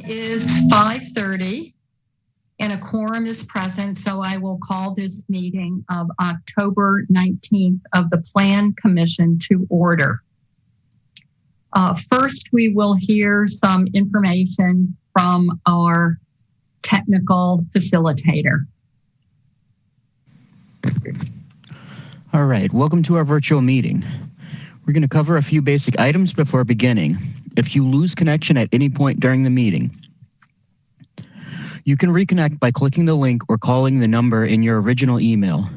Is 5:30 and a quorum is present, so I will call this meeting of October 19th of the Plan Commission to order. First, we will hear some information from our technical facilitator. All right, welcome to our virtual meeting. We're going to cover a few basic items before beginning. If you lose connection at any point during the meeting, you can reconnect by clicking the link or calling the number in your original email.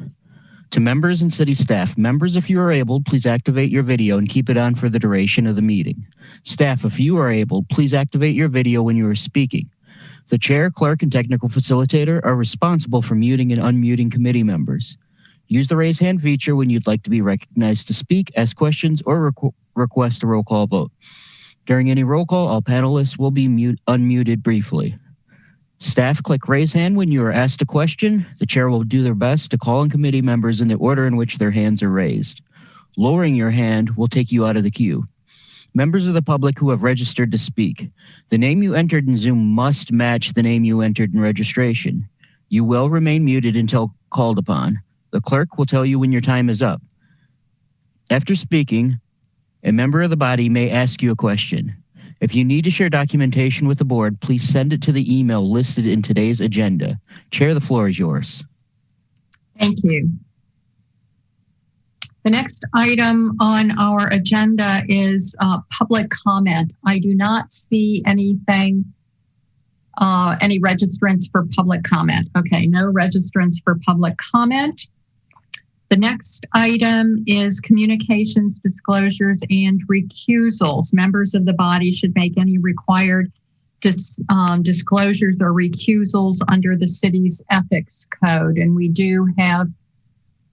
To members and city staff, members, if you are able, please activate your video and keep it on for the duration of the meeting. Staff, if you are able, please activate your video when you are speaking. The chair, clerk, and technical facilitator are responsible for muting and unmuting committee members. Use the raise hand feature when you'd like to be recognized to speak, ask questions, or request a roll call vote. During any roll call, all panelists will be unmuted briefly. Staff, click raise hand when you are asked a question. The chair will do their best to call on committee members in the order in which their hands are raised. Lowering your hand will take you out of the queue. Members of the public who have registered to speak, the name you entered in Zoom must match the name you entered in registration. You will remain muted until called upon. The clerk will tell you when your time is up. After speaking, a member of the body may ask you a question. If you need to share documentation with the board, please send it to the email listed in today's agenda. Chair, the floor is yours. Thank you. The next item on our agenda is public comment. I do not see anything, any registrants for public comment. Okay, no registrants for public comment. The next item is communications, disclosures, and recusals. Members of the body should make any required disclosures or recusals under the city's ethics code. And we do have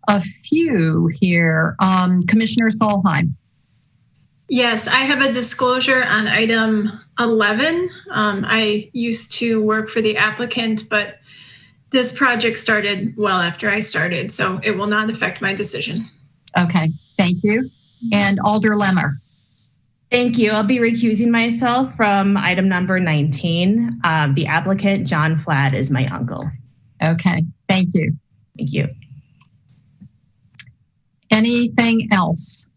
a few here. Commissioner Solheim. Yes, I have a disclosure on item 11. I used to work for the applicant, but this project started well after I started, so it will not affect my decision. Okay, thank you. And Alder Lemmer. Thank you. I'll be recusing myself from item number 19. The applicant, John Flatt, is my uncle. Okay, thank you. Thank you. Anything else?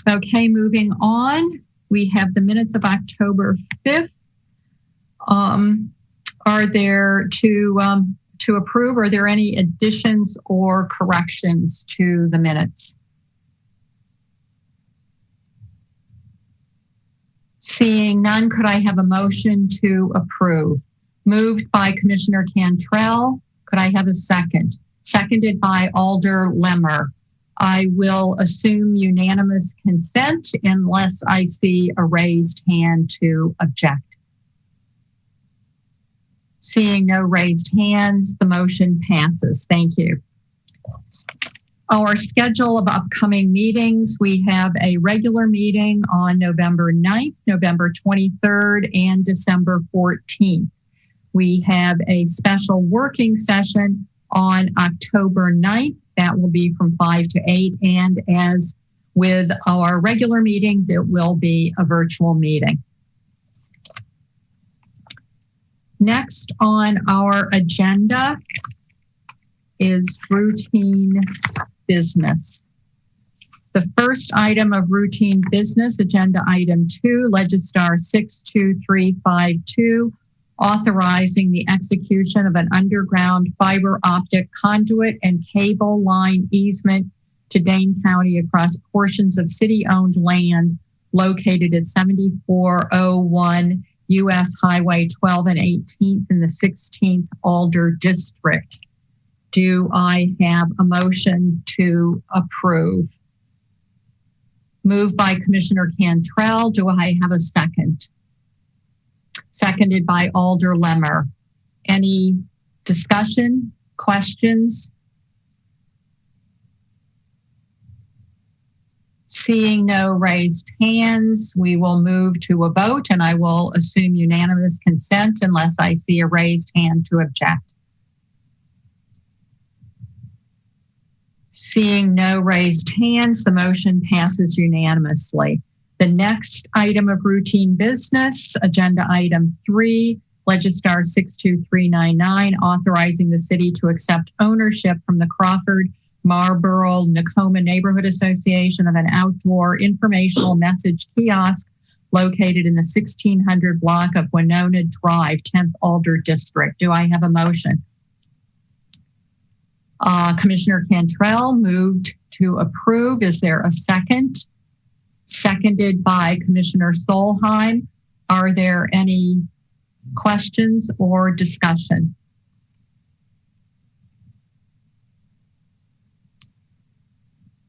Okay, moving on. We have the minutes of October 5th. Are there to approve? Are there any additions or corrections to the minutes? Seeing none, could I have a motion to approve? Moved by Commissioner Cantrell. Could I have a second? Seconded by Alder Lemmer. I will assume unanimous consent unless I see a raised hand to object. Seeing no raised hands, the motion passes. Thank you. Our schedule of upcoming meetings, we have a regular meeting on November 9th, November 23rd, and December 14th. We have a special working session on October 9th. That will be from 5 to 8. And as with our regular meetings, it will be a virtual meeting. Next on our agenda is routine business. The first item of routine business, agenda item 2, Legistar 62352, authorizing the execution of an underground fiber optic conduit and cable line easement to Dane County across portions of city-owned land located at 7401 U.S. Highway 12 and 18th in the 16th Alder District. Do I have a motion to approve? Moved by Commissioner Cantrell. Do I have a second? Seconded by Alder Lemmer. Any discussion, questions? Seeing no raised hands, we will move to a vote, and I will assume unanimous consent unless I see a raised hand to object. Seeing no raised hands, the motion passes unanimously. The next item of routine business, agenda item 3, Legistar 62399, authorizing the city to accept ownership from the Crawford Marlboro Nakoma Neighborhood Association of an outdoor informational message kiosk located in the 1600 block of Winona Drive, 10th Alder District. Do I have a motion? Commissioner Cantrell moved to approve. Is there a second? Seconded by Commissioner Solheim. Are there any questions or discussion?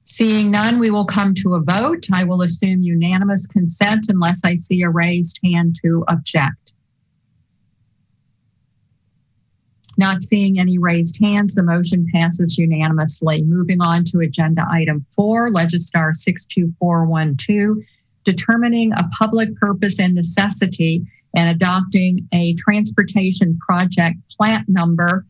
Seeing none, we will come to a vote. I will assume unanimous consent unless I see a raised hand to object. Not seeing any raised hands, the motion passes unanimously. Moving on to agenda item 4, Legistar 62412, determining a public purpose and necessity and adopting a transportation project plat number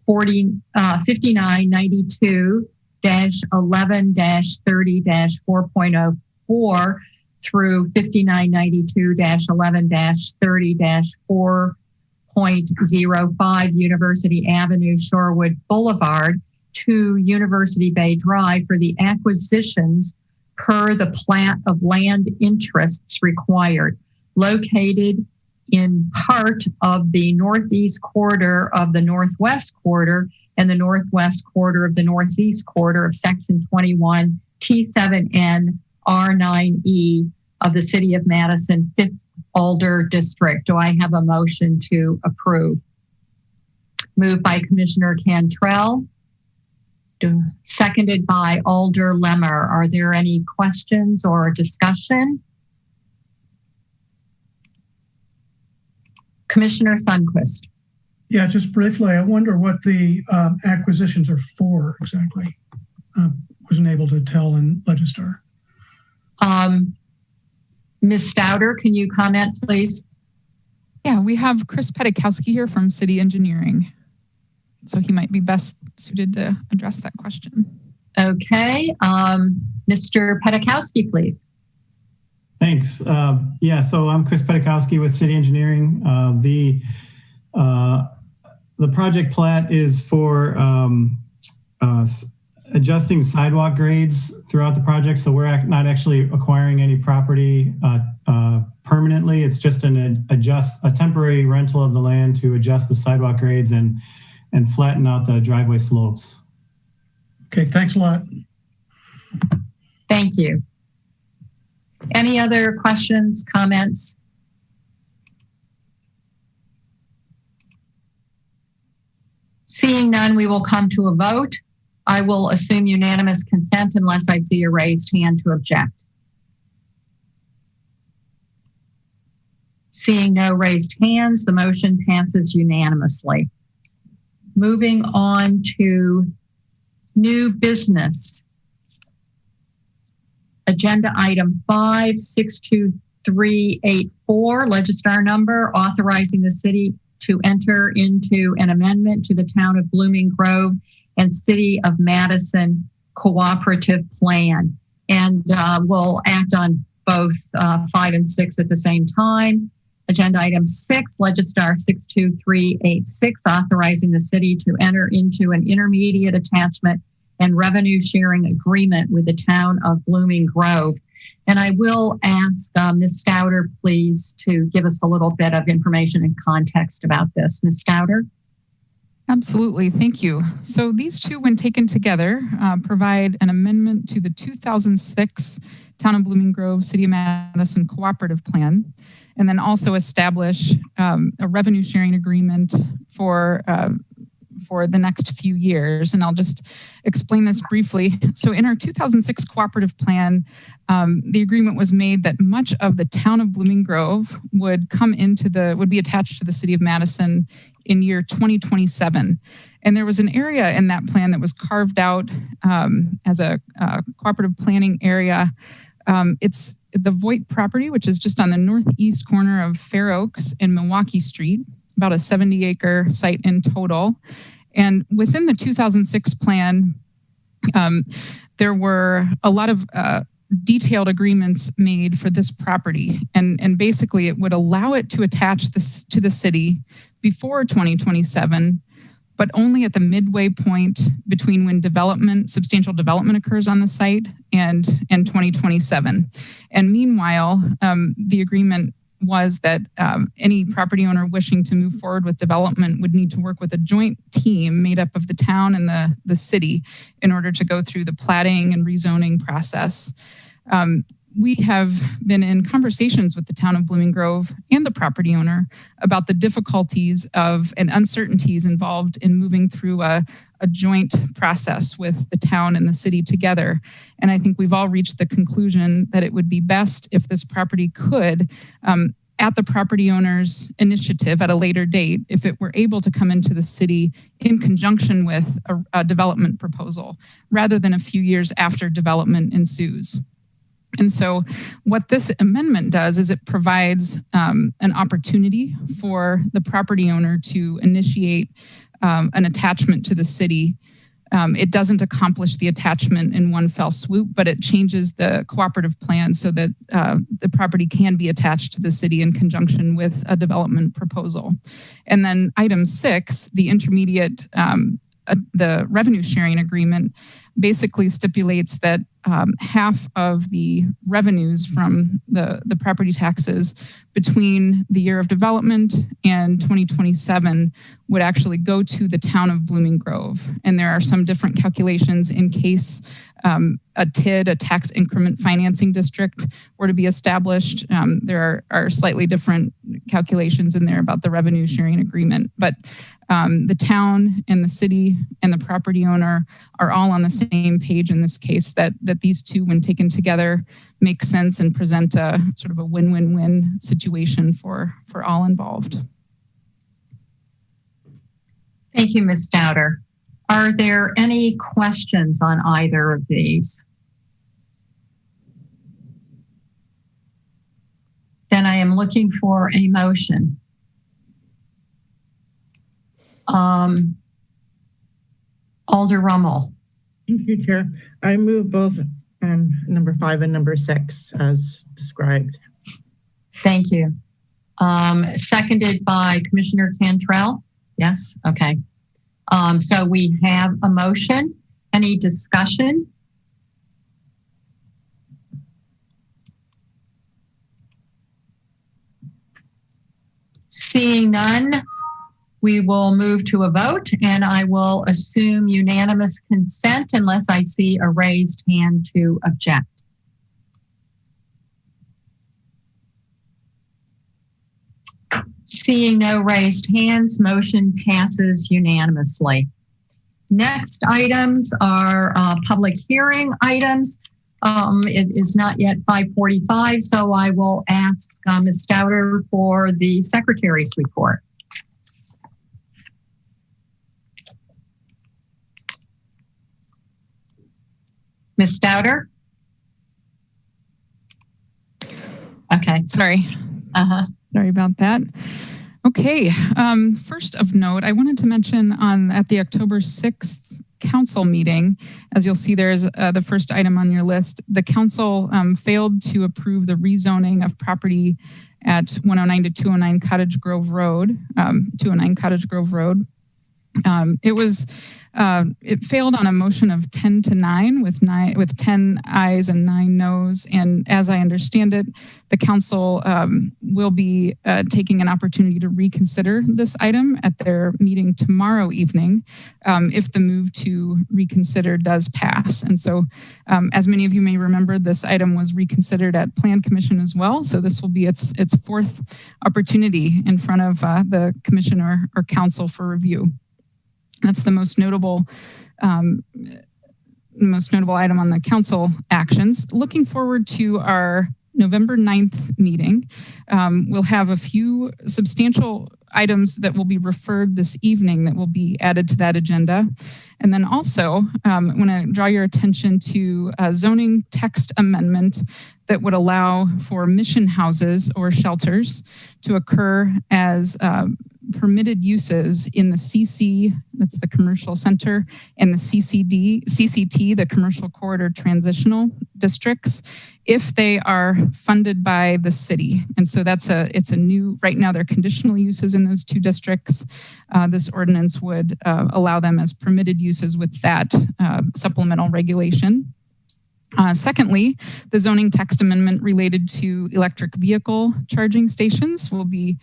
5992-11-30-4.04 through 5992-11-30-4.05 University Avenue, Shorewood Boulevard to University Bay Drive for the acquisitions per the plat of land interests required, located in part of the northeast quarter of the northwest quarter and the northwest quarter of the northeast quarter of Section 21 T7N R9E of the City of Madison 5th Alder District. Do I have a motion to approve? Moved by Commissioner Cantrell, seconded by Alder Lemmer. Are there any questions or discussion? Commissioner Sundquist. Yeah, just briefly, I wonder what the acquisitions are for exactly. Wasn't able to tell in Legistar. Ms. Stouter, can you comment, please? Yeah, we have Chris Pedikowski here from City Engineering. So he might be best suited to address that question. Okay, Mr. Pedikowski, please. Thanks. So I'm Chris Pedikowski with City Engineering. The project plat is for adjusting sidewalk grades throughout the project. So we're not actually acquiring any property permanently. It's just a temporary rental of the land to adjust the sidewalk grades and flatten out the driveway slopes. Okay, thanks a lot. Thank you. Any other questions, comments? Seeing none, we will come to a vote. I will assume unanimous consent unless I see a raised hand to object. Seeing no raised hands, the motion passes unanimously. Moving on to new business. Agenda item 5, 62384, Legistar number authorizing the city to enter into an amendment to the Town of Blooming Grove and City of Madison Cooperative Plan. And we'll act on both 5 and 6 at the same time. Agenda item 6, Legistar 62386, authorizing the city to enter into an intermediate attachment and revenue sharing agreement with the Town of Blooming Grove. And I will ask Ms. Stouter, please, to give us a little bit of information and context about this. Ms. Stouter? Absolutely, thank you. So these two, when taken together, provide an amendment to the 2006 Town of Blooming Grove City of Madison Cooperative Plan, and then also establish a revenue sharing agreement for the next few years. And I'll just explain this briefly. So in our 2006 cooperative plan, the agreement was made that much of the Town of Blooming Grove would be attached to the City of Madison in year 2027. And there was an area in that plan that was carved out as a cooperative planning area. It's the Voigt property, which is just on the northeast corner of Fair Oaks and Milwaukee Street, about a 70-acre site in total. And within the 2006 plan, there were a lot of detailed agreements made for this property. And basically it would allow it to attach this to the city before 2027, but only at the midway point between when substantial development occurs on the site and 2027. And meanwhile, the agreement was that any property owner wishing to move forward with development would need to work with a joint team made up of the town and the city in order to go through the platting and rezoning process. We have been in conversations with the town of Blooming Grove and the property owner about the difficulties and uncertainties involved in moving through a joint process with the town and the city together. And I think we've all reached the conclusion that it would be best if this property could, at the property owner's initiative at a later date, if it were able to come into the city in conjunction with a development proposal, rather than a few years after development ensues. And so what this amendment does is it provides an opportunity for the property owner to initiate an attachment to the city. It doesn't accomplish the attachment in one fell swoop, but it changes the cooperative plan so that the property can be attached to the city in conjunction with a development proposal. And then item 6, the intermediate, the revenue sharing agreement basically stipulates that half of the revenues from the property taxes between the year of development and 2027 would actually go to the town of Blooming Grove. And there are some different calculations in case a TID, a tax increment financing district, were to be established. There are slightly different calculations in there about the revenue sharing agreement. But the town and the city and the property owner are all on the same page in this case, that these two, when taken together, make sense and present a sort of a win-win-win situation for all involved. Thank you, Ms. Stouter. Are there any questions on either of these? Then I am looking for a motion. Alder Rummel. Thank you, Chair. I move both number 5 and number 6 as described. Thank you. Seconded by Commissioner Cantrell. Yes, okay. So we have a motion. Any discussion? Seeing none, we will move to a vote, and I will assume unanimous consent unless I see a raised hand to object. Seeing no raised hands, motion passes unanimously. Next items are public hearing items. It is not yet 5:45, so I will ask Ms. Stouter for the Secretary's report. Ms. Stouter? Okay. Sorry. Sorry about that. Okay. First of note, I wanted to mention at the October 6th council meeting, as you'll see, there's the first item on your list. The council failed to approve the rezoning of property at 109 to 209 Cottage Grove Road, 209 Cottage Grove Road. It failed on a motion of 10 to 9 with 10 ayes and 9 noes. And as I understand it, the council will be taking an opportunity to reconsider this item at their meeting tomorrow evening if the move to reconsider does pass. And so as many of you may remember, this item was reconsidered at Plan Commission as well. So this will be its fourth opportunity in front of the commission or council for review. That's the most notable item on the council actions. Looking forward to our November 9th meeting. We'll have a few substantial items that will be referred this evening that will be added to that agenda. And then also, I want to draw your attention to a zoning text amendment that would allow for mission houses or shelters to occur as permitted uses in the CC, that's the commercial center, and the CCT, the commercial corridor transitional districts, if they are funded by the city. And so it's a new, right now they're conditional uses in those two districts. This ordinance would allow them as permitted uses with that supplemental regulation. Secondly, the zoning text amendment related to electric vehicle charging stations will be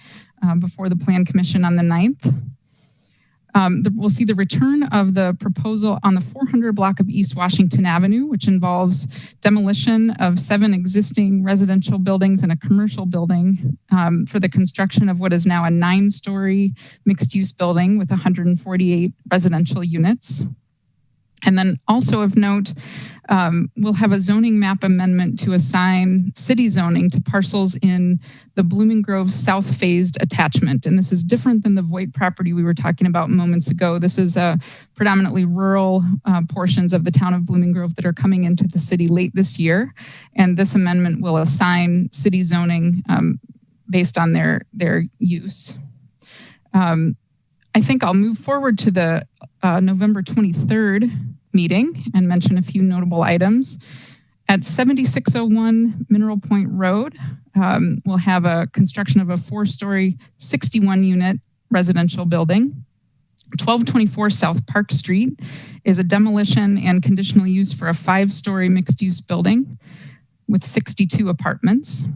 before the Plan Commission on the 9th. We'll see the return of the proposal on the 400 block of East Washington Avenue, which involves demolition of 7 existing residential buildings and a commercial building for the construction of what is now a 9-story mixed-use building with 148 residential units. And then also of note, we'll have a zoning map amendment to assign city zoning to parcels in the Blooming Grove South Phased attachment. And this is different than the Voigt property we were talking about moments ago. This is predominantly rural portions of the town of Blooming Grove that are coming into the city late this year. And this amendment will assign city zoning based on their use. I think I'll move forward to the November 23rd meeting and mention a few notable items. At 7601 Mineral Point Road, we'll have a construction of a 4-story, 61-unit residential building. 1224 South Park Street is a demolition and conditional use for a 5-story mixed-use building with 62 apartments.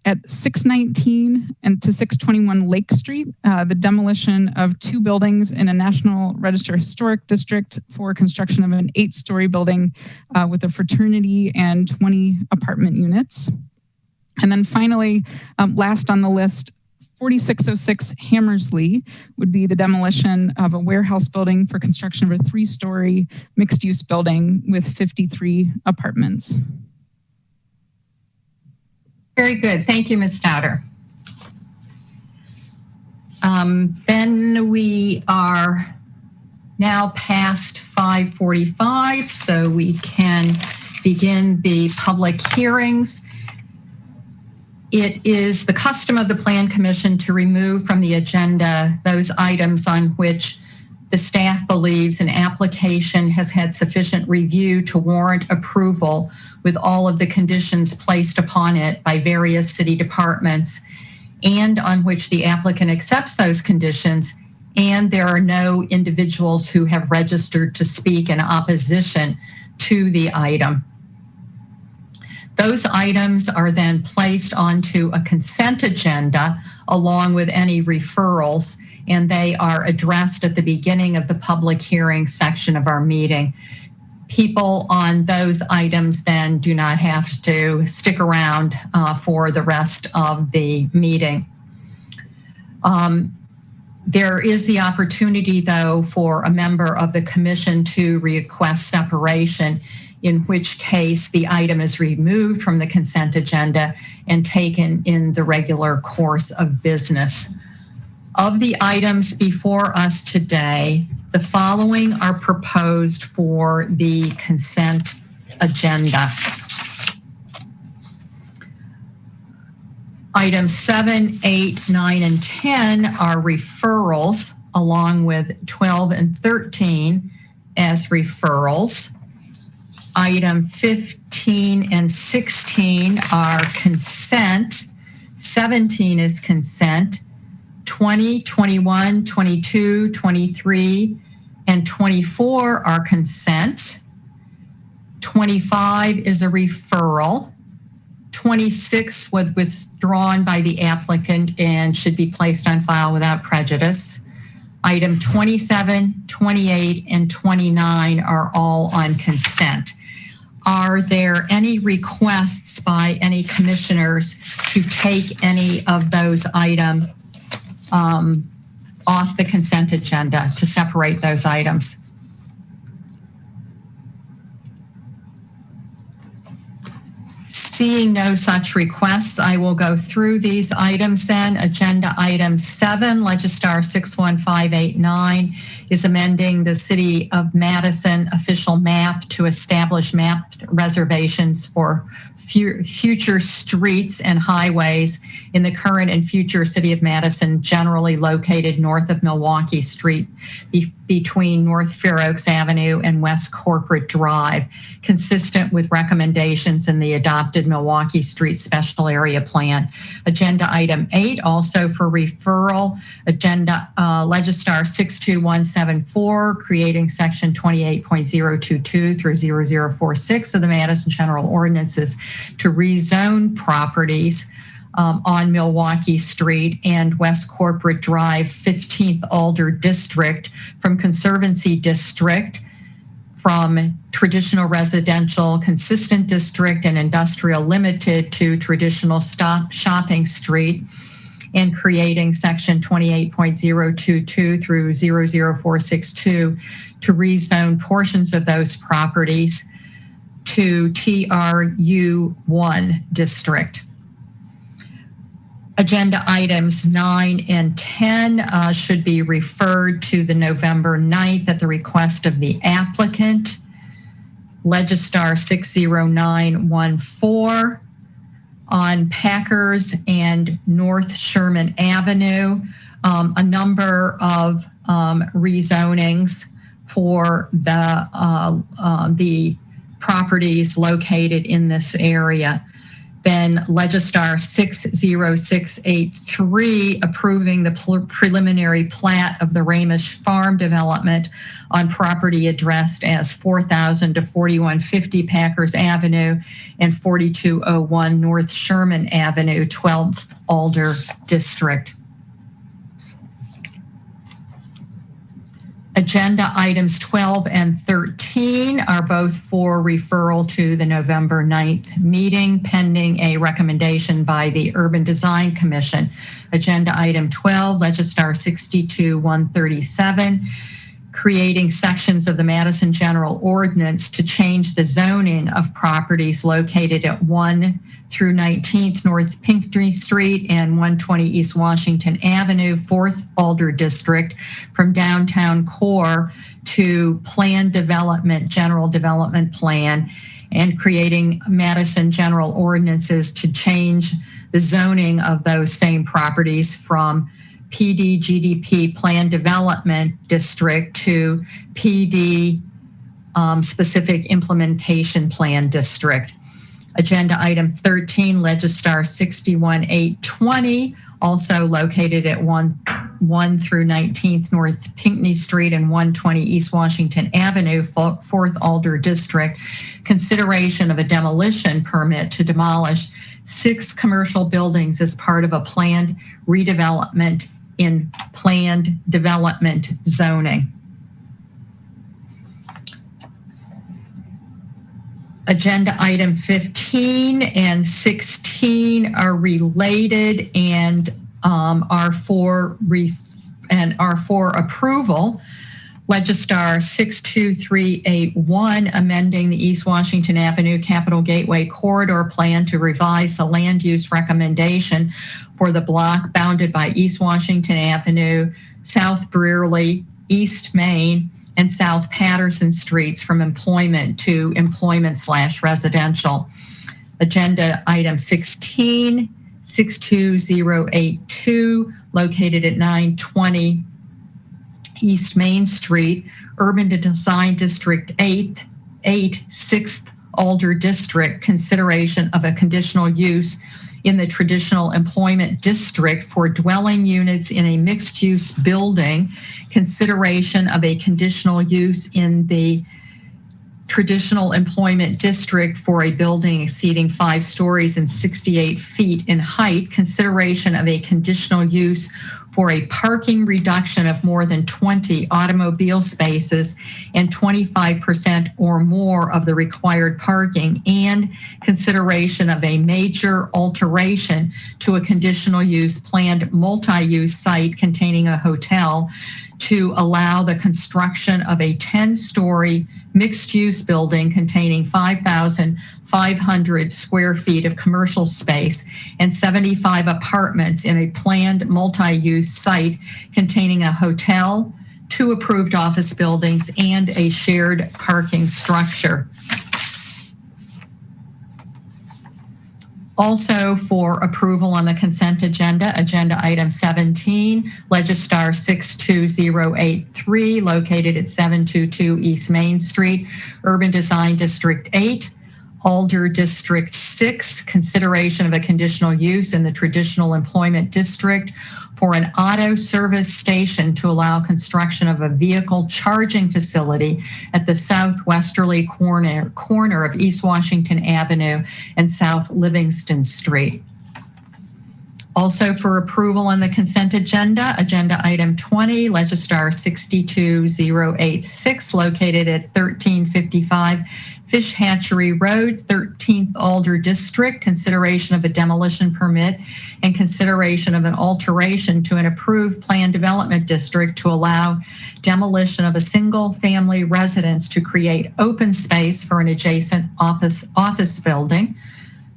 At 619 and to 621 Lake Street, the demolition of 2 buildings in a National Register Historic District for construction of an 8-story building with a fraternity and 20 apartment units. And then finally, last on the list, 4606 Hammersley would be the demolition of a warehouse building for construction of a 3-story mixed-use building with 53 apartments. Very good. Thank you, Ms. Stouter. Then we are now past 5:45, so we can begin the public hearings. It is the custom of the Plan Commission to remove from the agenda those items on which the staff believes an application has had sufficient review to warrant approval with all of the conditions placed upon it by various city departments, and on which the applicant accepts those conditions, and there are no individuals who have registered to speak in opposition to the item. Those items are then placed onto a consent agenda along with any referrals, and they are addressed at the beginning of the public hearing section of our meeting. People on those items then do not have to stick around for the rest of the meeting. There is the opportunity, though, for a member of the commission to request separation, in which case the item is removed from the consent agenda and taken in the regular course of business. Of the items before us today, the following are proposed for the consent agenda. Items 7, 8, 9, and 10 are referrals, along with 12 and 13 as referrals. Item 15 and 16 are consent. 17 is consent. 20, 21, 22, 23, and 24 are consent. 25 is a referral. 26 was withdrawn by the applicant and should be placed on file without prejudice. Item 27, 28, and 29 are all on consent. Are there any requests by any commissioners to take any of those items off the consent agenda, to separate those items? Seeing no such requests, I will go through these items then. Agenda item 7, Legistar 61589, is amending the City of Madison official map to establish map reservations for future streets and highways in the current and future City of Madison, generally located north of Milwaukee Street, between North Fair Oaks Avenue and West Corporate Drive, consistent with recommendations in the adopted Milwaukee Street Special Area Plan. Agenda item 8, also for referral, agenda Legistar 62174, creating section 28.022 through 0046 of the Madison General Ordinances to rezone properties on Milwaukee Street and West Corporate Drive, 15th Alder District, from Conservancy District, from traditional residential consistent district and industrial limited to traditional shopping street, and creating section 28.022 through 00462 to rezone portions of those properties to TRU1 district. Agenda items 9 and 10 should be referred to the November 9th at the request of the applicant. Legistar 60914 on Packers and North Sherman Avenue, a number of rezonings for the properties located in this area. Then Legistar 60683, approving the preliminary plat of the Ramish Farm development on property addressed as 4000 to 4150 Packers Avenue and 4201 North Sherman Avenue, 12th Alder District. Agenda items 12 and 13 are both for referral to the November 9th meeting, pending a recommendation by the Urban Design Commission. Agenda item 12, Legistar 62137, creating sections of the Madison General Ordinance to change the zoning of properties located at 1 through 19th North Pinckney Street and 120 East Washington Avenue, 4th Alder District, from downtown core to planned development, general development plan, and creating Madison General Ordinances to change the zoning of those same properties from PD GDP Plan Development District to PD Specific Implementation Plan District. Agenda item 13, Legistar 61820, also located at 1 through 19th North Pinckney Street and 120 East Washington Avenue, 4th Alder District, consideration of a demolition permit to demolish 6 commercial buildings as part of a planned redevelopment in planned development zoning. Agenda item 15 and 16 are related and are for approval. Legistar 62381, amending the East Washington Avenue Capitol Gateway Corridor Plan to revise the land use recommendation for the block bounded by East Washington Avenue, South Brearley, East Main, and South Patterson Streets from employment to employment/residential. Agenda item 16, 62082, located at 920 East Main Street, Urban Design District 8, 6th Alder District, consideration of a conditional use in the traditional employment district for dwelling units in a mixed-use building, consideration of a conditional use in the traditional employment district for a building exceeding 5 stories and 68 feet in height, consideration of a conditional use for a parking reduction of more than 20 automobile spaces and 25% or more of the required parking, and consideration of a major alteration to a conditional use planned multi-use site containing a hotel to allow the construction of a 10-story mixed-use building containing 5,500 square feet of commercial space and 75 apartments in a planned multi-use site containing a hotel, 2 approved office buildings, and a shared parking structure. Also for approval on the consent agenda, agenda item 17, Legistar 62083, located at 722 East Main Street, Urban Design District 8, Alder District 6, consideration of a conditional use in the traditional employment district for an auto service station to allow construction of a vehicle charging facility at the southwesterly corner of East Washington Avenue and South Livingston Street. Also for approval on the consent agenda, agenda item 20, Legistar 62086, located at 1355 Fish Hatchery Road, 13th Alder District, consideration of a demolition permit and consideration of an alteration to an approved planned development district to allow demolition of a single-family residence to create open space for an adjacent office building.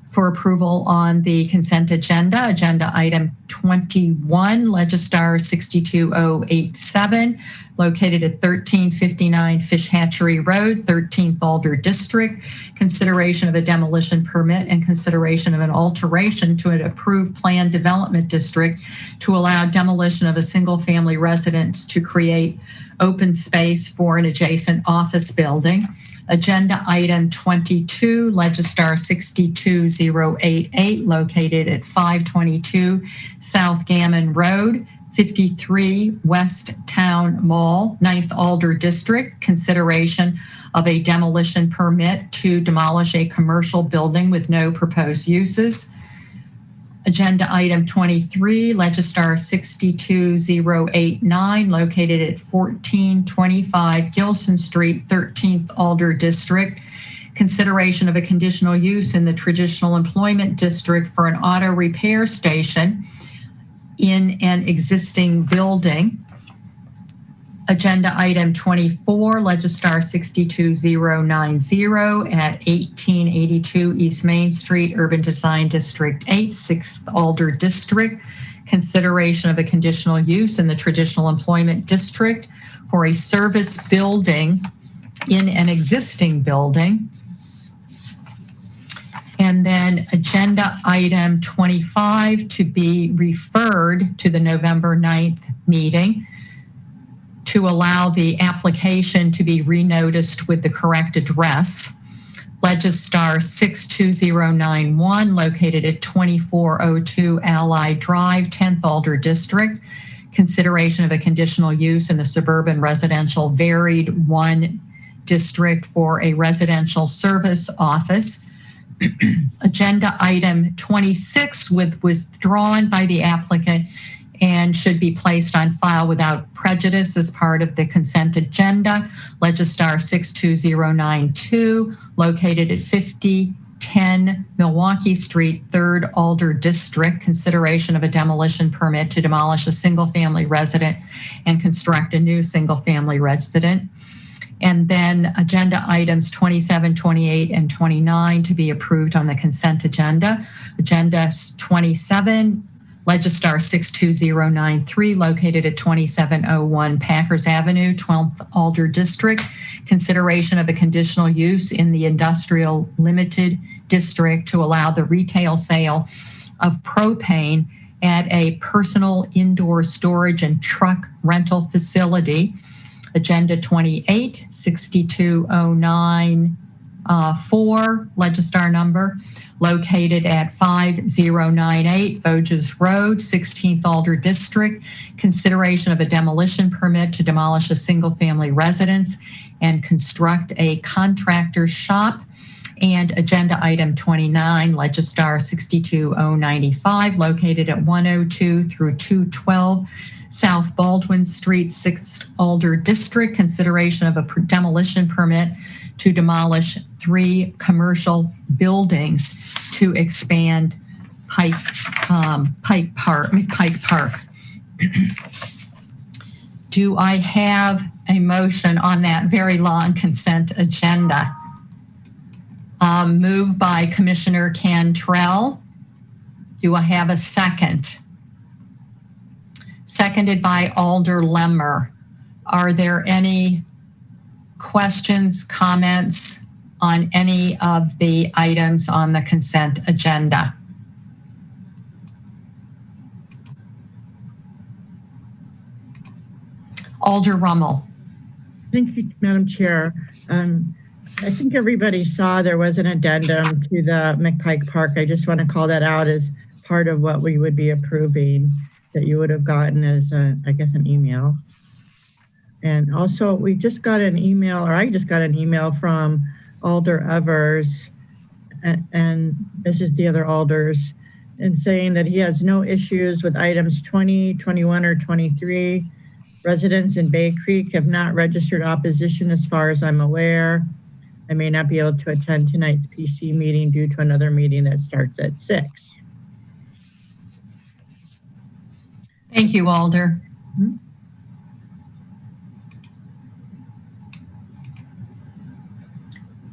For approval on the consent agenda, agenda item 21, Legistar 62087, located at 1359 Fish Hatchery Road, 13th Alder District, consideration of a demolition permit and consideration of an alteration to an approved planned development district to allow demolition of a single-family residence to create open space for an adjacent office building. Agenda item 22, Legistar 62088, located at 522 South Gammon Road, 53 West Town Mall, 9th Alder District, consideration of a demolition permit to demolish a commercial building with no proposed uses. Agenda item 23, Legistar 62089, located at 1425 Gilson Street, 13th Alder District. Consideration of a conditional use in the traditional employment district for an auto repair station in an existing building. Agenda item 24, Legistar 62090 at 1882 East Main Street, Urban Design District 8, 6th Alder District. Consideration of a conditional use in the traditional employment district for a service building in an existing building. And then agenda item 25 to be referred to the November 9th meeting, to allow the application to be renoticed with the correct address. Legistar 62091, located at 2402 Allied Drive, 10th Alder District. Consideration of a conditional use in the suburban residential varied 1 district for a residential service office. Agenda item 26 was withdrawn by the applicant and should be placed on file without prejudice as part of the consent agenda. Legistar 62092, located at 5010 Milwaukee Street, 3rd Alder District, consideration of a demolition permit to demolish a single-family resident and construct a new single-family resident. And then agenda items 27, 28, and 29 to be approved on the consent agenda. Agenda 27, Legistar 62093, located at 2701 Packers Avenue, 12th Alder District. Consideration of a conditional use in the Industrial Limited District to allow the retail sale of propane at a personal indoor storage and truck rental facility. Agenda 28, 6209-4, Legistar number, located at 5098 Voges Road, 16th Alder District. Consideration of a demolition permit to demolish a single-family residence and construct a contractor shop. And agenda item 29, Legistar 62095, located at 102 through 212 South Baldwin Street, 6th Alder District. Consideration of a demolition permit to demolish 3 commercial buildings to expand Pike Park. Do I have a motion on that very long consent agenda? Moved by Commissioner Cantrell. Do I have a second? Seconded by Alder Lemmer. Are there any questions, comments on any of the items on the consent agenda? Alder Rummel. Thank you, Madam Chair. I think everybody saw there was an addendum to the McPike Park. I just want to call that out as part of what we would be approving that you would have gotten as, I guess, an email. And also, we just got an email, or I just got an email from Alder Evers, and this is the other alders, and saying that he has no issues with items 20, 21, or 23. Residents in Bay Creek have not registered opposition as far as I'm aware. I may not be able to attend tonight's PC meeting due to another meeting that starts at 6. Thank you, Alder.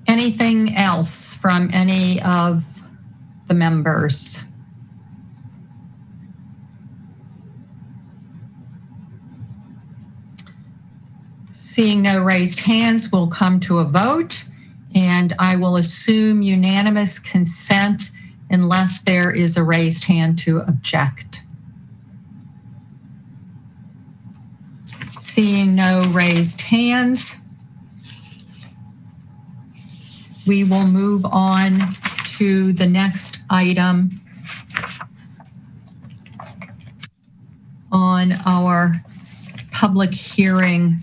Anything else from any of the members? Seeing no raised hands, we'll come to a vote, and I will assume unanimous consent unless there is a raised hand to object. Seeing no raised hands, we will move on to the next item on our public hearing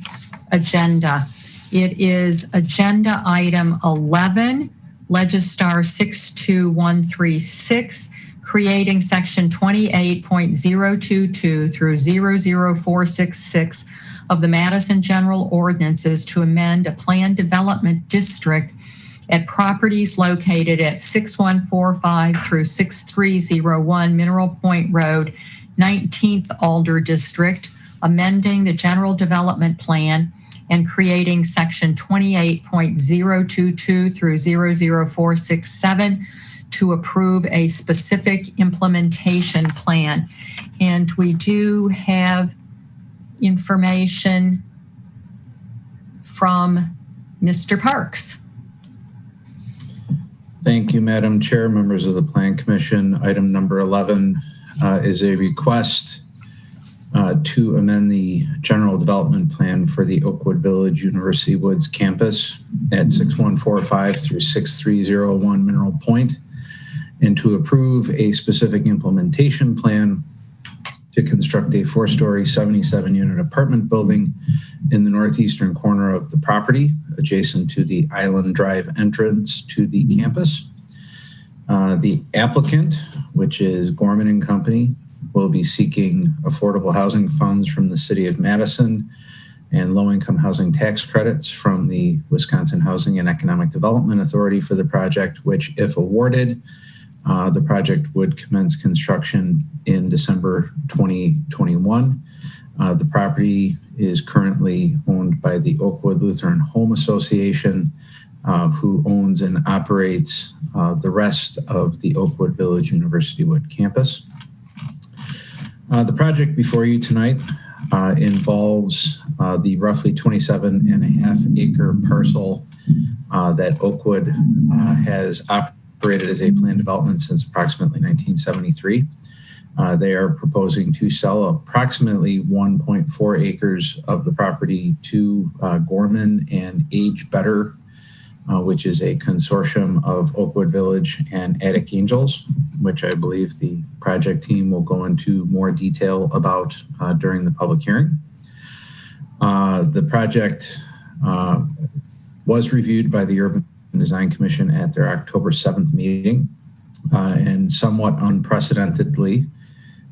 agenda. It is agenda item 11, Legistar 62136, creating section 28.022 through 00466 of the Madison General Ordinances to amend a planned development district at properties located at 6145 through 6301 Mineral Point Road, 19th Alder District, amending the general development plan and creating section 28.022 through 00467 to approve a specific implementation plan. And we do have information from Mr. Parks. Thank you, Madam Chair, members of the Plan Commission. Item number 11 is a request to amend the general development plan for the Oakwood Village University Woods campus at 6145 through 6301 Mineral Point, and to approve a specific implementation plan to construct a 4-story, 77-unit apartment building in the northeastern corner of the property, adjacent to the Island Drive entrance to the campus. The applicant, which is Gorman and Company, will be seeking affordable housing funds from the City of Madison and low-income housing tax credits from the Wisconsin Housing and Economic Development Authority for the project, which, if awarded, the project would commence construction in December 2021. The property is currently owned by the Oakwood Lutheran Home Association, who owns and operates the rest of the Oakwood Village University Wood campus. The project before you tonight involves the roughly 27.5 acre parcel that Oakwood has operated as a planned development since approximately 1973. They are proposing to sell approximately 1.4 acres of the property to Gorman and Age Better, which is a consortium of Oakwood Village and Attic Angels, which I believe the project team will go into more detail about during the public hearing. The project was reviewed by the Urban Design Commission at their October 7th meeting, and somewhat unprecedentedly,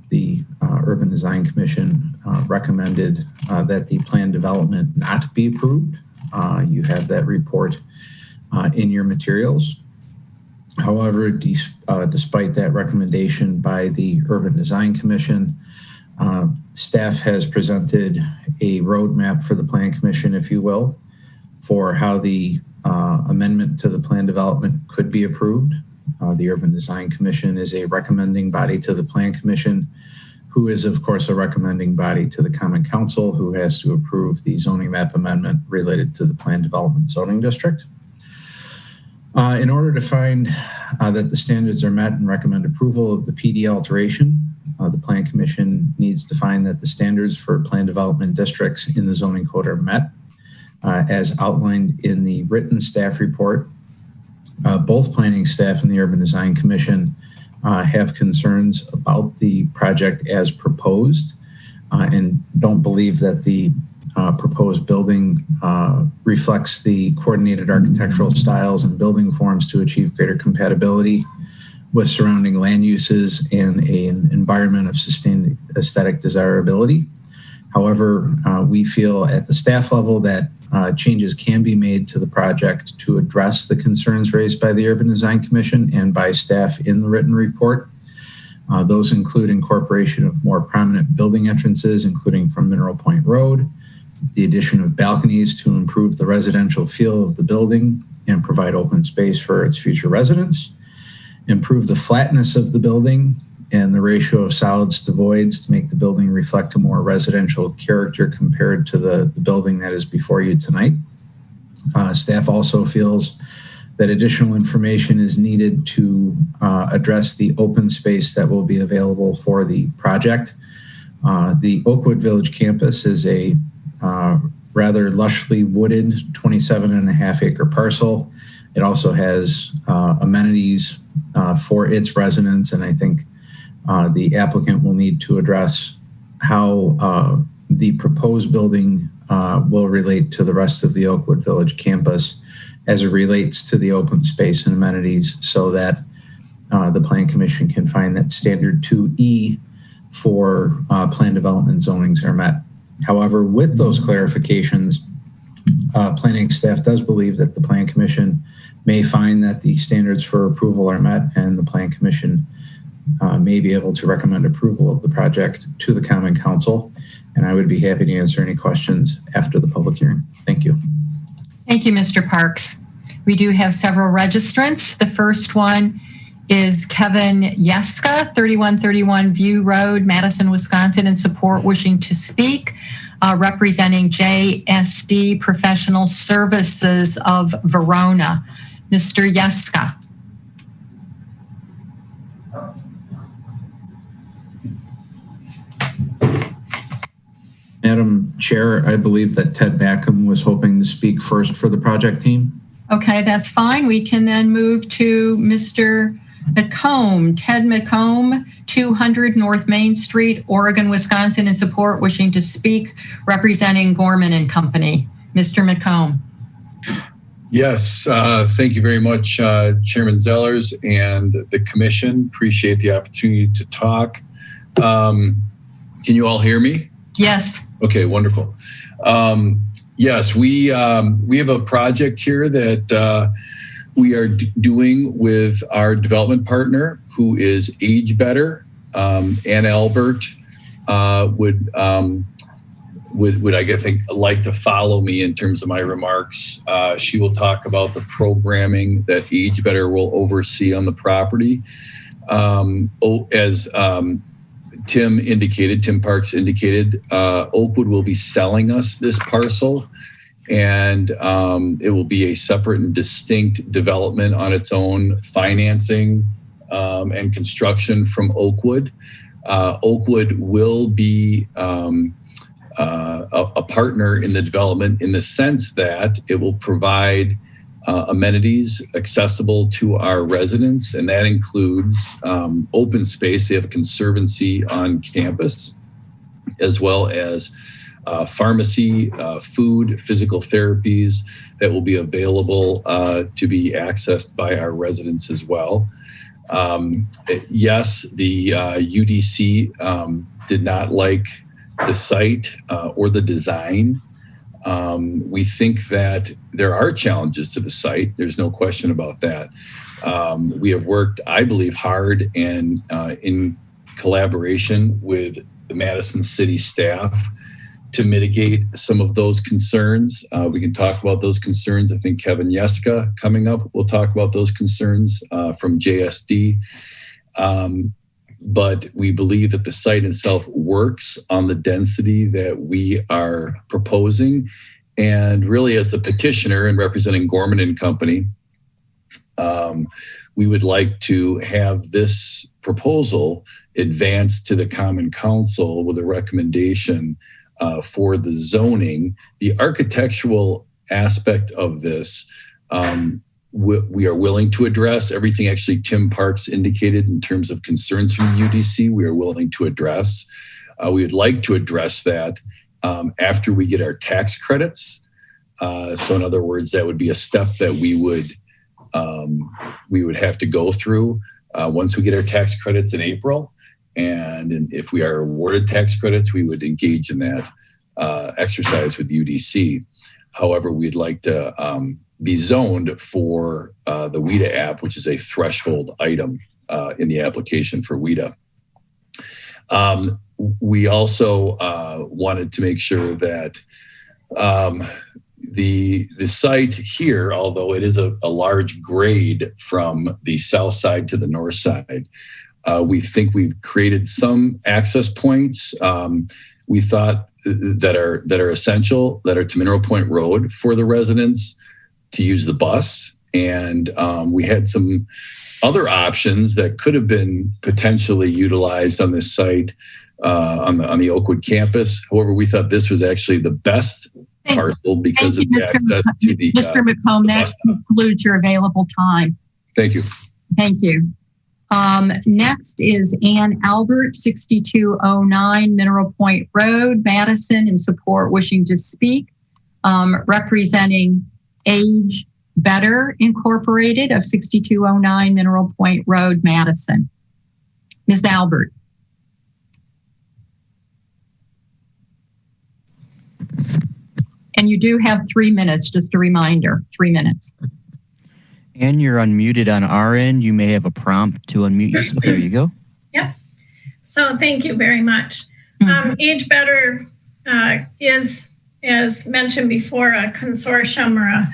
the Urban Design Commission recommended that the planned development not be approved. You have that report in your materials. However, despite that recommendation by the Urban Design Commission, staff has presented a roadmap for the Plan Commission, if you will, for how the amendment to the plan development could be approved. The Urban Design Commission is a recommending body to the Plan Commission, who is, of course, a recommending body to the Common Council, who has to approve the zoning map amendment related to the Plan Development Zoning District. In order to find that the standards are met and recommend approval of the PD alteration, the Plan Commission needs to find that the standards for plan development districts in the zoning code are met, as outlined in the written staff report. Both planning staff and the Urban Design Commission have concerns about the project as proposed and don't believe that the proposed building reflects the coordinated architectural styles and building forms to achieve greater compatibility with surrounding land uses and an environment of sustained aesthetic desirability. However, we feel at the staff level that changes can be made to the project to address the concerns raised by the Urban Design Commission and by staff in the written report. Those include incorporation of more prominent building entrances, including from Mineral Point Road, the addition of balconies to improve the residential feel of the building and provide open space for its future residents, improve the flatness of the building and the ratio of solids to voids to make the building reflect a more residential character compared to the building that is before you tonight. Staff also feels that additional information is needed to address the open space that will be available for the project. The Oakwood Village campus is a rather lushly wooded 27.5 acre parcel. It also has amenities for its residents, and I think the applicant will need to address how the proposed building will relate to the rest of the Oakwood Village campus as it relates to the open space and amenities, so that the Plan Commission can find that standard 2E for plan development zonings are met. However, with those clarifications, planning staff does believe that the Plan Commission may find that the standards for approval are met, and the Plan Commission may be able to recommend approval of the project to the Common Council. And I would be happy to answer any questions after the public hearing. Thank you. Thank you, Mr. Parks. We do have several registrants. The first one is Kevin Yeska, 3131 View Road, Madison, Wisconsin, in support, wishing to speak, representing JSD Professional Services of Verona. Mr. Yeska. Madam Chair, I believe that Ted Backham was hoping to speak first for the project team. Okay, that's fine. We can then move to Mr. McComb, Ted McComb, 200 North Main Street, Oregon, Wisconsin, in support, wishing to speak, representing Gorman and Company. Mr. McComb. Yes, thank you very much, Chairman Zellers and the Commission. Appreciate the opportunity to talk. Can you all hear me? Yes. Okay, wonderful. Yes, we have a project here that we are doing with our development partner, who is Age Better. Ann Albert would I think like to follow me in terms of my remarks. She will talk about the programming that Age Better will oversee on the property. As Tim Parks indicated, Oakwood will be selling us this parcel, and it will be a separate and distinct development on its own, financing and construction from Oakwood. Oakwood will be a partner in the development in the sense that it will provide amenities accessible to our residents, and that includes open space. They have a conservancy on campus, as well as pharmacy, food, physical therapies that will be available to be accessed by our residents as well. Yes, the UDC did not like the site or the design. We think that there are challenges to the site. There's no question about that. We have worked, I believe, hard and in collaboration with the Madison City staff to mitigate some of those concerns. We can talk about those concerns. I think Kevin Yeska coming up will talk about those concerns from JSD. But we believe that the site itself works on the density that we are proposing. And really, as the petitioner and representing Gorman and Company, we would like to have this proposal advanced to the Common Council with a recommendation for the zoning. The architectural aspect of this, we are willing to address. Everything actually Tim Parks indicated in terms of concerns from the UDC, we are willing to address. We would like to address that after we get our tax credits. So in other words, that would be a step that we would have to go through once we get our tax credits in April. And if we are awarded tax credits, we would engage in that exercise with UDC. However, we'd like to be zoned for the WIDA app, which is a threshold item in the application for WIDA. We also wanted to make sure that the site here, although it is a large grade from the south side to the north side, we think we've created some access points we thought that are essential, that are to Mineral Point Road for the residents to use the bus. And we had some other options that could have been potentially utilized on this site on the Oakwood campus. However, we thought this was actually the best parcel because of the access to the Mr. McComb, that concludes your available time. Thank you. Thank you. Next is Ann Albert, 6209 Mineral Point Road, Madison, in support, wishing to speak, representing Age Better Incorporated of 6209 Mineral Point Road, Madison. Ms. Albert. And you do have 3 minutes, just a reminder, 3 minutes. And you're unmuted on our end. You may have a prompt to unmute yourself. There you go. Yep. So thank you very much. Age Better is, as mentioned before, a consortium or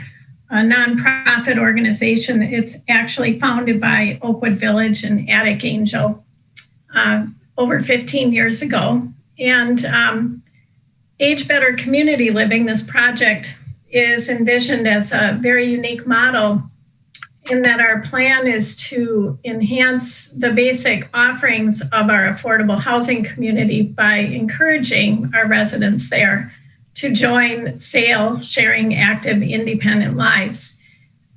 a nonprofit organization. It's actually founded by Oakwood Village and Attic Angel over 15 years ago. And Age Better Community Living, this project, is envisioned as a very unique model in that our plan is to enhance the basic offerings of our affordable housing community by encouraging our residents there to join SAIL, Sharing Active Independent Lives.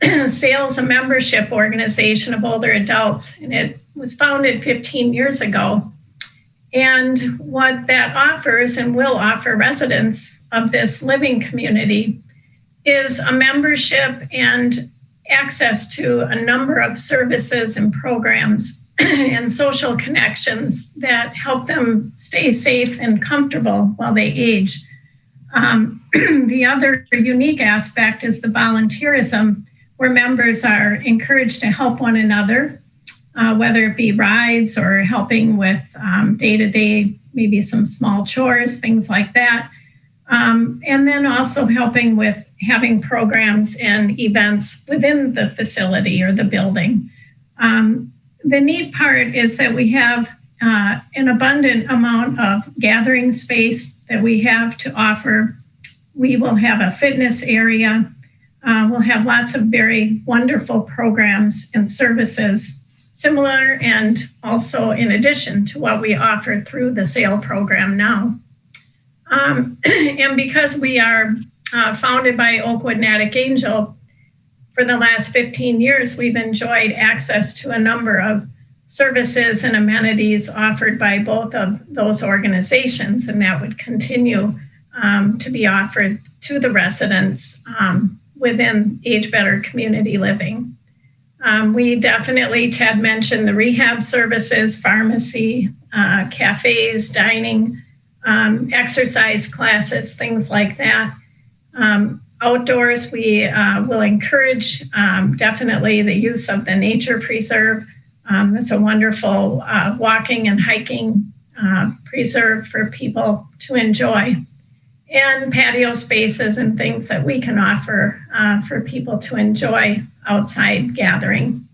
SAIL is a membership organization of older adults, and it was founded 15 years ago. And what that offers and will offer residents of this living community is a membership and access to a number of services and programs and social connections that help them stay safe and comfortable while they age. The other unique aspect is the volunteerism, where members are encouraged to help one another, whether it be rides or helping with day-to-day, maybe some small chores, things like that. And then also helping with having programs and events within the facility or the building. The neat part is that we have an abundant amount of gathering space that we have to offer. We will have a fitness area. We'll have lots of very wonderful programs and services, similar and also in addition to what we offer through the SAIL program now. And because we are founded by Oakwood and Attic Angel, for the last 15 years, we've enjoyed access to a number of services and amenities offered by both of those organizations, and that would continue to be offered to the residents within Age Better Community Living. We definitely, Ted mentioned the rehab services, pharmacy, cafes, dining, exercise classes, things like that. Outdoors, we will encourage definitely the use of the nature preserve. It's a wonderful walking and hiking preserved for people to enjoy, and patio spaces and things that we can offer for people to enjoy outside gathering.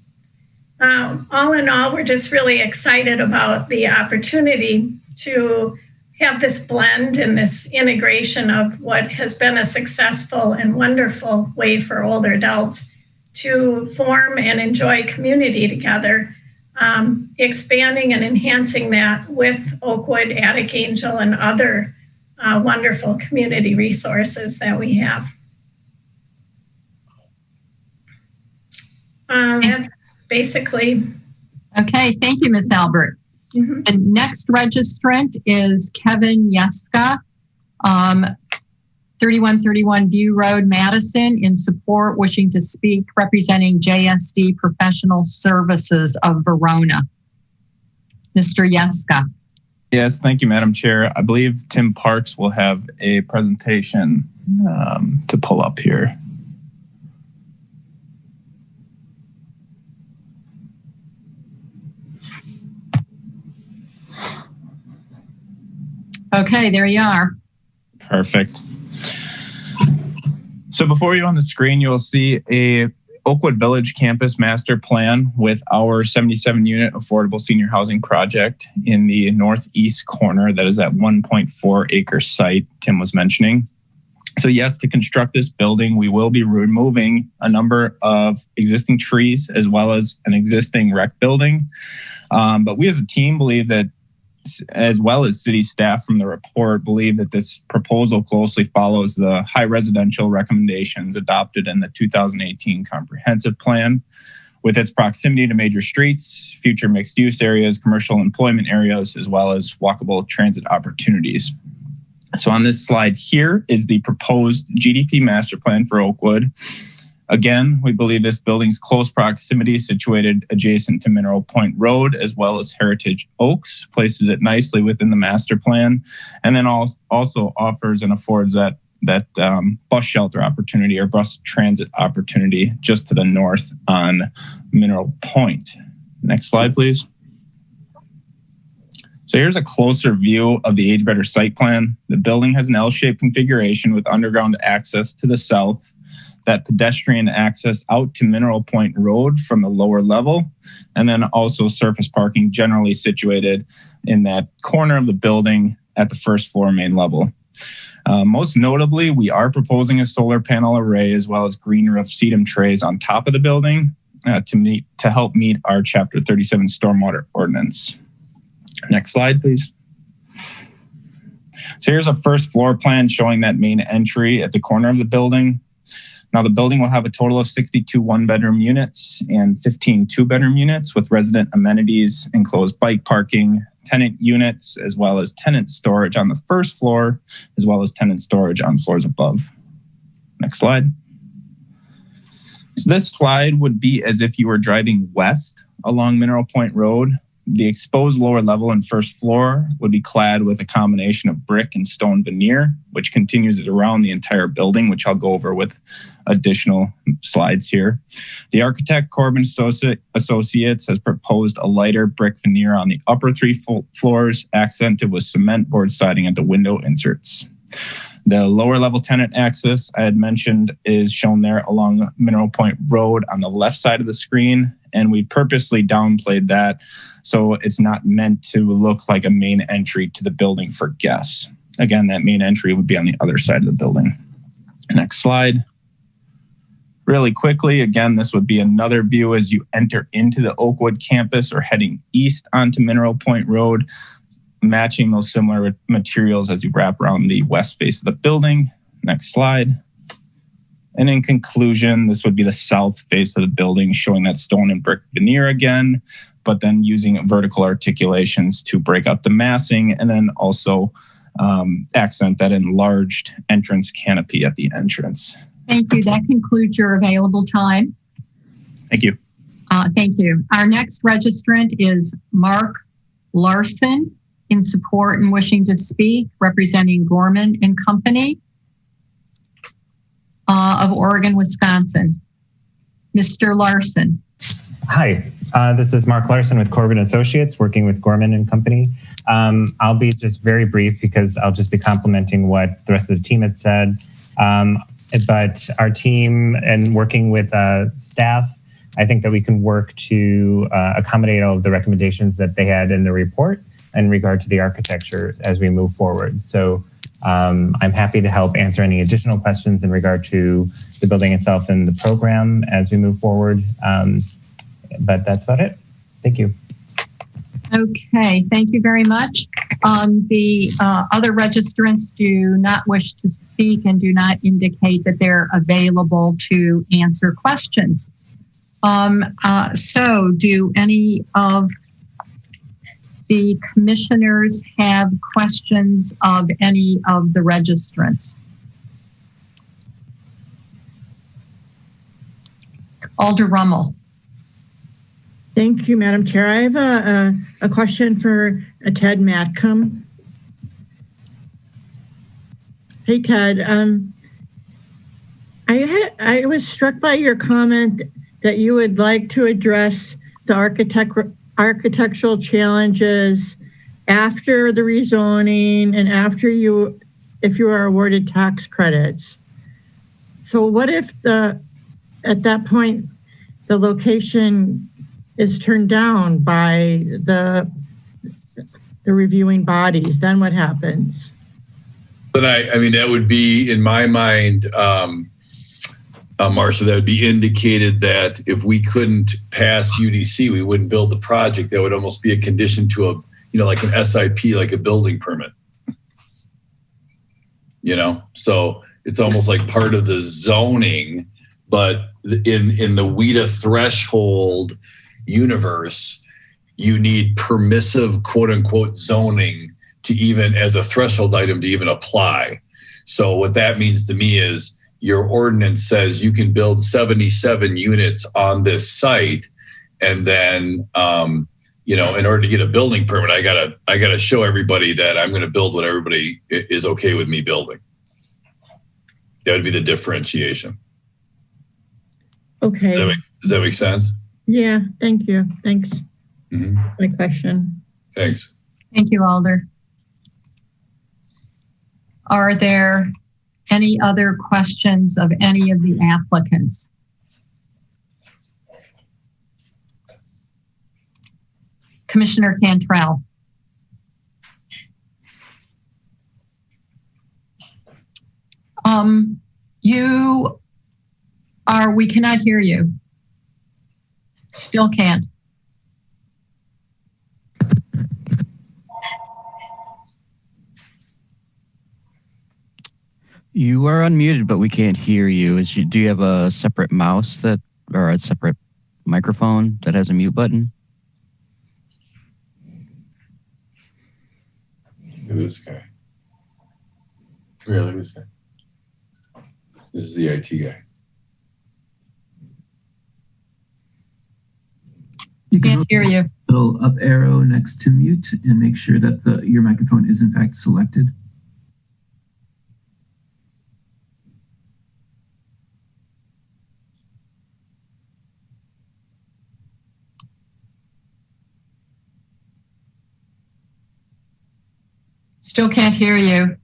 All in all, we're just really excited about the opportunity to have this blend and this integration of what has been a successful and wonderful way for older adults to form and enjoy community together, expanding and enhancing that with Oakwood, Attic Angel, and other wonderful community resources that we have. That's basically. Okay, thank you, Ms. Albert. Mm-hmm. The next registrant is Kevin Yeska, 3131 View Road, Madison, in support, wishing to speak, representing JSD Professional Services of Verona. Mr. Yeska. Yes, thank you, Madam Chair. I believe Tim Parks will have a presentation to pull up here. Okay, there you are. Perfect. So before you on the screen, you'll see a Oakwood Village Campus Master Plan with our 77-unit affordable senior housing project in the northeast corner. That is that 1.4 acre site Tim was mentioning. So yes, to construct this building, we will be removing a number of existing trees as well as an existing rec building. But we as a team believe that, as well as city staff from the report, believe that this proposal closely follows the high residential recommendations adopted in the 2018 comprehensive plan, with its proximity to major streets, future mixed use areas, commercial employment areas, as well as walkable transit opportunities. So on this slide here is the proposed GDP master plan for Oakwood. Again, we believe this building's close proximity, situated adjacent to Mineral Point Road, as well as Heritage Oaks, places it nicely within the master plan, and then also offers and affords that bus shelter opportunity or bus transit opportunity just to the north on Mineral Point. Next slide, please. So here's a closer view of the Age Better site plan. The building has an L-shaped configuration with underground access to the south, that pedestrian access out to Mineral Point Road from the lower level, and then also surface parking generally situated in that corner of the building at the first floor main level. Most notably, we are proposing a solar panel array as well as green roof sedum trays on top of the building to help meet our Chapter 37 stormwater ordinance. Next slide, please. So here's a first floor plan showing that main entry at the corner of the building. Now, the building will have a total of 62 one-bedroom units and 15 two-bedroom units with resident amenities, enclosed bike parking, tenant units, as well as tenant storage on the first floor, as well as tenant storage on floors above. Next slide. So this slide would be as if you were driving west along Mineral Point Road. The exposed lower level and first floor would be clad with a combination of brick and stone veneer, which continues around the entire building, which I'll go over with additional slides here. The architect, Corbin Associates, has proposed a lighter brick veneer on the upper three floors, accented with cement board siding at the window inserts. The lower level tenant access I had mentioned is shown there along Mineral Point Road on the left side of the screen, and we purposely downplayed that so it's not meant to look like a main entry to the building for guests. Again, that main entry would be on the other side of the building. Next slide. Really quickly, again, this would be another view as you enter into the Oakwood campus or heading east onto Mineral Point Road, matching those similar materials as you wrap around the west face of the building. Next slide. And in conclusion, this would be the south face of the building, showing that stone and brick veneer again, but then using vertical articulations to break up the massing and then also accent that enlarged entrance canopy at the entrance. Thank you. That concludes your available time. Thank you. Thank you. Our next registrant is Mark Larson, in support and wishing to speak, representing Gorman and Company of Oregon, Wisconsin. Mr. Larson. Hi, This is Mark Larson with Corbin Associates, working with Gorman and Company. I'll be just very brief because I'll just be complimenting what the rest of the team had said. But our team and working with staff, I think that we can work to accommodate all of the recommendations that they had in the report in regard to the architecture as we move forward. So I'm happy to help answer any additional questions in regard to the building itself and the program as we move forward. But that's about it. Thank you. Okay, thank you very much. The other registrants do not wish to speak and do not indicate that they're available to answer questions. So do any of the commissioners have questions of any of the registrants? Alder Rummel. Thank you, Madam Chair. I have a question for Ted Matcom. Hey, Ted. I was struck by your comment that you would like to address the architectural challenges after the rezoning and after if you are awarded tax credits. So what if at that point the location is turned down by the reviewing bodies? Then what happens? But I mean, that would be, in my mind, Marcia, that would be indicated that if we couldn't pass UDC, we wouldn't build the project. That would almost be a condition to like an SIP, like a building permit. So it's almost like part of the zoning, but in the WIDA threshold universe, you need permissive, quote unquote, zoning to even, as a threshold item, to even apply. So what that means to me is your ordinance says you can build 77 units on this site. And then, in order to get a building permit, I gotta show everybody that I'm going to build what everybody is okay with me building. That would be the differentiation. Okay. Does that make sense? Yeah, thank you. Thanks. Mm-hmm. My question. Thanks. Thank you, Alder. Are there any other questions of any of the applicants? Commissioner Cantrell. We cannot hear you. Still can't. You are unmuted, but we can't hear you. Do you have a separate mouse or a separate microphone that has a mute button? Look at this guy. Come here, look at this guy. This is the IT guy. You can't hear you. Little up arrow next to mute and make sure that your microphone is in fact selected. Still can't hear you.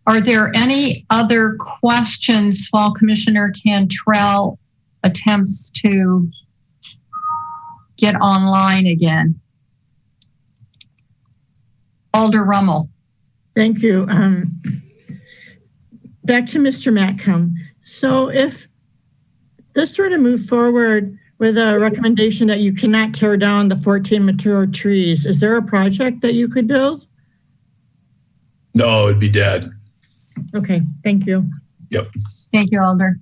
Are there any other questions while Commissioner Cantrell attempts to get online again? Alder Rummel. Thank you. Back to Mr. Matcom. So if this were to move forward with a recommendation that you cannot tear down the 14 mature trees, is there a project that you could build? No, it'd be dead. Okay, thank you. Yep. Thank you, Alder.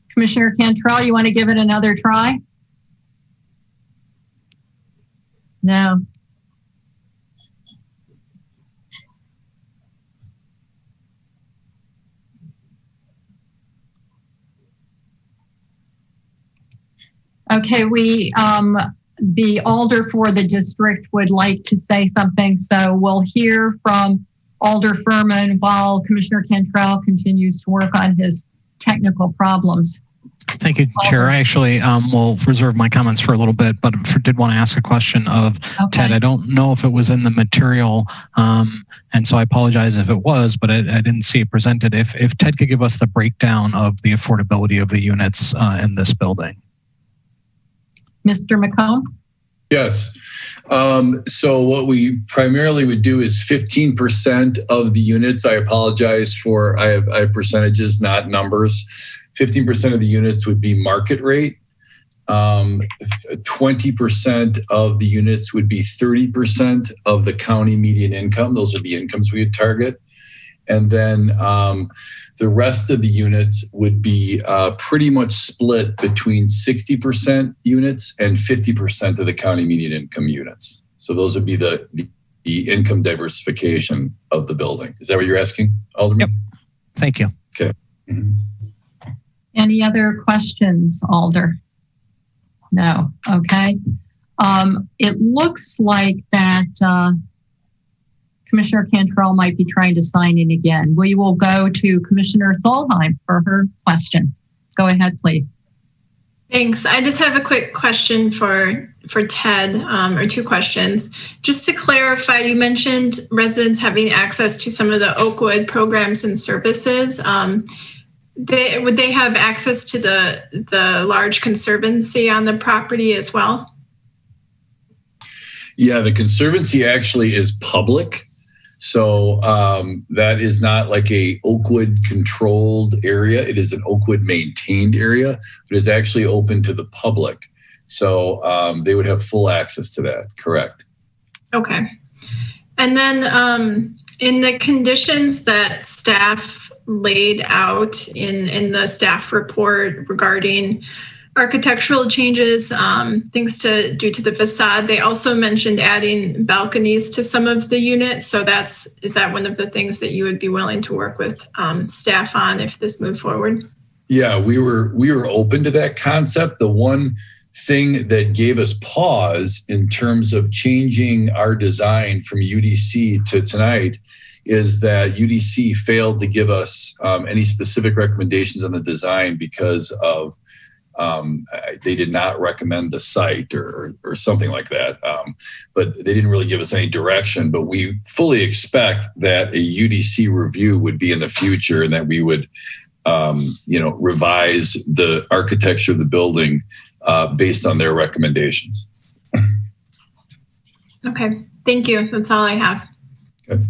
Commissioner Cantrell, you want to give it another try? No. Okay, the Alder for the district would like to say something, so we'll hear from Alder Furman while Commissioner Cantrell continues to work on his technical problems. Thank you, Chair. I actually will reserve my comments for a little bit, but did want to ask a question of Ted. I don't know if it was in the material, and so I apologize if it was, but I didn't see it presented. If Ted could give us the breakdown of the affordability of the units in this building. Mr. McComb? Yes. So what we primarily would do is 15% of the units. I apologize for, I have percentages, not numbers. 15% of the units would be market rate. 20% of the units would be 30% of the county median income. Those are the incomes we would target. And then the rest of the units would be pretty much split between 60% units and 50% of the county median income units. So those would be the income diversification of the building. Is that what you're asking, Alderman? Yep. Thank you. Okay. Mm-hmm. Any other questions, Alder? No. Okay. It looks like that Commissioner Cantrell might be trying to sign in again. We will go to Commissioner Solheim for her questions. Go ahead, please. Thanks. I just have a quick question for Ted, or two questions. Just to clarify, you mentioned residents having access to some of the Oakwood programs and services. Would they have access to the large conservancy on the property as well? Yeah, the conservancy actually is public. So that is not like a Oakwood controlled area. It is an Oakwood maintained area, but it's actually open to the public. So they would have full access to that, correct? Okay. And then in the conditions that staff laid out in the staff report regarding architectural changes, things to do to the facade, they also mentioned adding balconies to some of the units. So is that one of the things that you would be willing to work with staff on if this moved forward? Yeah, we were open to that concept. The one thing that gave us pause in terms of changing our design from UDC to tonight is that UDC failed to give us any specific recommendations on the design because of they did not recommend the site or something like that. But they didn't really give us any direction. But we fully expect that a UDC review would be in the future and that we would, revise the architecture of the building based on their recommendations. Okay, thank you. That's all I have. Okay.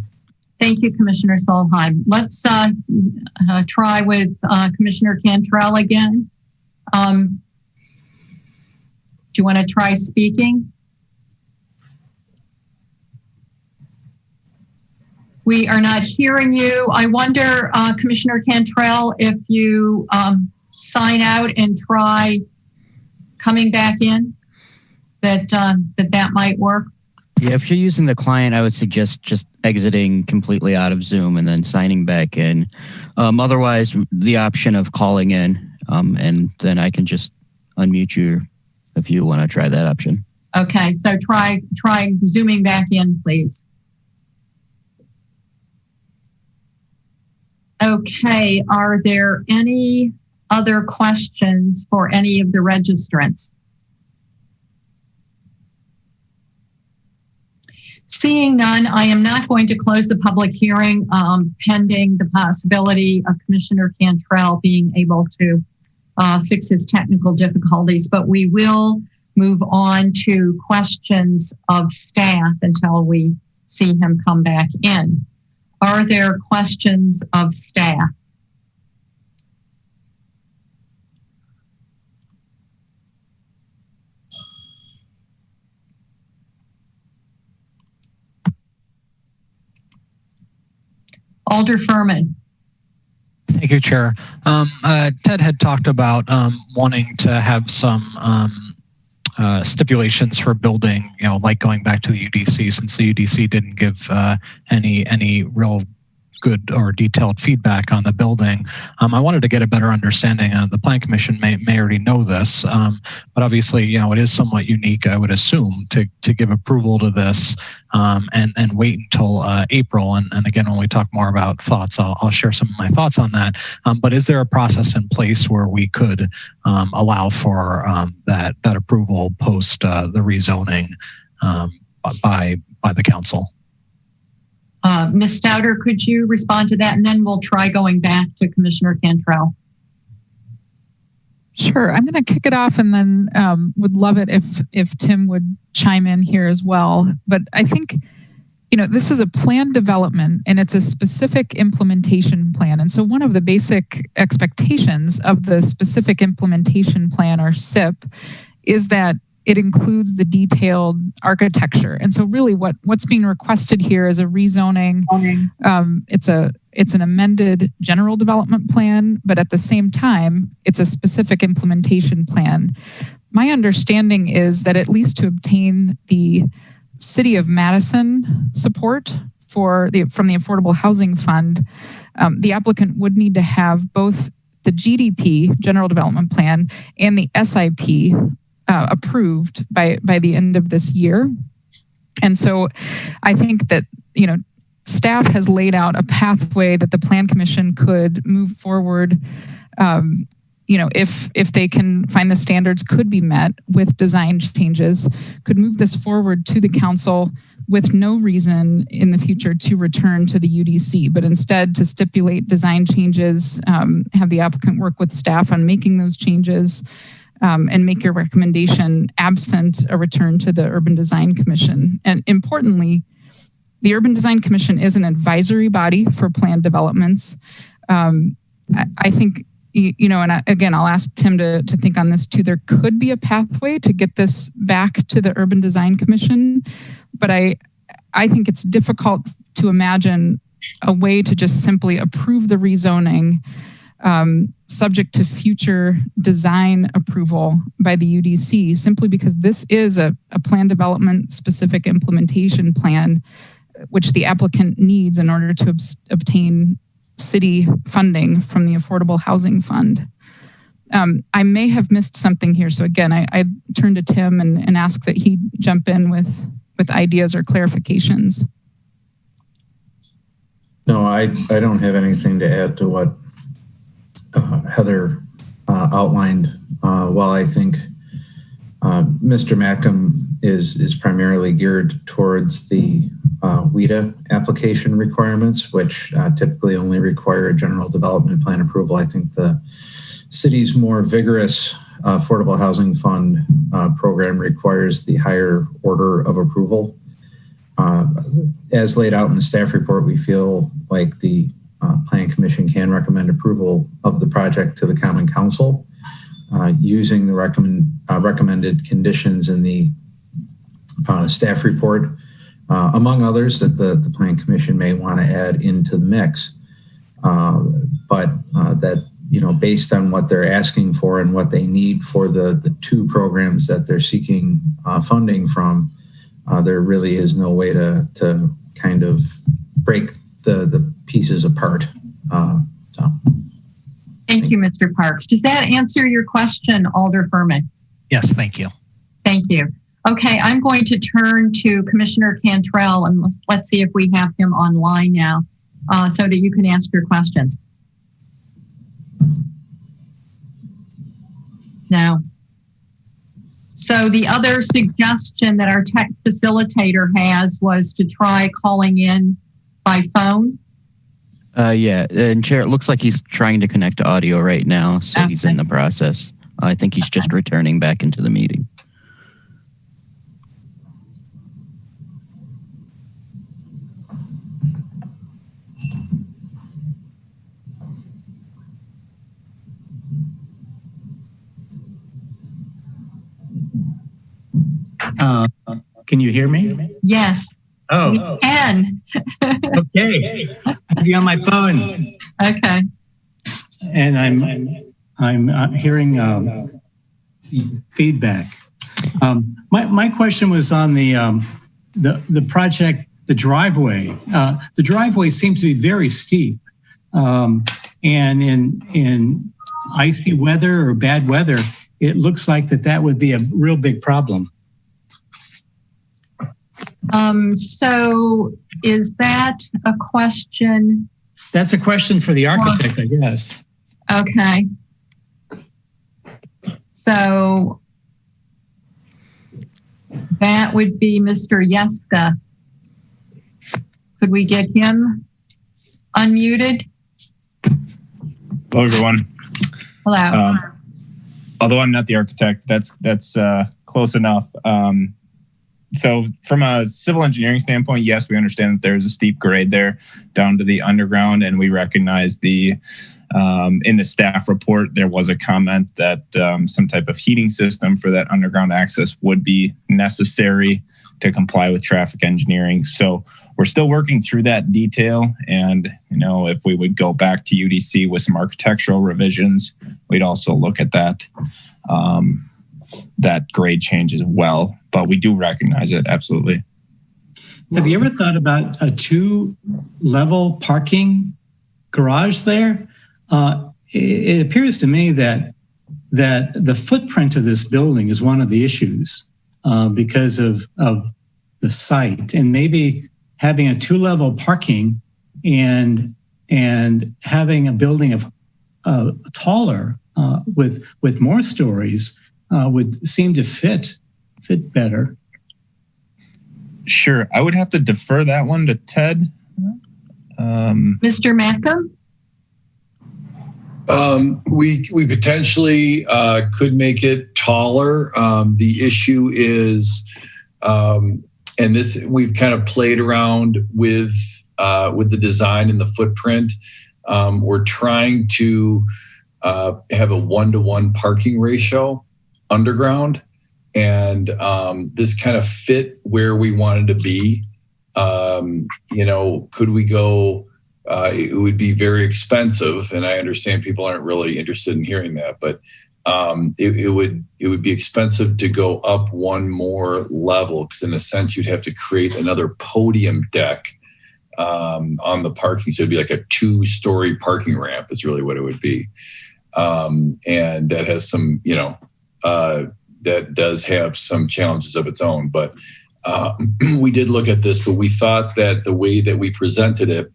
Thank you, Commissioner Solheim. Let's try with Commissioner Cantrell again. Do you want to try speaking? We are not hearing you. I wonder, Commissioner Cantrell, if you sign out and try coming back in, that might work. Yeah, if you're using the client, I would suggest just exiting completely out of Zoom and then signing back in. Otherwise, the option of calling in, and then I can just unmute you if you want to try that option. Okay, so try zooming back in, please. Okay, are there any other questions for any of the registrants? Seeing none, I am not going to close the public hearing pending the possibility of Commissioner Cantrell being able to fix his technical difficulties, but we will move on to questions of staff until we see him come back in. Are there questions of staff? Alder Furman. Thank you, Chair. Ted had talked about wanting to have some stipulations for building, like going back to the UDC, since the UDC didn't give any real good or detailed feedback on the building. I wanted to get a better understanding. The Plan Commission may already know this, but obviously, it is somewhat unique, I would assume, to give approval to this and wait until April. And again, when we talk more about thoughts, I'll share some of my thoughts on that. But is there a process in place where we could allow for that approval post the rezoning by the council? Ms. Stouter, could you respond to that? And then we'll try going back to Commissioner Cantrell. Sure. I'm going to kick it off and then would love it if Tim would chime in here as well. But I think, this is a plan development and it's a specific implementation plan. And so one of the basic expectations of the specific implementation plan, or SIP, is that it includes the detailed architecture. And so really what's being requested here is a rezoning. It's an amended general development plan, but at the same time, it's a specific implementation plan. My understanding is that at least to obtain the City of Madison support from the Affordable Housing Fund, the applicant would need to have both the GDP, General Development Plan, and the SIP approved by the end of this year. And so I think that, staff has laid out a pathway that the Plan Commission could move forward, if they can find the standards could be met with design changes, could move this forward to the council with no reason in the future to return to the UDC, but instead to stipulate design changes, have the applicant work with staff on making those changes, and make your recommendation absent a return to the Urban Design Commission. And importantly, the Urban Design Commission is an advisory body for planned developments. I think, and I'll ask Tim to think on this too. There could be a pathway to get this back to the Urban Design Commission, but I think it's difficult to imagine a way to just simply approve the rezoning subject to future design approval by the UDC, simply because this is a plan development specific implementation plan, which the applicant needs in order to obtain city funding from the Affordable Housing Fund. I may have missed something here. So again, I turn to Tim and ask that he jump in with ideas or clarifications. No, I don't have anything to add to what Heather outlined. While I think Mr. Mackham is primarily geared towards the WIDA application requirements, which typically only require a general development plan approval. I think the city's more vigorous Affordable Housing Fund program requires the higher order of approval. As laid out in the staff report, we feel like the Plan Commission can recommend approval of the project to the Common Council using the recommended conditions in the staff report, among others that the Plan Commission may want to add into the mix. But that, based on what they're asking for and what they need for the two programs that they're seeking funding from, there really is no way to kind of break the pieces apart. Thank you, Mr. Parks. Does that answer your question, Alder Furman? Yes, thank you. Thank you. Okay, I'm going to turn to Commissioner Cantrell, and let's see if we have him online now so that you can ask your questions. No. So the other suggestion that our tech facilitator has was to try calling in by phone. Yeah, and Chair, it looks like he's trying to connect to audio right now, so okay. He's in the process. I think he's just returning back into the meeting. Can you hear me? Yes. Oh. We can. Okay. I have you on my phone. Okay. And I'm hearing feedback. My question was on the project, the driveway. The driveway seems to be very steep, and in icy weather or bad weather, it looks like that would be a real big problem. So is that a question? That's a question for the architect, I guess. Okay. So that would be Mr. Yeska. Could we get him unmuted? Hello, everyone. Hello. Although I'm not the architect, that's close enough. So from a civil engineering standpoint, yes, we understand that there's a steep grade there down to the underground, and we recognize in the staff report, there was a comment that some type of heating system for that underground access would be necessary to comply with traffic engineering. So we're still working through that detail. And, if we would go back to UDC with some architectural revisions, we'd also look at that grade change as well. But we do recognize it, absolutely. Have you ever thought about a 2-level parking garage there? It appears to me that the footprint of this building is one of the issues because of the site, and maybe having a 2-level parking and having a building of taller with more stories would seem to fit better. Sure, I would have to defer that one to Ted. Mr. Mackham? We potentially could make it taller. The issue is, and this we've kind of played around with the design and the footprint. We're trying to have a 1-to-1 parking ratio underground, and this kind of fit where we wanted to be. Could we go? It would be very expensive, and I understand people aren't really interested in hearing that, but it would be expensive to go up one more level, because in a sense you'd have to create another podium deck on the parking. So it'd be like a 2-story parking ramp is really what it would be. And that has some, that does have some challenges of its own. But we did look at this, but we thought that the way that we presented it,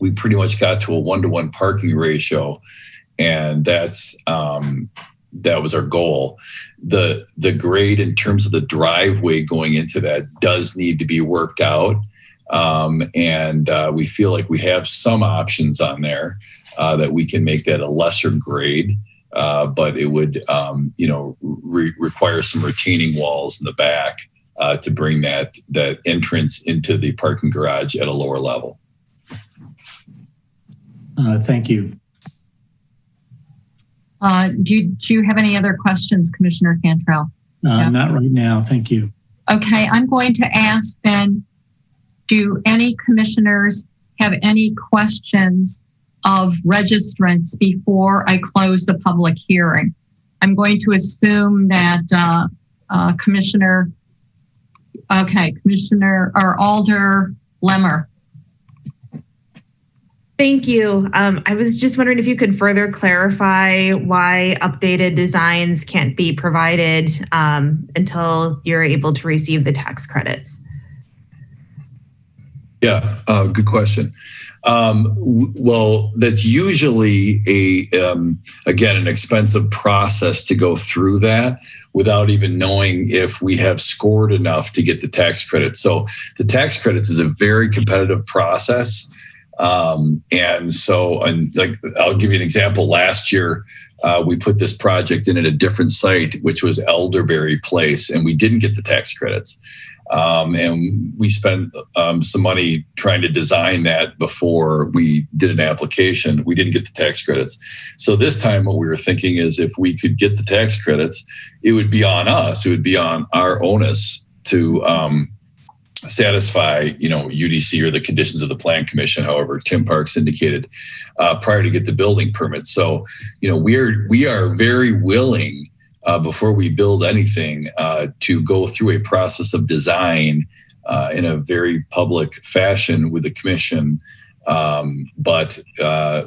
we pretty much got to a 1-to-1 parking ratio, and that was our goal. The grade in terms of the driveway going into that does need to be worked out, and we feel like we have some options on there that we can make that a lesser grade, but it would require some retaining walls in the back to bring that entrance into the parking garage at a lower level. Thank you. Do you have any other questions, Commissioner Cantrell? Not right now. Thank you. Okay, I'm going to ask then, do any commissioners have any questions of registrants before I close the public hearing? I'm going to assume that Commissioner or Alder Lemmer. Thank you. I was just wondering if you could further clarify why updated designs can't be provided until you're able to receive the tax credits. Yeah, good question. Well, that's usually again, an expensive process to go through that without even knowing if we have scored enough to get the tax credits. So the tax credits is a very competitive process. And I'll give you an example. Last year, we put this project in at a different site, which was Elderberry Place, and we didn't get the tax credits. And we spent some money trying to design that before we did an application. We didn't get the tax credits. So this time what we were thinking is if we could get the tax credits, it would be on us. It would be on our onus to satisfy, UDC or the conditions of the Plan Commission, however Tim Parks indicated, prior to get the building permit. So, we are very willing, before we build anything, to go through a process of design in a very public fashion with the commission. But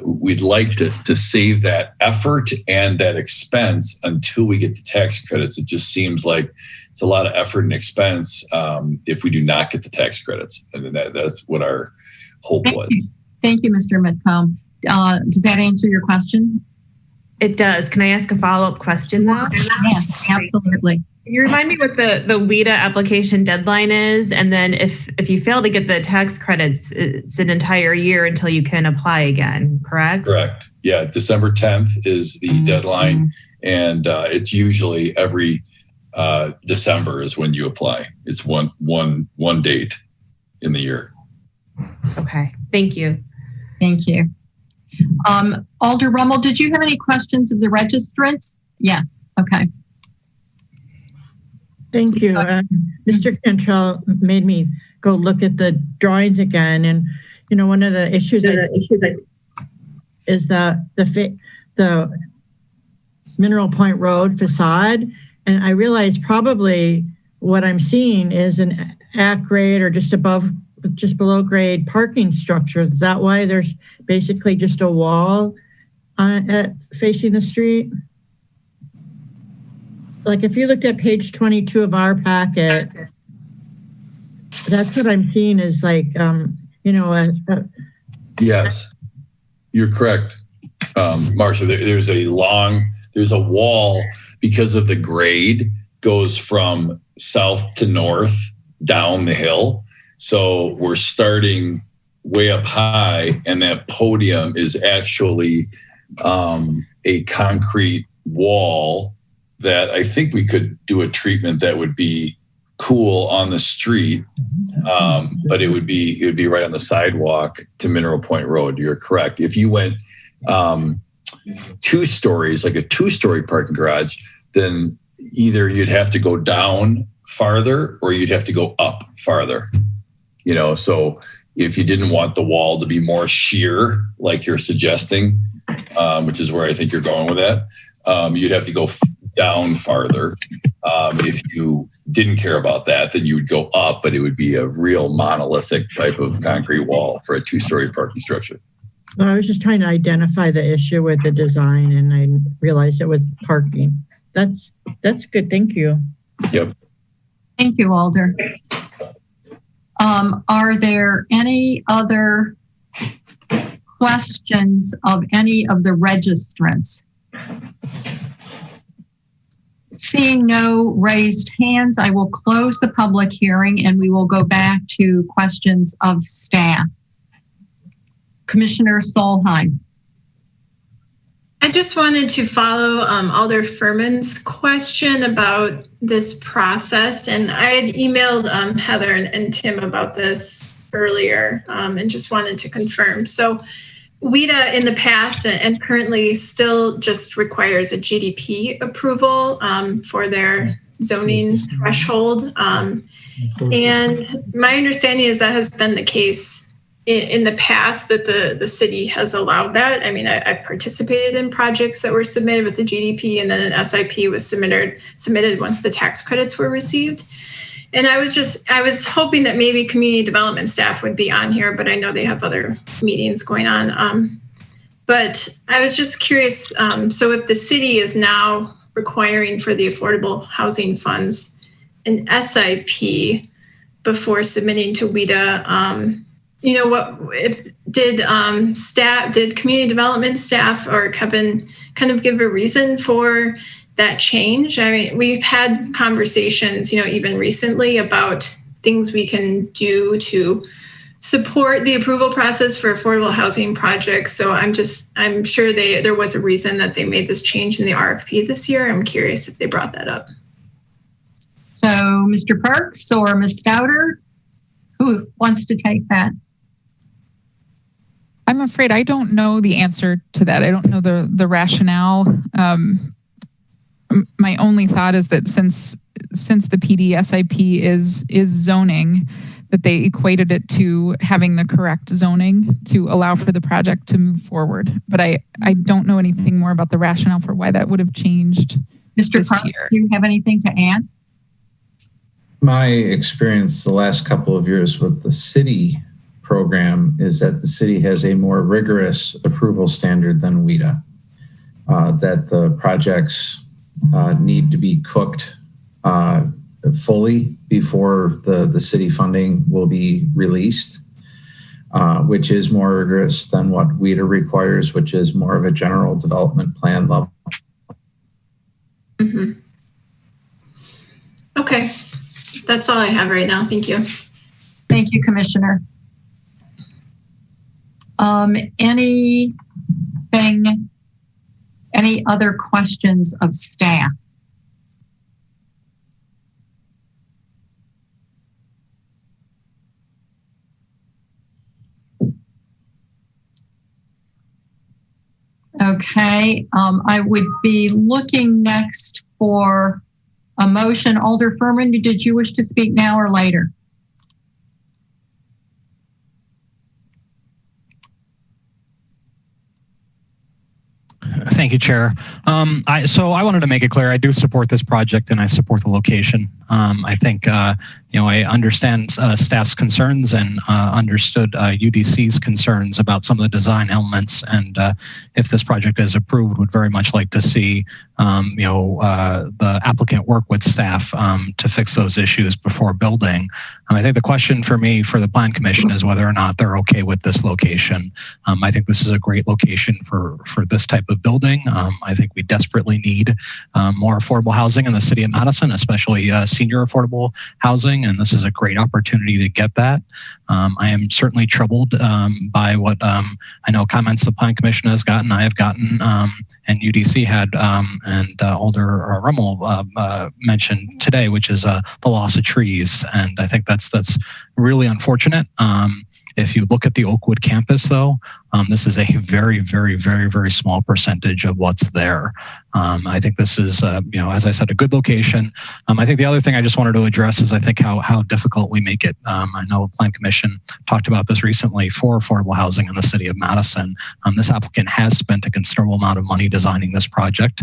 we'd like to save that effort and that expense until we get the tax credits. It just seems like it's a lot of effort and expense if we do not get the tax credits. And that's what our hope was. Thank you, Mr. Mitcomb. Does that answer your question? It does. Can I ask a follow-up question though? Yes, absolutely. Can you remind me what the WIDA application deadline is? And then if you fail to get the tax credits, it's an entire year until you can apply again, correct? Correct. Yeah, December 10th is the deadline. And it's usually every December is when you apply. It's one date in the year. Okay, thank you. Thank you. Alder Rummel, did you have any questions of the registrants? Yes, okay. Thank you. Mr. Cantrell made me go look at the drawings again. And, one of the issues is the Mineral Point Road facade. And I realized probably what I'm seeing is an at-grade or just below grade parking structure. Is that why there's basically just a wall facing the street? Like if you looked at page 22 of our packet, that's what I'm seeing is like, Yes, you're correct, Marcia. There's a wall because of the grade goes from south to north down the hill. So we're starting way up high, and that podium is actually a concrete wall that I think we could do a treatment that would be cool on the street, but it would be right on the sidewalk to Mineral Point Road. You're correct. If you went 2 stories, like a 2-story parking garage, then either you'd have to go down farther or you'd have to go up farther. So if you didn't want the wall to be more sheer, like you're suggesting, which is where I think you're going with that, you'd have to go down farther. If you didn't care about that, then you would go up, but it would be a real monolithic type of concrete wall for a 2-story parking structure. Well, I was just trying to identify the issue with the design, and I realized it was parking. That's good. Thank you. Yep. Thank you, Alder. Are there any other questions of any of the registrants? Seeing no raised hands, I will close the public hearing and we will go back to questions of staff. Commissioner Solheim. I just wanted to follow Alder Furman's question about this process. And I had emailed Heather and Tim about this earlier and just wanted to confirm. So WIDA in the past and currently still just requires a GDP approval for their zoning threshold. And my understanding is that has been the case in the past, that the city has allowed that. I mean, I've participated in projects that were submitted with the GDP, and then an SIP was submitted once the tax credits were received. And I was hoping that maybe community development staff would be on here, but I know they have other meetings going on. But I was just curious, so if the city is now requiring for the affordable housing funds an SIP before submitting to WIDA, did community development staff or Kevin kind of give a reason for that change? I mean, we've had conversations, even recently about things we can do to support the approval process for affordable housing projects. So I'm sure there was a reason that they made this change in the RFP this year. I'm curious if they brought that up. So Mr. Parks or Ms. Stouter, who wants to take that? I'm afraid I don't know the answer to that. I don't know the rationale. My only thought is that since the PD SIP is zoning, that they equated it to having the correct zoning to allow for the project to move forward. But I don't know anything more about the rationale for why that would have changed. Mr. Carter, do you have anything to add? My experience the last couple of years with the city program is that the city has a more rigorous approval standard than WIDA, that the projects need to be cooked fully before the city funding will be released, which is more rigorous than what WIDA requires, which is more of a general development plan level. Mm-hmm. Okay, that's all I have right now. Thank you. Thank you, Commissioner. Any other questions of staff? Okay, I would be looking next for a motion. Alder Furman, did you wish to speak now or later? Thank you, Chair. So I wanted to make it clear, I do support this project and I support the location. I think, I understand staff's concerns and understood UDC's concerns about some of the design elements. And if this project is approved, would very much like to see, the applicant work with staff to fix those issues before building. I think the question for me for the Plan Commission is whether or not they're okay with this location. I think this is a great location for this type of building. I think we desperately need more affordable housing in the city of Madison, especially senior affordable housing, and this is a great opportunity to get that. I am certainly troubled by what I know comments the Plan Commission has gotten, I have gotten, and UDC had, and Alder Rummel mentioned today, which is the loss of trees, and I think that's really unfortunate. If you look at the Oakwood campus, though, this is a very, very, very, very small percentage of what's there. I think this is, as I said, a good location. I think the other thing I just wanted to address is I think how difficult we make it. I know Plan Commission talked about this recently for affordable housing in the city of Madison. This applicant has spent a considerable amount of money designing this project.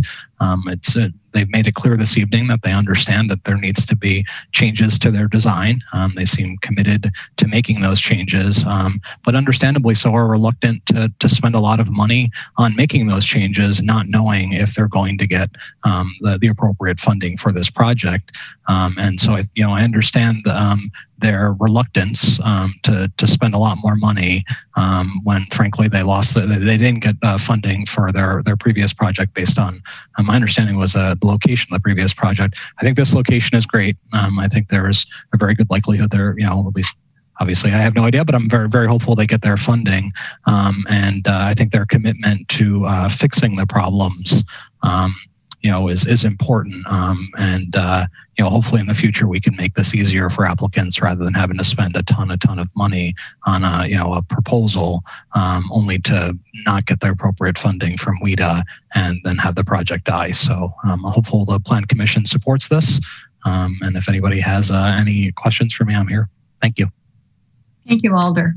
They've made it clear this evening that they understand that there needs to be changes to their design. They seem committed to making those changes, but understandably so are reluctant to spend a lot of money on making those changes, not knowing if they're going to get the appropriate funding for this project. And so, I understand their reluctance to spend a lot more money when, frankly, they didn't get funding for their previous project based on, my understanding was the location of the previous project. I think this location is great. I think there's a very good likelihood there, at least. Obviously, I have no idea, but I'm very, very hopeful they get their funding. And I think their commitment to fixing the problems, is important. And hopefully in the future we can make this easier for applicants rather than having to spend a ton of money on a proposal only to not get the appropriate funding from WIDA and then have the project die. So I'm hopeful the Plan Commission supports this. And if anybody has any questions for me, I'm here. Thank you. Thank you, Alder.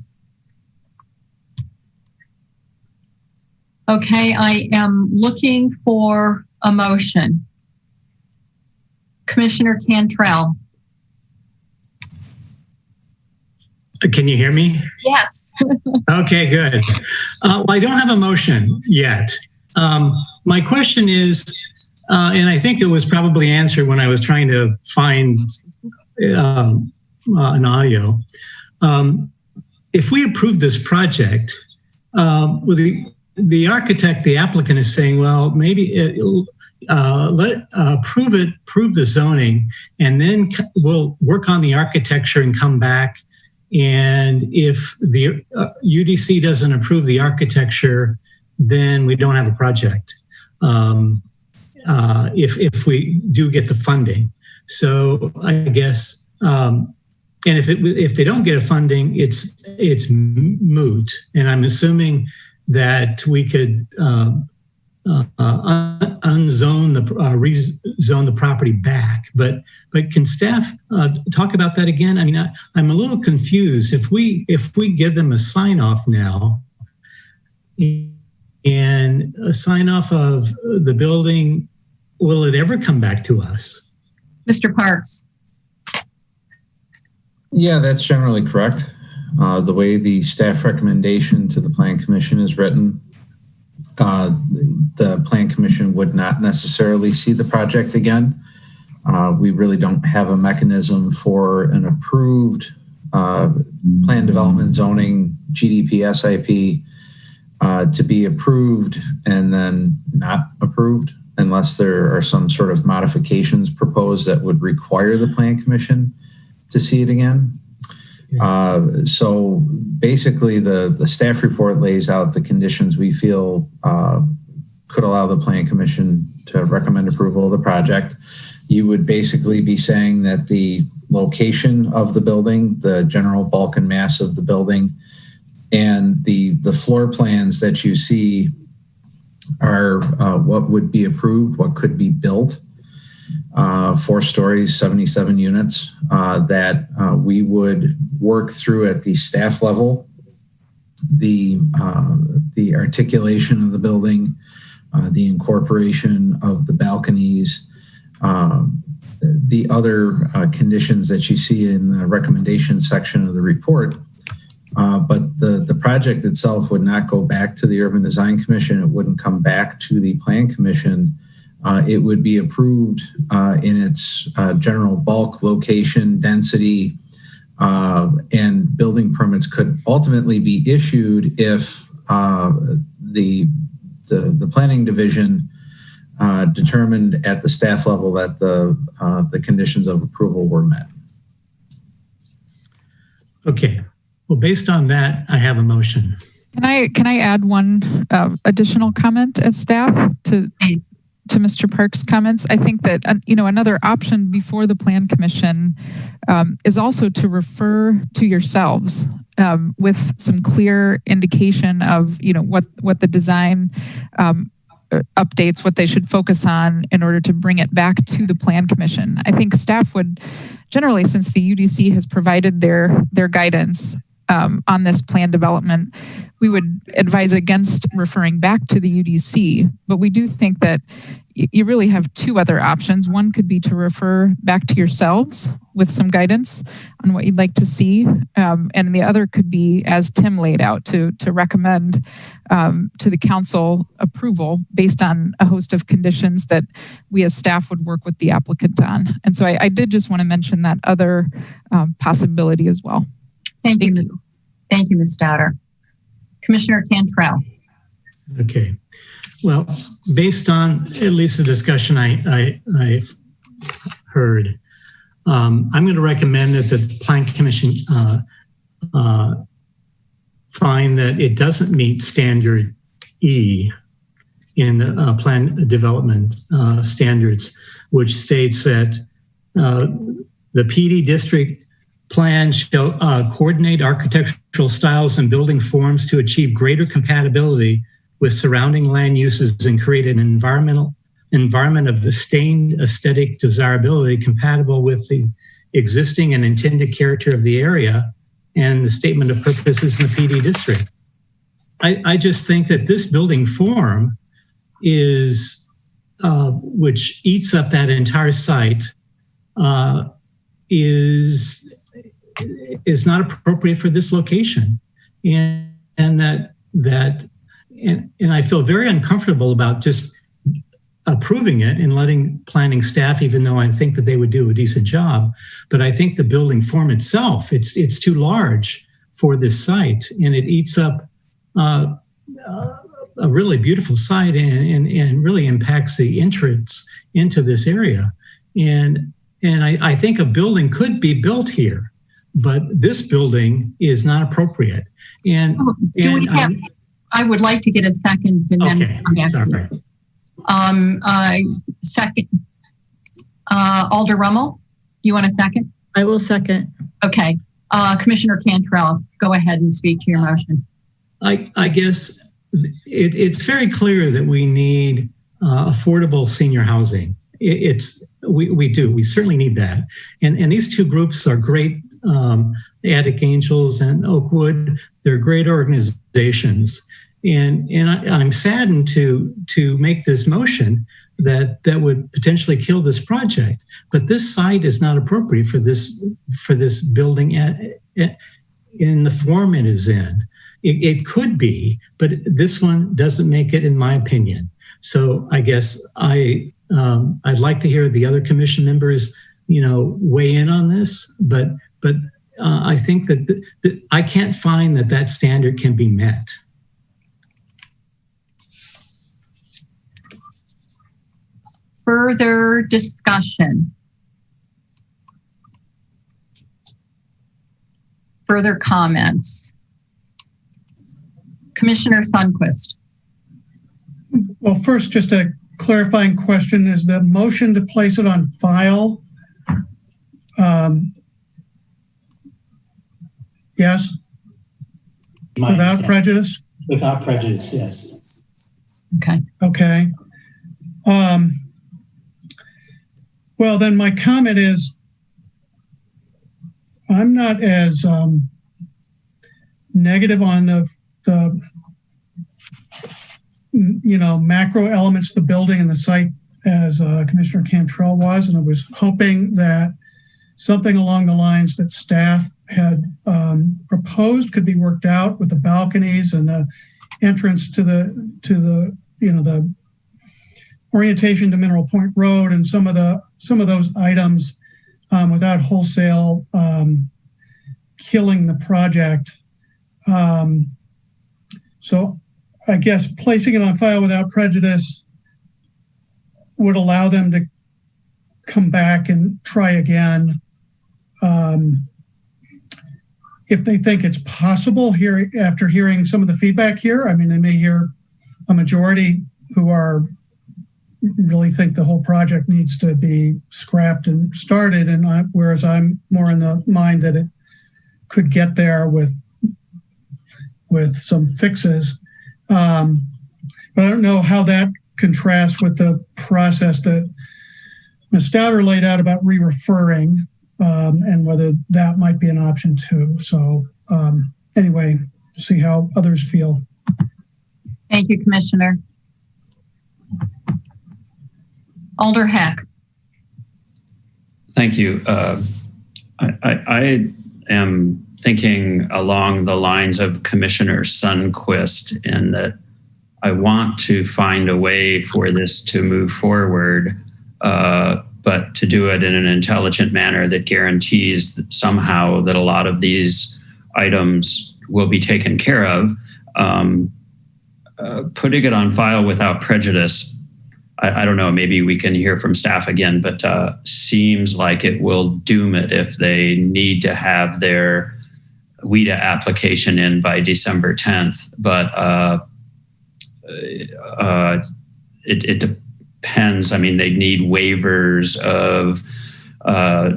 Okay, I am looking for a motion. Commissioner Cantrell. Can you hear me? Yes. Okay, good. Well, I don't have a motion yet. My question is, and I think it was probably answered when I was trying to find an audio. If we approve this project, with the architect, the applicant is saying, well, maybe prove the zoning, and then we'll work on the architecture and come back. And if the UDC doesn't approve the architecture, then we don't have a project. If we do get the funding, so I guess. And if they don't get funding, it's moot. And I'm assuming that we could unzone rezone the property back. But can staff talk about that again? I mean, I'm a little confused. If we give them a sign off now and a sign off of the building, will it ever come back to us? Mr. Parks. Yeah, that's generally correct. The way the staff recommendation to the Plan Commission is written, the Plan Commission would not necessarily see the project again. We really don't have a mechanism for an approved plan development zoning GDP SIP to be approved and then not approved unless there are some sort of modifications proposed that would require the Plan Commission to see it again. So basically the staff report lays out the conditions we feel could allow the Plan Commission to recommend approval of the project. You would basically be saying that the location of the building, the general bulk and mass of the building, and the floor plans that you see are what would be approved, what could be built. 4 stories, 77 units that we would work through at the staff level, the articulation of the building, the incorporation of the balconies, the other conditions that you see in the recommendation section of the report. But the project itself would not go back to the Urban Design Commission. It wouldn't come back to the Plan Commission. It would be approved in its general bulk, location, density, and building permits could ultimately be issued if the planning division determined at the staff level that the conditions of approval were met. Okay. Well, based on that, I have a motion. Can I add one additional comment as staff to Mr. Parks' comments? I think that another option before the Plan Commission is also to refer to yourselves with some clear indication of what the design updates, what they should focus on in order to bring it back to the Plan Commission. I think staff would generally, since the UDC has provided their guidance on this plan development, we would advise against referring back to the UDC, but we do think that you really have 2 other options. One could be to refer back to yourselves with some guidance on what you'd like to see. And the other could be, as Tim laid out, to recommend to the council approval based on a host of conditions that we as staff would work with the applicant on. And so I did just want to mention that other possibility as well. Thank you. Thank you, Ms. Stouter. Commissioner Cantrell. Okay. Well, based on at least the discussion I heard, I'm going to recommend that the Plan Commission find that it doesn't meet standard E in the plan development standards, which states that the PD district plan shall coordinate architectural styles and building forms to achieve greater compatibility with surrounding land uses and create an environment of sustained aesthetic desirability compatible with the existing and intended character of the area and the statement of purposes in the PD district. I just think that this building form is, which eats up that entire site, is not appropriate for this location, and I feel very uncomfortable about just approving it and letting planning staff, even though I think that they would do a decent job. But I think the building form itself, it's too large for this site, and it eats up a really beautiful site and really impacts the entrance into this area. And I think a building could be built here, but this building is not appropriate. And I would like to get a second. And okay, sorry. Second, Alder Rummel, you want a second? I will second. Okay. Commissioner Cantrell, go ahead and speak to your motion. I guess it's very clear that we need affordable senior housing. We certainly need that. And these two groups are great. Attic Angels and Oakwood, they're great organizations. And I'm saddened to make this motion that would potentially kill this project. But this site is not appropriate for this building in the form it is in. It could be, but this one doesn't make it, in my opinion. So I guess I'd like to hear the other commission members, weigh in on this. But I think that I can't find that standard can be met. Further discussion? Further comments? Commissioner Sundquist. Well, first, just a clarifying question. Is the motion to place it on file? Yes? Without prejudice? Without prejudice, yes. Okay. Well, then my comment is I'm not as negative on the macro elements of the building and the site as Commissioner Cantrell was, and I was hoping that something along the lines that staff had proposed could be worked out with the balconies and the entrance to the orientation to Mineral Point Road and some of those items without wholesale killing the project. So I guess placing it on file without prejudice would allow them to come back and try again. If they think it's possible after hearing some of the feedback here. I mean, they may hear a majority who really think the whole project needs to be scrapped and started, whereas I'm more in the mind that it could get there with some fixes. But I don't know how that contrasts with the process that Ms. Stouter laid out about re-referring, and whether that might be an option too. So anyway, see how others feel. Thank you, Commissioner. Alder Heck. Thank you. I am thinking along the lines of Commissioner Sundquist in that I want to find a way for this to move forward, but to do it in an intelligent manner that guarantees that somehow that a lot of these items will be taken care of. Putting it on file without prejudice, I don't know, maybe we can hear from staff again, but seems like it will doom it if they need to have their WIDA application in by December 10th. But it depends. I mean, they need waivers of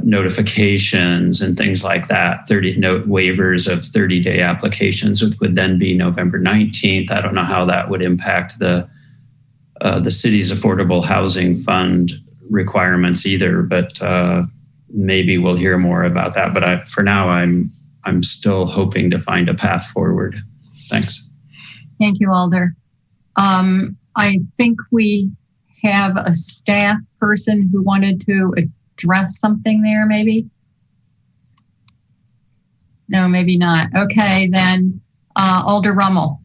notifications and things like that. Waivers of 30-day applications, which would then be November 19th. I don't know how that would impact the city's affordable housing fund requirements either, but maybe we'll hear more about that. But for now, I'm still hoping to find a path forward. Thanks. Thank you, Alder. I think we have a staff person who wanted to address something there, maybe? No, maybe not. Okay, then Alder Rummel.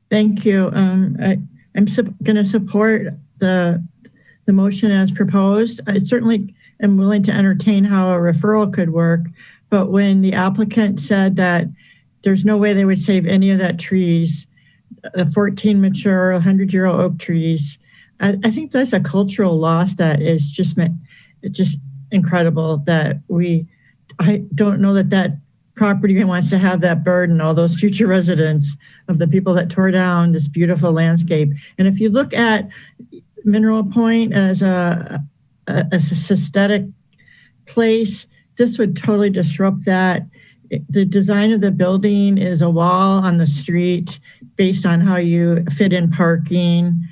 Thank you. I'm going to support the motion as proposed. I certainly am willing to entertain how a referral could work, but when the applicant said that there's no way they would save any of that trees, 14 mature 100-year-old oak trees, I think that's a cultural loss that is just incredible. That I don't know that property wants to have that burden, all those future residents of the people that tore down this beautiful landscape. And if you look at Mineral Point as a aesthetic place, this would totally disrupt that. the design of the building is a wall on the street based on how you fit in parking.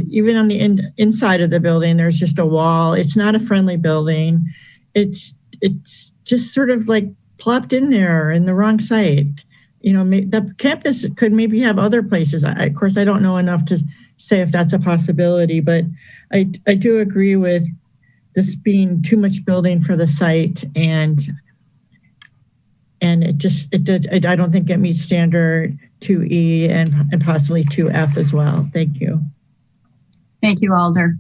Even on the inside of the building, there's just a wall. It's not a friendly building. It's just sort of like plopped in there in the wrong site. You know, the campus could maybe have other places. Of course, I don't know enough to say if that's a possibility, but I do agree with this being too much building for the site, and I don't think it meets standard 2E and possibly 2F as well. Thank you. Thank you, Alder.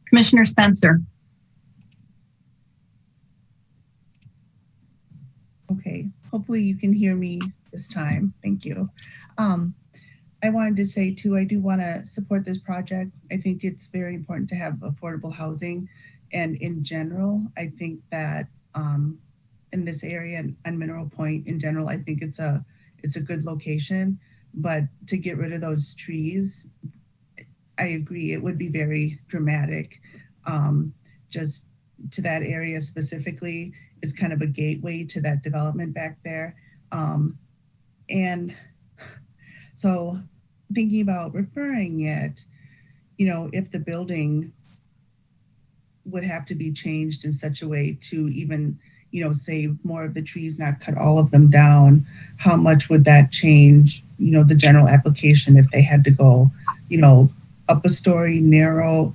Commissioner Spencer. Okay, hopefully you can hear me this time. Thank you. I wanted to say too, I do want to support this project. I think it's very important to have affordable housing. And in general, I think that in this area and Mineral Point in general, I think it's a good location. But to get rid of those trees, I agree, it would be very dramatic. Just to that area specifically, it's kind of a gateway to that development back there. And so thinking about referring it, you know, if the building would have to be changed in such a way to even, you know, save more of the trees, not cut all of them down, how much would that change, you know, the general application if they had to go, you know, up a story, narrow?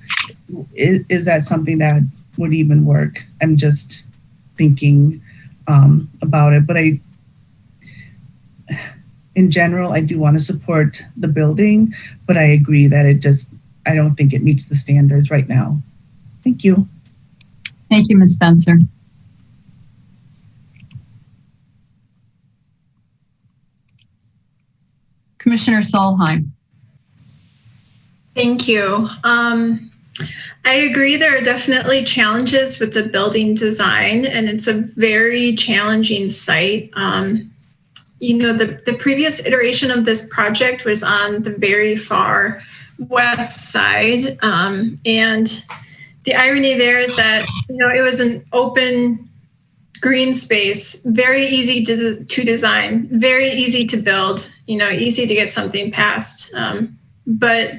Is that something that would even work? I'm just thinking about it, but in general, I do want to support the building, but I agree that I don't think it meets the standards right now. Thank you. Thank you, Ms. Spencer. Commissioner Solheim. Thank you. I agree there are definitely challenges with the building design, and it's a very challenging site. You know, the previous iteration of this project was on the very far west side. And the irony there is that, you know, it was an open green space, very easy to design, very easy to build, you know, easy to get something passed, but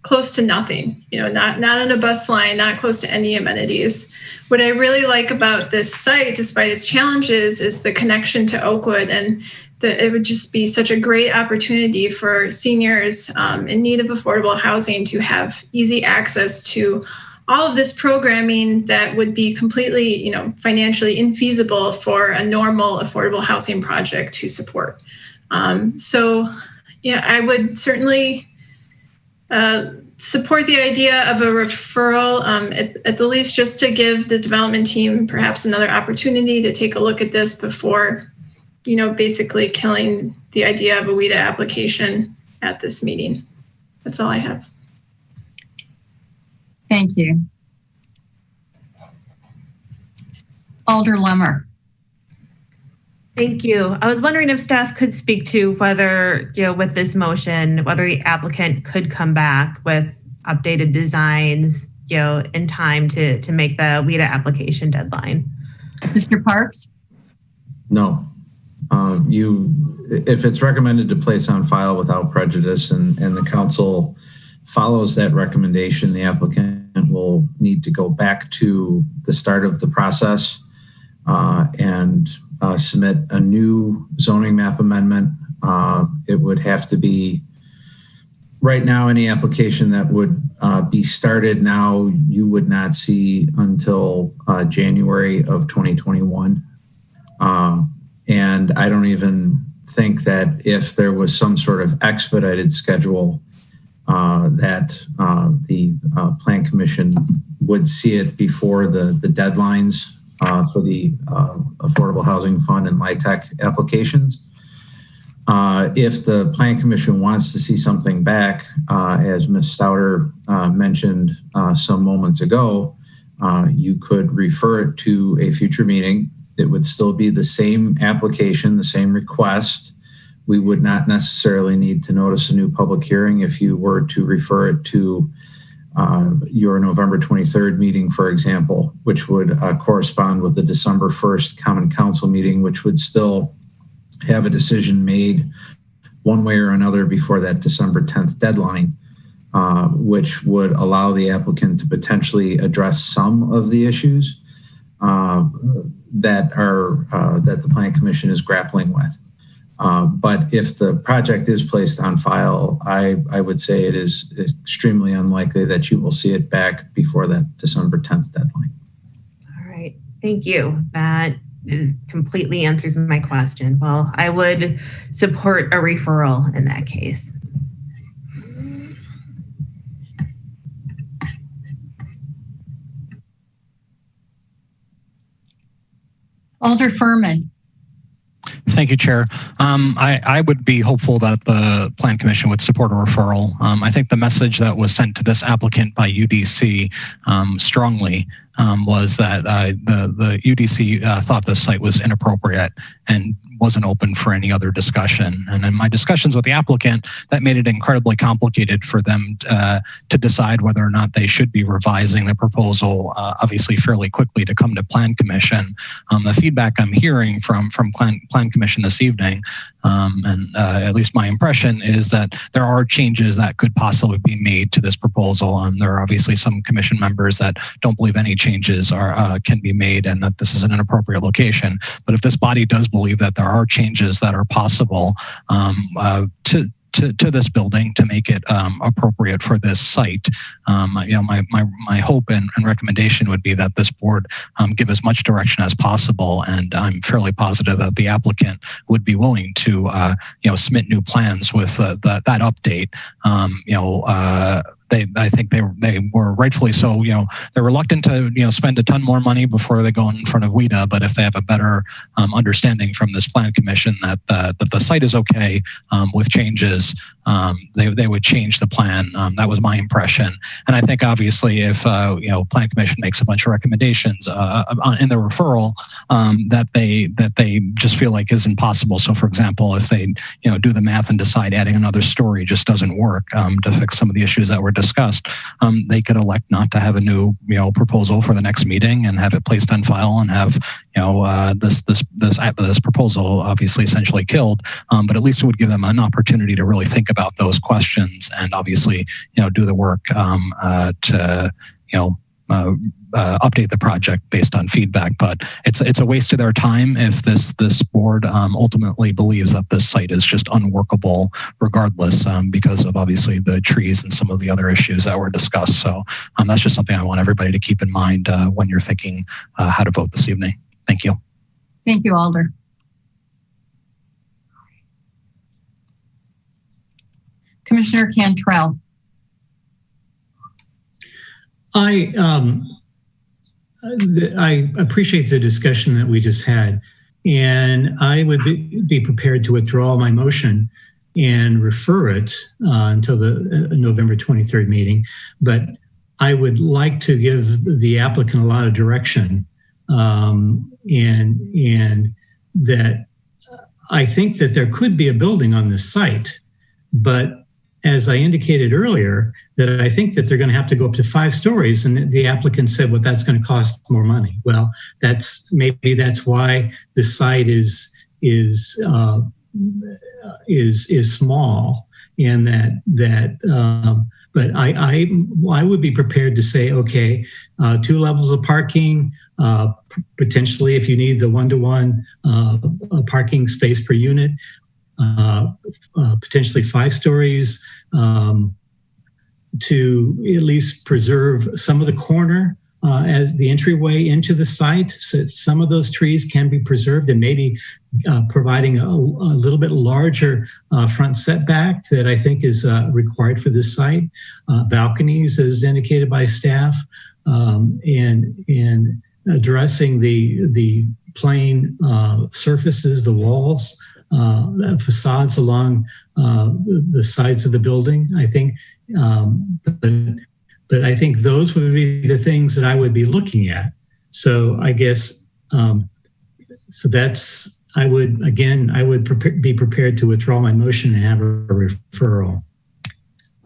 close to nothing, you know, not on a bus line, not close to any amenities. What I really like about this site, despite its challenges, is the connection to Oakwood, and it would just be such a great opportunity for seniors in need of affordable housing to have easy access to all of this programming that would be completely, you know, financially infeasible for a normal affordable housing project to support. So, yeah, I would certainly support the idea of a referral, at the least just to give the development team perhaps another opportunity to take a look at this before, you know, basically killing the idea of a WIDA application at this meeting. That's all I have. Thank you. Alder Lemmer. Thank you. I was wondering if staff could speak to whether, you know, with this motion, whether the applicant could come back with updated designs, you know, in time to make the WIDA application deadline. Mr. Parks? No. If it's recommended to place on file without prejudice and the council follows that recommendation, the applicant will need to go back to the start of the process and submit a new zoning map amendment. It would have to be, right now, any application that would be started now, you would not see until January of 2021. And I don't even think that if there was some sort of expedited schedule that the Plan Commission would see it before the deadlines for the Affordable Housing Fund and LIHTC applications. If the Plan Commission wants to see something back, as Ms. Stouter mentioned some moments ago, you could refer it to a future meeting. It would still be the same application, the same request. We would not necessarily need to notice a new public hearing if you were to refer it to your November 23rd meeting, for example, which would correspond with the December 1st Common Council meeting, which would still have a decision made one way or another before that December 10th deadline, which would allow the applicant to potentially address some of the issues that the Plan Commission is grappling with. But if the project is placed on file, I would say it is extremely unlikely that you will see it back before that December 10th deadline. All right, thank you. That completely answers my question. Well, I would support a referral in that case. Alder Furman. Thank you, Chair. I would be hopeful that the Plan Commission would support a referral. I think the message that was sent to this applicant by UDC strongly was that the UDC thought this site was inappropriate and wasn't open for any other discussion. And in my discussions with the applicant, that made it incredibly complicated for them to decide whether or not they should be revising the proposal, obviously fairly quickly, to come to Plan Commission. The feedback I'm hearing from Plan Commission this evening, and at least my impression, is that there are changes that could possibly be made to this proposal. There are obviously some Commission members that don't believe any changes can be made and that this is an inappropriate location. But if this body does believe that there are changes that are possible to this building to make it appropriate for this site, my hope and recommendation would be that this board give as much direction as possible. And I'm fairly positive that the applicant would be willing to submit new plans with that update. I think they were rightfully so. They're reluctant to spend a ton more money before they go in front of WIDA. But if they have a better understanding from this Plan Commission that the site is okay with changes, they would change the plan. That was my impression. And I think obviously if Plan Commission makes a bunch of recommendations in the referral that they just feel like is impossible. So for example, if they do the math and decide adding another story just doesn't work to fix some of the issues that were discussed, they could elect not to have a new proposal for the next meeting and have it placed on file and have this proposal obviously essentially killed. But at least it would give them an opportunity to really think about those questions and obviously do the work to update the project based on feedback. But it's a waste of their time if this board ultimately believes that this site is just unworkable regardless, because of obviously the trees and some of the other issues that were discussed. So that's just something I want everybody to keep in mind when you're thinking how to vote this evening. Thank you. Thank you, Alder. Commissioner Cantrell. I appreciate the discussion that we just had, and I would be prepared to withdraw my motion and refer it until the November 23rd meeting. But I would like to give the applicant a lot of direction, and that I think that there could be a building on this site, but as I indicated earlier, that I think that they're going to have to go up to 5 stories, and the applicant said, well, that's going to cost more money. Well, that's why the site is small, and but I would be prepared to say, okay, 2 levels of parking, potentially if you need the 1-to-1 parking space per unit, potentially 5 stories, to at least preserve some of the corner as the entryway into the site. So some of those trees can be preserved, and maybe providing a little bit larger front setback that I think is required for this site. Balconies, as indicated by staff, and addressing the plain surfaces, the walls, the facades along the sides of the building, I think. But I think those would be the things that I would be looking at. So I guess, so that's, I would be prepared to withdraw my motion and have a referral.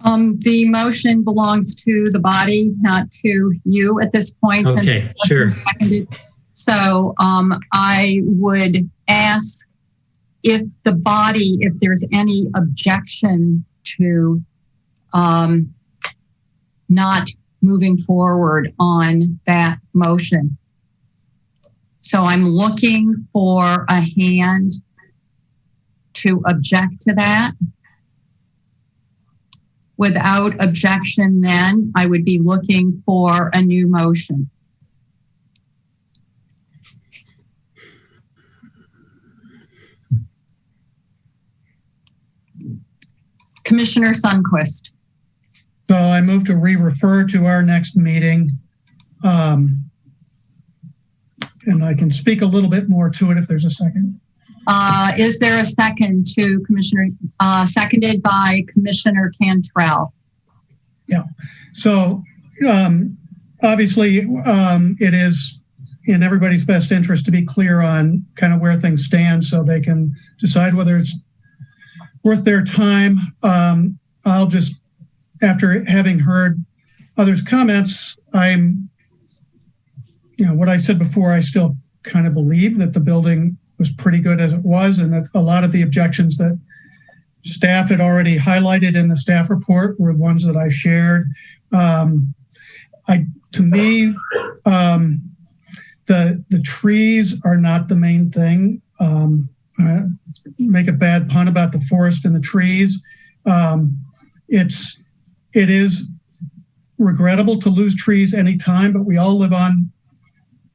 The motion belongs to the body, not to you at this point. Okay, sure. So I would ask if the body, if there's any objection to not moving forward on that motion. So I'm looking for a hand to object to that. Without objection, then I would be looking for a new motion. Commissioner Sundquist. So I move to re-refer to our next meeting. And I can speak a little bit more to it if there's a second. Is there a second to Commissioner, seconded by Commissioner Cantrell? Yeah. So obviously it is in everybody's best interest to be clear on kind of where things stand so they can decide whether it's worth their time. I'll just, after having heard others' comments, what I said before, I still kind of believe that the building was pretty good as it was, and that a lot of the objections that staff had already highlighted in the staff report were ones that I shared. To me, the trees are not the main thing. Make a bad pun about the forest and the trees. It is regrettable to lose trees anytime, but we all live on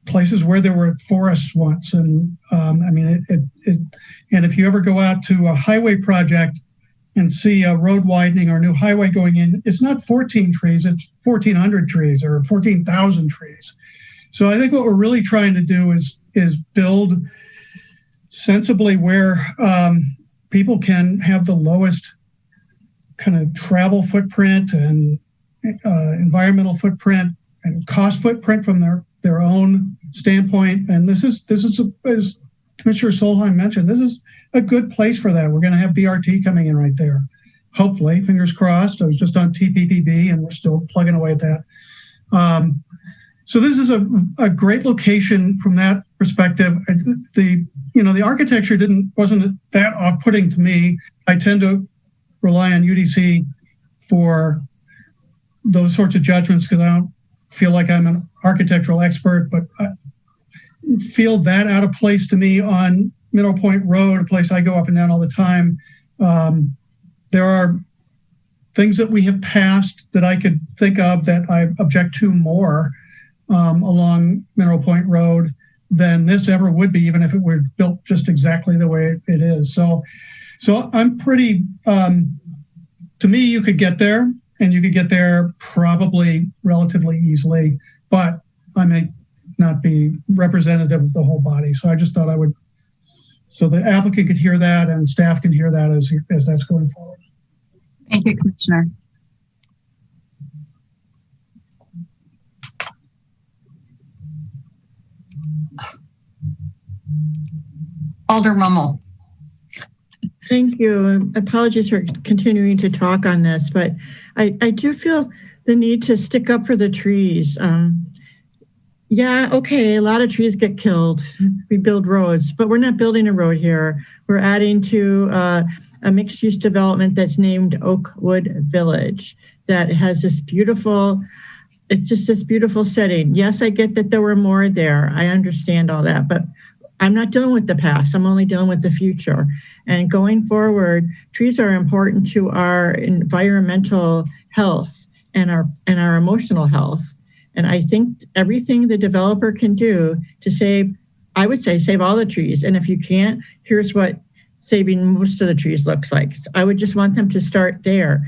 places where there were forests once. And and if you ever go out to a highway project and see a road widening or a new highway going in, it's not 14 trees, it's 1,400 trees or 14,000 trees. So I think what we're really trying to do is build sensibly where people can have the lowest kind of travel footprint and environmental footprint and cost footprint from their own standpoint. And this is as Commissioner Solheim mentioned, this is a good place for that. We're going to have BRT coming in right there. Hopefully, fingers crossed. I was just on TPPB and we're still plugging away at that. So this is a great location from that perspective. The architecture wasn't that off-putting to me. I tend to rely on UDC for those sorts of judgments because I don't feel like I'm an architectural expert, but I feel that out of place to me on Middle Point Road, a place I go up and down all the time. There are things that we have passed that I could think of that I object to more along Mineral Point Road than this ever would be, even if it were built just exactly the way it is. So I'm pretty, to me, you could get there and you could get there probably relatively easily, but I may not be representative of the whole body. So I just thought I would, so the applicant could hear that and staff can hear that as that's going forward. Thank you, Commissioner. Alder Rummel. Thank you. Apologies for continuing to talk on this, but I do feel the need to stick up for the trees. Yeah, okay, a lot of trees get killed. We build roads, but we're not building a road here. We're adding to a mixed-use development that's named Oakwood Village that has this beautiful, it's just this beautiful setting. Yes, I get that there were more there. I understand all that, but I'm not dealing with the past. I'm only dealing with the future. And going forward, trees are important to our environmental health and our emotional health. And I think everything the developer can do to save, I would say save all the trees. And if you can't, here's what saving most of the trees looks like. I would just want them to start there.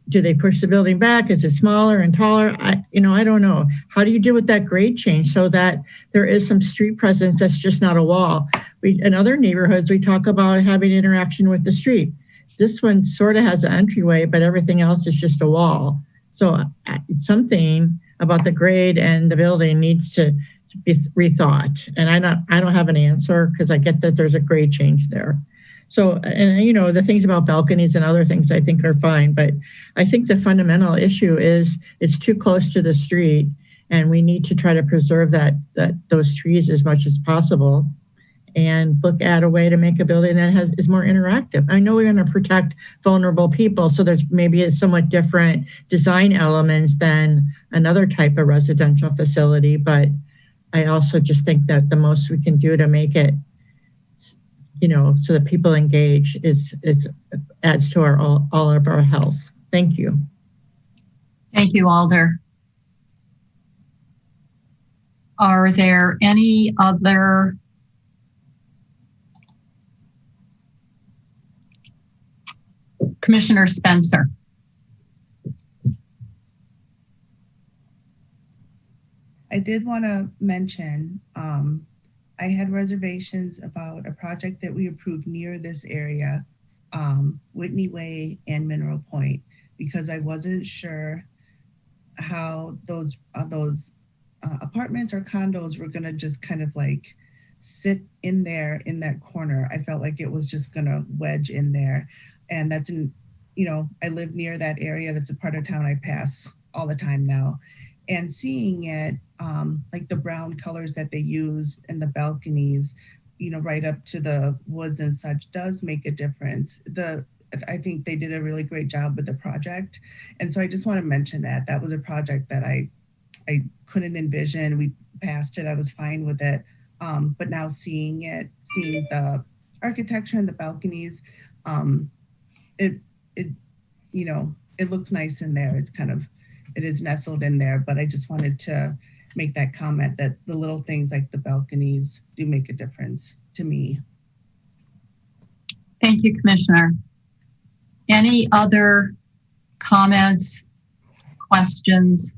Do they push the building back? Is it smaller and taller? I don't know. How do you deal with that grade change so that there is some street presence that's just not a wall? In other neighborhoods, we talk about having interaction with the street. This one sort of has an entryway, but everything else is just a wall. So something about the grade and the building needs to be rethought. And I don't have an answer because I get that there's a grade change there. So, and you know, the things about balconies and other things I think are fine, but I think the fundamental issue is it's too close to the street, and we need to try to preserve those trees as much as possible, and look at a way to make a building that is more interactive. I know we're going to protect vulnerable people, so there's maybe a somewhat different design elements than another type of residential facility, but I also just think that the most we can do to make it, you know, so that people engage is adds to all of our health. Thank you. Thank you, Alder. Are there any other Commissioner Spencer? I did want to mention, I had reservations about a project that we approved near this area, Whitney Way and Mineral Point, because I wasn't sure how those apartments or condos were going to just kind of like sit in there in that corner. I felt like it was just going to wedge in there. And that's I live near that area. That's a part of town I pass all the time now. And seeing it, like the brown colors that they use in the balconies, right up to the woods and such, does make a difference. I think they did a really great job with the project. And so I just want to mention that was a project that I couldn't envision. We passed it. I was fine with it. But now seeing the architecture and the balconies, it looks nice in there. It is nestled in there, but I just wanted to make that comment that the little things like the balconies do make a difference to me. Thank you, Commissioner. Any other comments, questions?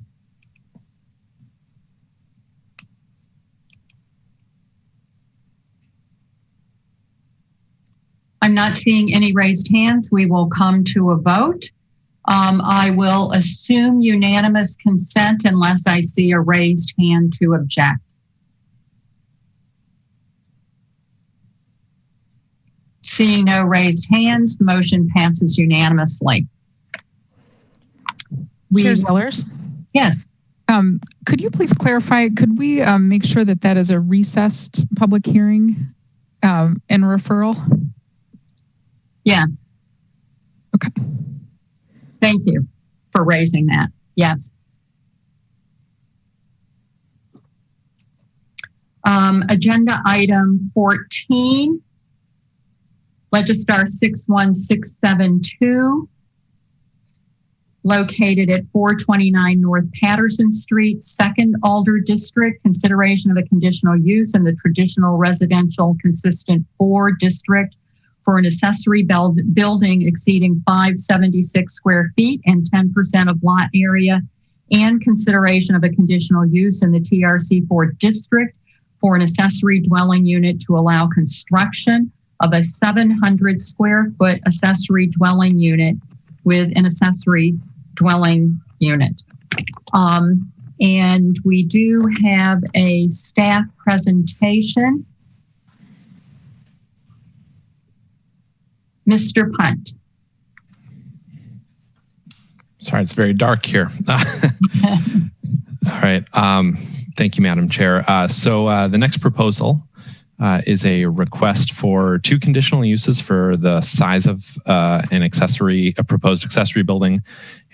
I'm not seeing any raised hands. We will come to a vote. I will assume unanimous consent unless I see a raised hand to object. Seeing no raised hands, the motion passes unanimously. Chair Zellers? Yes. Could you please clarify, could we make sure that is a recessed public hearing and referral? Yes. Okay. Thank you for raising that. Yes. Agenda item 14, Legistar 61672, located at 429 North Patterson Street, 2nd Alder District, consideration of a conditional use in the traditional residential consistent 4 district for an accessory building exceeding 576 square feet and 10% of lot area, and consideration of a conditional use in the TRC4 district for an accessory dwelling unit to allow construction of a 700 square foot accessory dwelling unit with an accessory dwelling unit. And we do have a staff presentation. Mr. Punt. Sorry, it's very dark here. All right. Thank you, Madam Chair. So the next proposal is a request for 2 conditional uses for the size of a proposed accessory building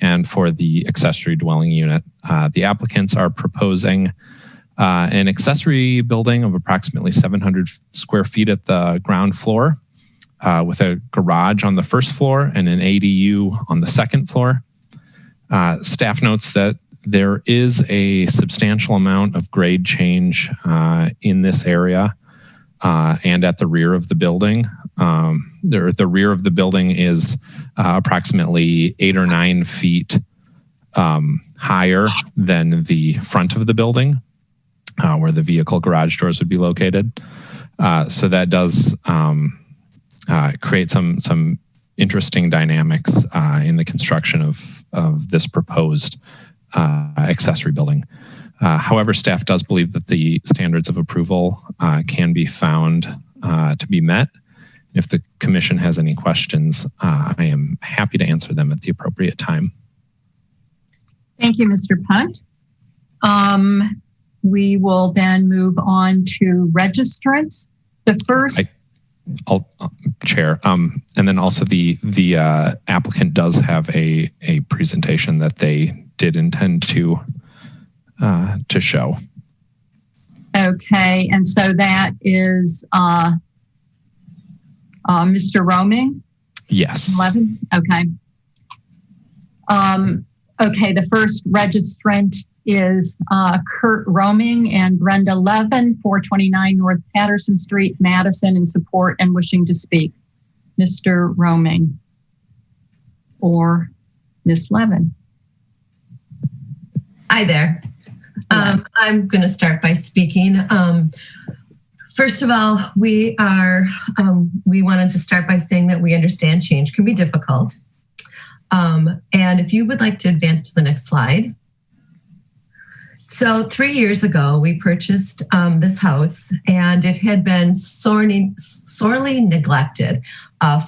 and for the accessory dwelling unit. The applicants are proposing an accessory building of approximately 700 square feet at the ground floor with a garage on the first floor and an ADU on the second floor. Staff notes that there is a substantial amount of grade change in this area and at the rear of the building. The rear of the building is approximately 8 or 9 feet higher than the front of the building, where the vehicle garage doors would be located. So that does create some interesting dynamics in the construction of this proposed accessory building. However, staff does believe that the standards of approval can be found to be met, If the commission has any questions, I am happy to answer them at the appropriate time. Thank you, Mr. Punt. We will then move on to registrants. The first... Chair, and then also the applicant does have a presentation that they did intend to show. Okay, and so that is Mr. Roaming? Yes. 11? Okay. Okay, the first registrant is Kurt Roaming and Brenda Levin, 429 North Patterson Street, Madison, in support and wishing to speak. Mr. Roaming or Miss Levin. Hi there. I'm going to start by speaking. First of all, we wanted to start by saying that we understand change can be difficult. And if you would like to advance to the next slide. So 3 years ago, we purchased this house, and it had been sorely neglected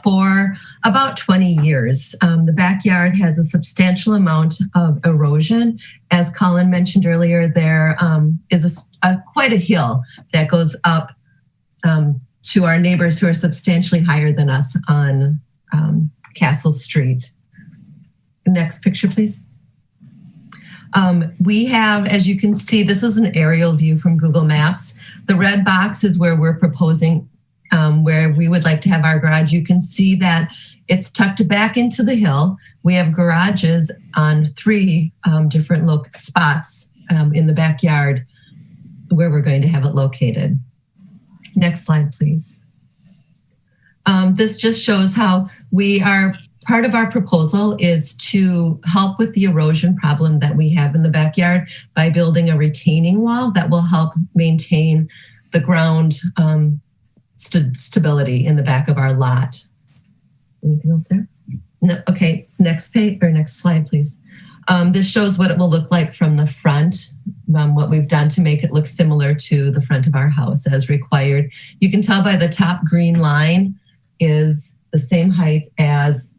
for about 20 years. The backyard has a substantial amount of erosion. As Colin mentioned earlier, there is quite a hill that goes up to our neighbors who are substantially higher than us on Castle Street. Next picture, please. We have, as you can see, this is an aerial view from Google Maps. The red box is where we're proposing, where we would like to have our garage. You can see that it's tucked back into the hill. We have garages on 3 different spots in the backyard where we're going to have it located. Next slide, please. This just shows how part of our proposal is to help with the erosion problem that we have in the backyard by building a retaining wall that will help maintain the ground stability in the back of our lot. Anything else there? No. Okay, next page or next slide, please. This shows what it will look like from the front, what we've done to make it look similar to the front of our house as required. You can tell by the top green line is the same height as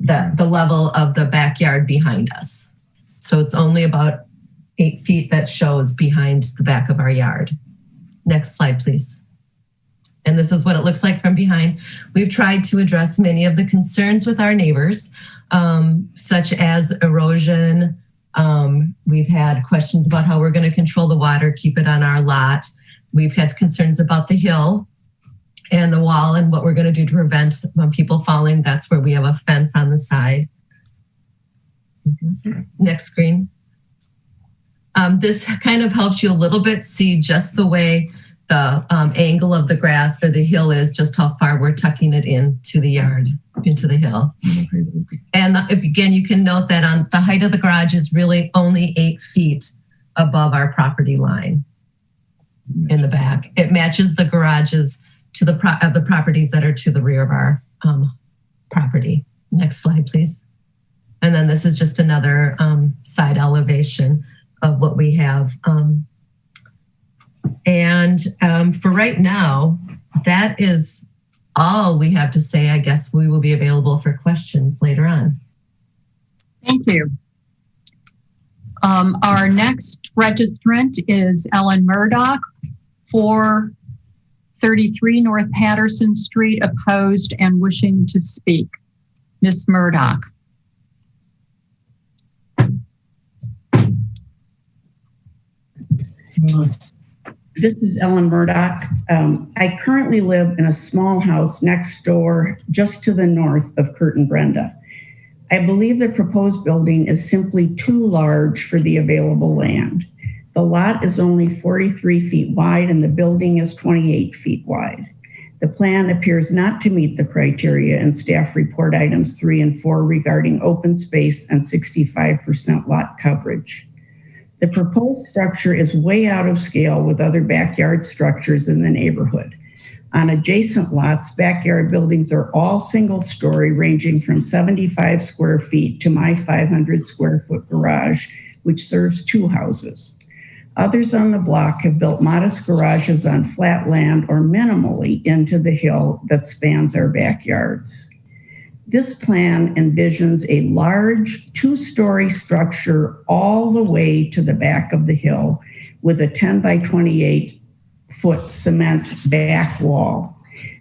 the level of the backyard behind us. So it's only about 8 feet that shows behind the back of our yard. Next slide, please. And this is what it looks like from behind. We've tried to address many of the concerns with our neighbors, such as erosion. We've had questions about how we're going to control the water, keep it on our lot. We've had concerns about the hill and the wall and what we're going to do to prevent people falling. That's where we have a fence on the side. Next screen. This kind of helps you a little bit see just the way the angle of the grass or the hill is, just how far we're tucking it into the yard, into the hill. And if again, you can note that on the height of the garage is really only 8 feet above our property line in the back. It matches the garages to the properties that are to the rear of our property. Next slide, please. And then this is just another side elevation of what we have. And for right now, that is all we have to say. I guess we will be available for questions later on. Thank you. Our next registrant is Ellen Murdoch, 433 North Patterson Street, opposed and wishing to speak. Ms. Murdoch. This is Ellen Murdoch. I currently live in a small house next door, just to the north of Kurt and Brenda. I believe the proposed building is simply too large for the available land. The lot is only 43 feet wide and the building is 28 feet wide. The plan appears not to meet the criteria in staff report items 3 and 4 regarding open space and 65% lot coverage. The proposed structure is way out of scale with other backyard structures in the neighborhood. On adjacent lots, backyard buildings are all single story, ranging from 75 square feet to my 500 square foot garage, which serves 2 houses. Others on the block have built modest garages on flat land or minimally into the hill that spans our backyards. This plan envisions a large 2-story structure all the way to the back of the hill with a 10 by 28 foot cement back wall.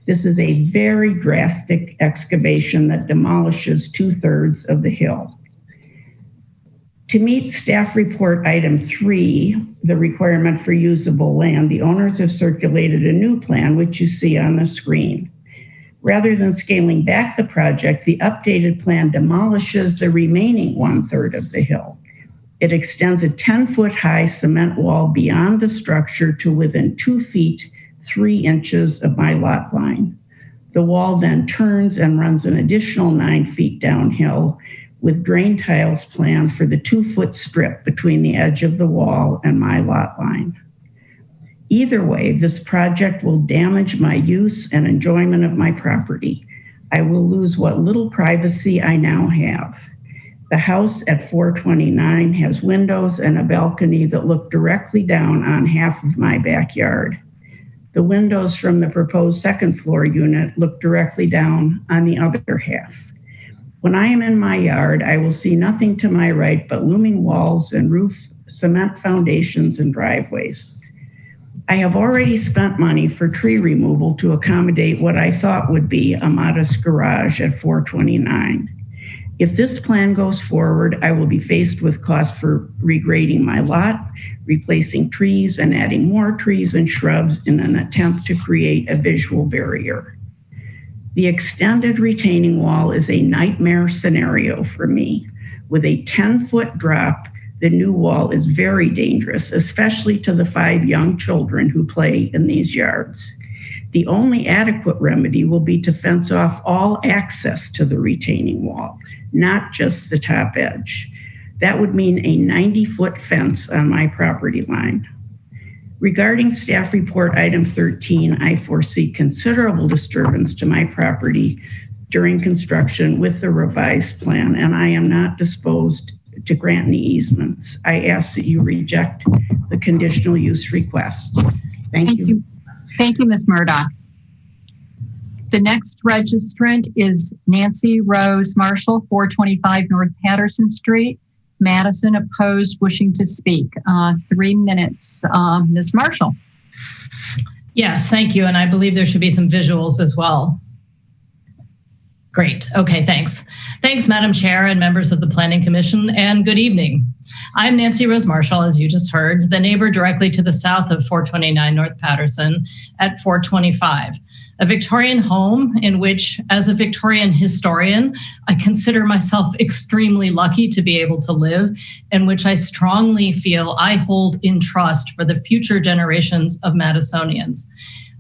This is a very drastic excavation that demolishes 2/3 of the hill. To meet staff report item 3, the requirement for usable land, the owners have circulated a new plan, which you see on the screen. Rather than scaling back the project, the updated plan demolishes the remaining 1/3 of the hill. It extends a 10-foot high cement wall beyond the structure to within 2 feet, 3 inches of my lot line. The wall then turns and runs an additional 9 feet downhill, with drain tiles planned for the 2-foot strip between the edge of the wall and my lot line. Either way, this project will damage my use and enjoyment of my property. I will lose what little privacy I now have. The house at 429 has windows and a balcony that look directly down on half of my backyard. The windows from the proposed second floor unit look directly down on the other half. When I am in my yard, I will see nothing to my right but looming walls and roof, cement foundations, and driveways. I have already spent money for tree removal to accommodate what I thought would be a modest garage at 429. If this plan goes forward, I will be faced with costs for regrading my lot, replacing trees, and adding more trees and shrubs in an attempt to create a visual barrier. The extended retaining wall is a nightmare scenario for me. With a 10-foot drop, the new wall is very dangerous, especially to the 5 young children who play in these yards. The only adequate remedy will be to fence off all access to the retaining wall, not just the top edge. That would mean a 90-foot fence on my property line. Regarding staff report item 13, I foresee considerable disturbance to my property during construction with the revised plan, and I am not disposed to grant any easements. I ask that you reject the conditional use requests. Thank you. Thank you, Ms. Murdoch. The next registrant is Nancy Rose Marshall, 425 North Patterson Street. Madison opposed, wishing to speak. 3 minutes. Ms. Marshall. Yes, thank you. And I believe there should be some visuals as well. Great. Okay, thanks. Thanks, Madam Chair and members of the Planning Commission, and good evening. I'm Nancy Rose Marshall, as you just heard, the neighbor directly to the south of 429 North Patterson at 425. A Victorian home in which, as a Victorian historian, I consider myself extremely lucky to be able to live, and which I strongly feel I hold in trust for the future generations of Madisonians.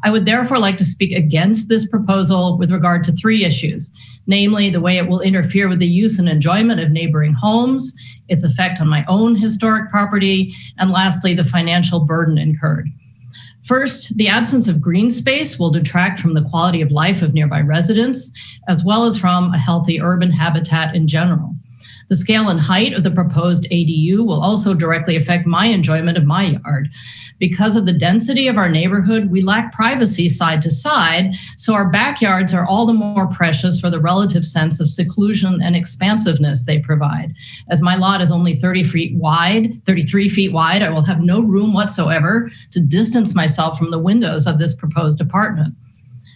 I would therefore like to speak against this proposal with regard to 3 issues, namely the way it will interfere with the use and enjoyment of neighboring homes, its effect on my own historic property, and lastly, the financial burden incurred. First, the absence of green space will detract from the quality of life of nearby residents, as well as from a healthy urban habitat in general. The scale and height of the proposed ADU will also directly affect my enjoyment of my yard. Because of the density of our neighborhood, we lack privacy side to side, so our backyards are all the more precious for the relative sense of seclusion and expansiveness they provide. As my lot is only 33 feet wide, I will have no room whatsoever to distance myself from the windows of this proposed apartment.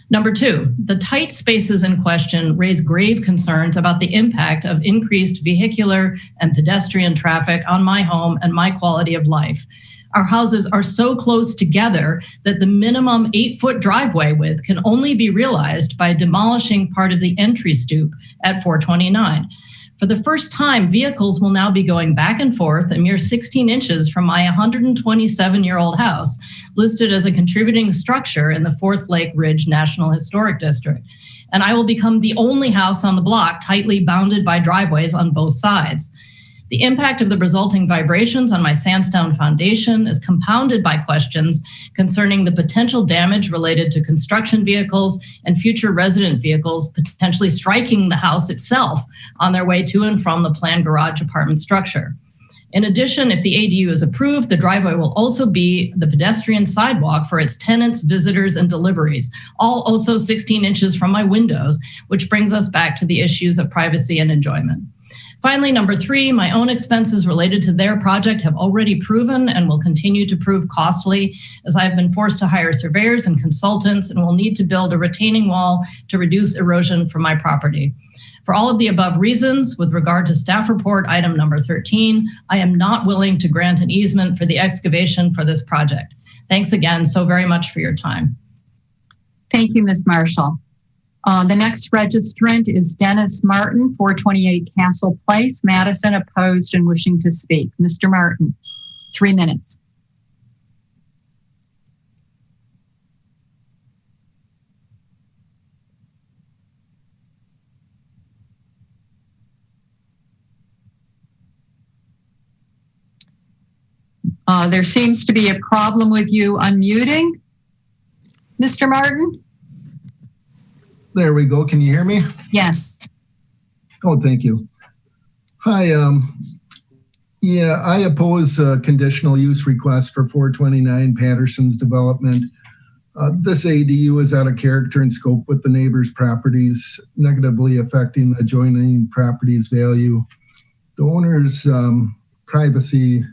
Number 2, the tight spaces in question raise grave concerns about the impact of increased vehicular and pedestrian traffic on my home and my quality of life. Our houses are so close together that the minimum 8-foot driveway width can only be realized by demolishing part of the entry stoop at 429. For the first time, vehicles will now be going back and forth a mere 16 inches from my 127-year-old house, listed as a contributing structure in the Fourth Lake Ridge National Historic District. And I will become the only house on the block tightly bounded by driveways on both sides. The impact of the resulting vibrations on my sandstone foundation is compounded by questions concerning the potential damage related to construction vehicles and future resident vehicles potentially striking the house itself on their way to and from the planned garage apartment structure. In addition, if the ADU is approved, the driveway will also be the pedestrian sidewalk for its tenants, visitors, and deliveries, all also 16 inches from my windows, which brings us back to the issues of privacy and enjoyment. Finally, number 3, my own expenses related to their project have already proven and will continue to prove costly, as I have been forced to hire surveyors and consultants and will need to build a retaining wall to reduce erosion from my property. For all of the above reasons, with regard to staff report item number 13, I am not willing to grant an easement for the excavation for this project. Thanks again so very much for your time. Thank you, Ms. Marshall. The next registrant is Dennis Martin, 428 Castle Place, Madison, opposed and wishing to speak. Mr. Martin, 3 minutes. There seems to be a problem with you unmuting. Mr. Martin? There we go. Can you hear me? Yes. Oh, thank you. Hi. Yeah, I oppose a conditional use request for 429 Patterson's development. This ADU is out of character and scope with the neighbor's properties, negatively affecting the adjoining property's value. The owner's privacy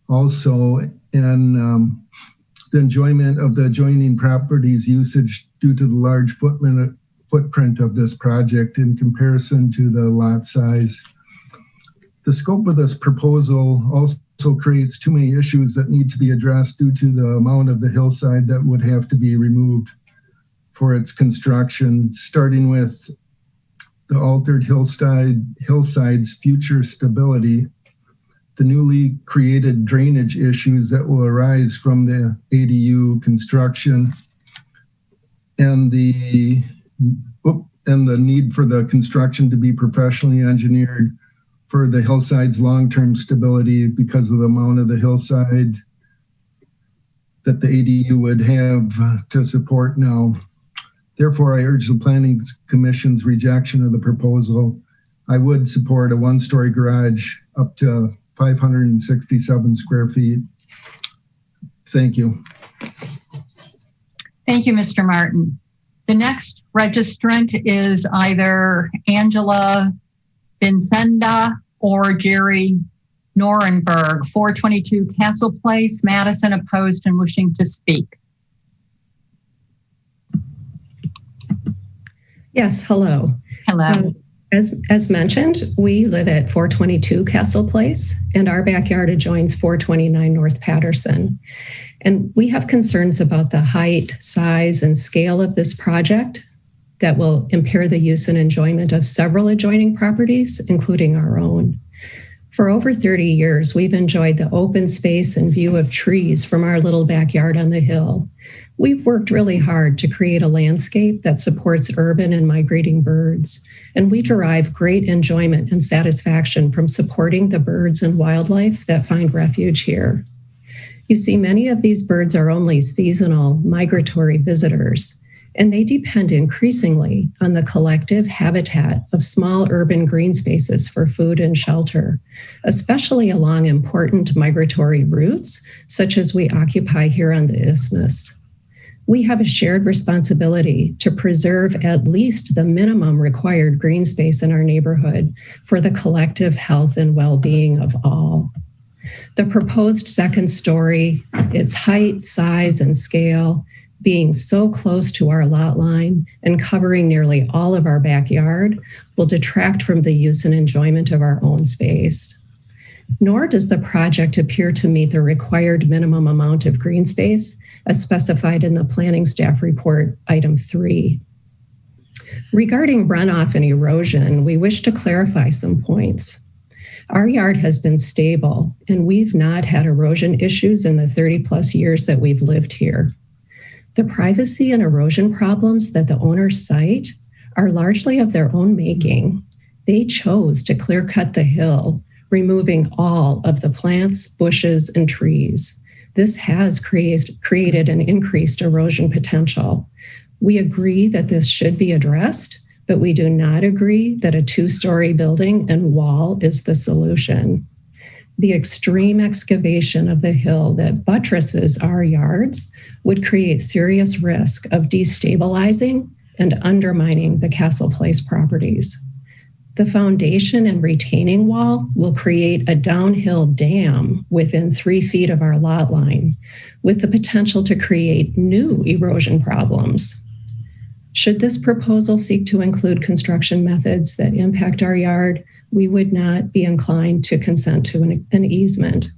also, and the enjoyment of the adjoining property's usage due to the large footprint of this project in comparison to the lot size. The scope of this proposal also creates too many issues that need to be addressed due to the amount of the hillside that would have to be removed for its construction, starting with the altered hillside's future stability, the newly created drainage issues that will arise from the ADU construction, and the need for the construction to be professionally engineered for the hillside's long-term stability because of the amount of the hillside that the ADU would have to support now. Therefore, I urge the Planning Commission's rejection of the proposal. I would support a one-story garage up to 567 square feet. Thank you. Thank you, Mr. Martin. The next registrant is either Angela Vincenda or Jerry Norenberg, 422 Castle Place, Madison, opposed and wishing to speak. Yes, hello. Hello. As mentioned, we live at 422 Castle Place, and our backyard adjoins 429 North Patterson. And we have concerns about the height, size, and scale of this project that will impair the use and enjoyment of several adjoining properties, including our own. For over 30 years, we've enjoyed the open space and view of trees from our little backyard on the hill. We've worked really hard to create a landscape that supports urban and migrating birds, and we derive great enjoyment and satisfaction from supporting the birds and wildlife that find refuge here. You see, many of these birds are only seasonal migratory visitors, and they depend increasingly on the collective habitat of small urban green spaces for food and shelter, especially along important migratory routes, such as we occupy here on the Isthmus. We have a shared responsibility to preserve at least the minimum required green space in our neighborhood for the collective health and well-being of all. The proposed second story, its height, size, and scale, being so close to our lot line and covering nearly all of our backyard, will detract from the use and enjoyment of our own space. Nor does the project appear to meet the required minimum amount of green space as specified in the planning staff report, item 3. Regarding runoff and erosion, we wish to clarify some points. Our yard has been stable, and we've not had erosion issues in the 30 plus years that we've lived here. The privacy and erosion problems that the owners cite are largely of their own making. They chose to clear cut the hill, removing all of the plants, bushes, and trees. This has created an increased erosion potential. We agree that this should be addressed, but we do not agree that a 2-story building and wall is the solution. the extreme excavation of the hill that buttresses our yards would create serious risk of destabilizing and undermining the Castle Place properties. The foundation and retaining wall will create a downhill dam within 3 feet of our lot line, with the potential to create new erosion problems. Should this proposal seek to include construction methods that impact our yard, we would not be inclined to consent to an easement.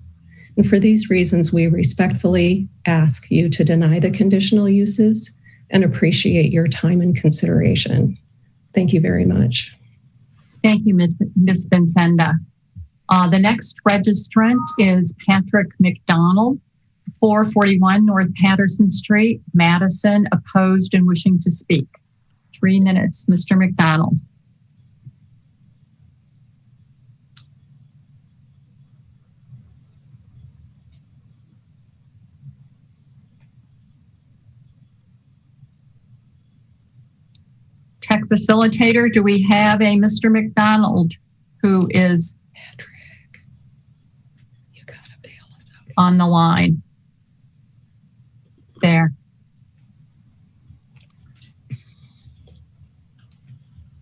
And for these reasons, we respectfully ask you to deny the conditional uses and appreciate your time and consideration. Thank you very much. Thank you, Ms. Vincenda. The next registrant is Patrick McDonald, 441 North Patterson Street, Madison, opposed and wishing to speak. 3 minutes, Mr. McDonald. Tech facilitator, do we have a Mr. McDonald who is on the line? There.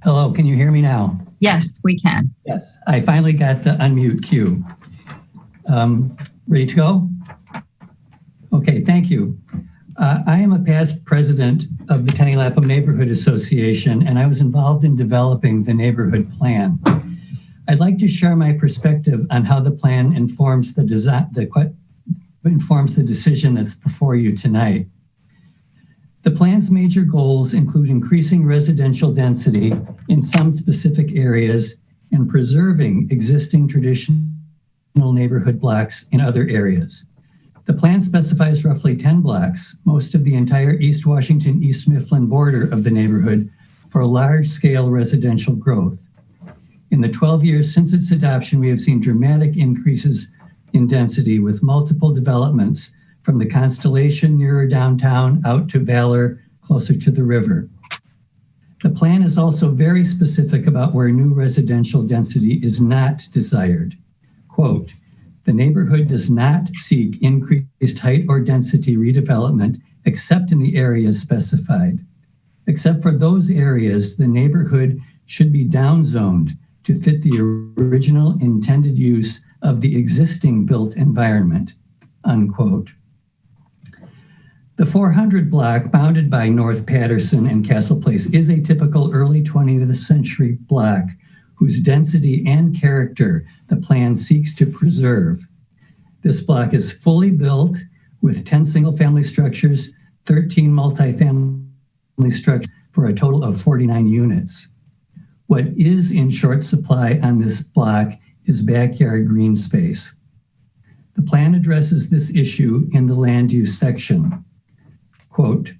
Hello, can you hear me now? Yes, we can. Yes, I finally got the unmute cue. Ready to go? Okay, thank you. I am a past president of the Tenny Lapham Neighborhood Association, and I was involved in developing the neighborhood plan. I'd like to share my perspective on how the plan informs the decision that's before you tonight. The plan's major goals include increasing residential density in some specific areas and preserving existing traditional neighborhood blocks in other areas. The plan specifies roughly 10 blocks, most of the entire East Washington, East Mifflin border of the neighborhood, for large-scale residential growth. In the 12 years since its adoption, we have seen dramatic increases in density with multiple developments from the Constellation nearer downtown out to Valor, closer to the river. The plan is also very specific about where new residential density is not desired. Quote, "The neighborhood does not seek increased height or density redevelopment except in the areas specified. Except for those areas, the neighborhood should be downzoned to fit the original intended use of the existing built environment," unquote. The 400 block bounded by North Patterson and Castle Place is a typical early 20th century block whose density and character the plan seeks to preserve. This block is fully built with 10 single-family structures, 13 multifamily structures for a total of 49 units. What is in short supply on this block is backyard green space. The plan addresses this issue in the land use section. Quote,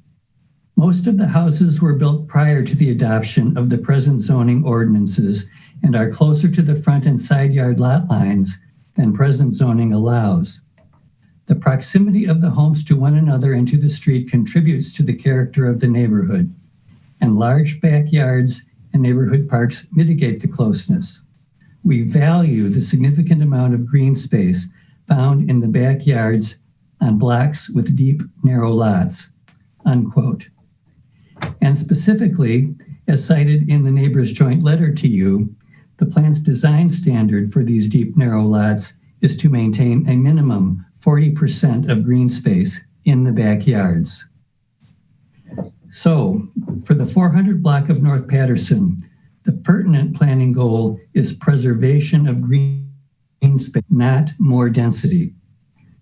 "Most of the houses were built prior to the adoption of the present zoning ordinances and are closer to the front and side yard lot lines than present zoning allows. The proximity of the homes to one another and to the street contributes to the character of the neighborhood, and large backyards and neighborhood parks mitigate the closeness. We value the significant amount of green space found in the backyards on blocks with deep, narrow lots," unquote. And specifically, as cited in the neighbor's joint letter to you, the plan's design standard for these deep, narrow lots is to maintain a minimum 40% of green space in the backyards. So, for the 400 block of North Patterson, the pertinent planning goal is preservation of green space, not more density.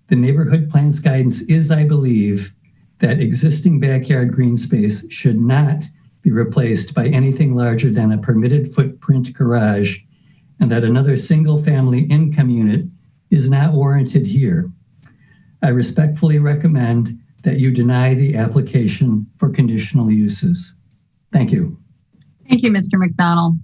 The neighborhood plan's guidance is, I believe, that existing backyard green space should not be replaced by anything larger than a permitted footprint garage, and that another single-family income unit is not warranted here. I respectfully recommend that you deny the application for conditional uses. Thank you. Thank you, Mr. McDonald.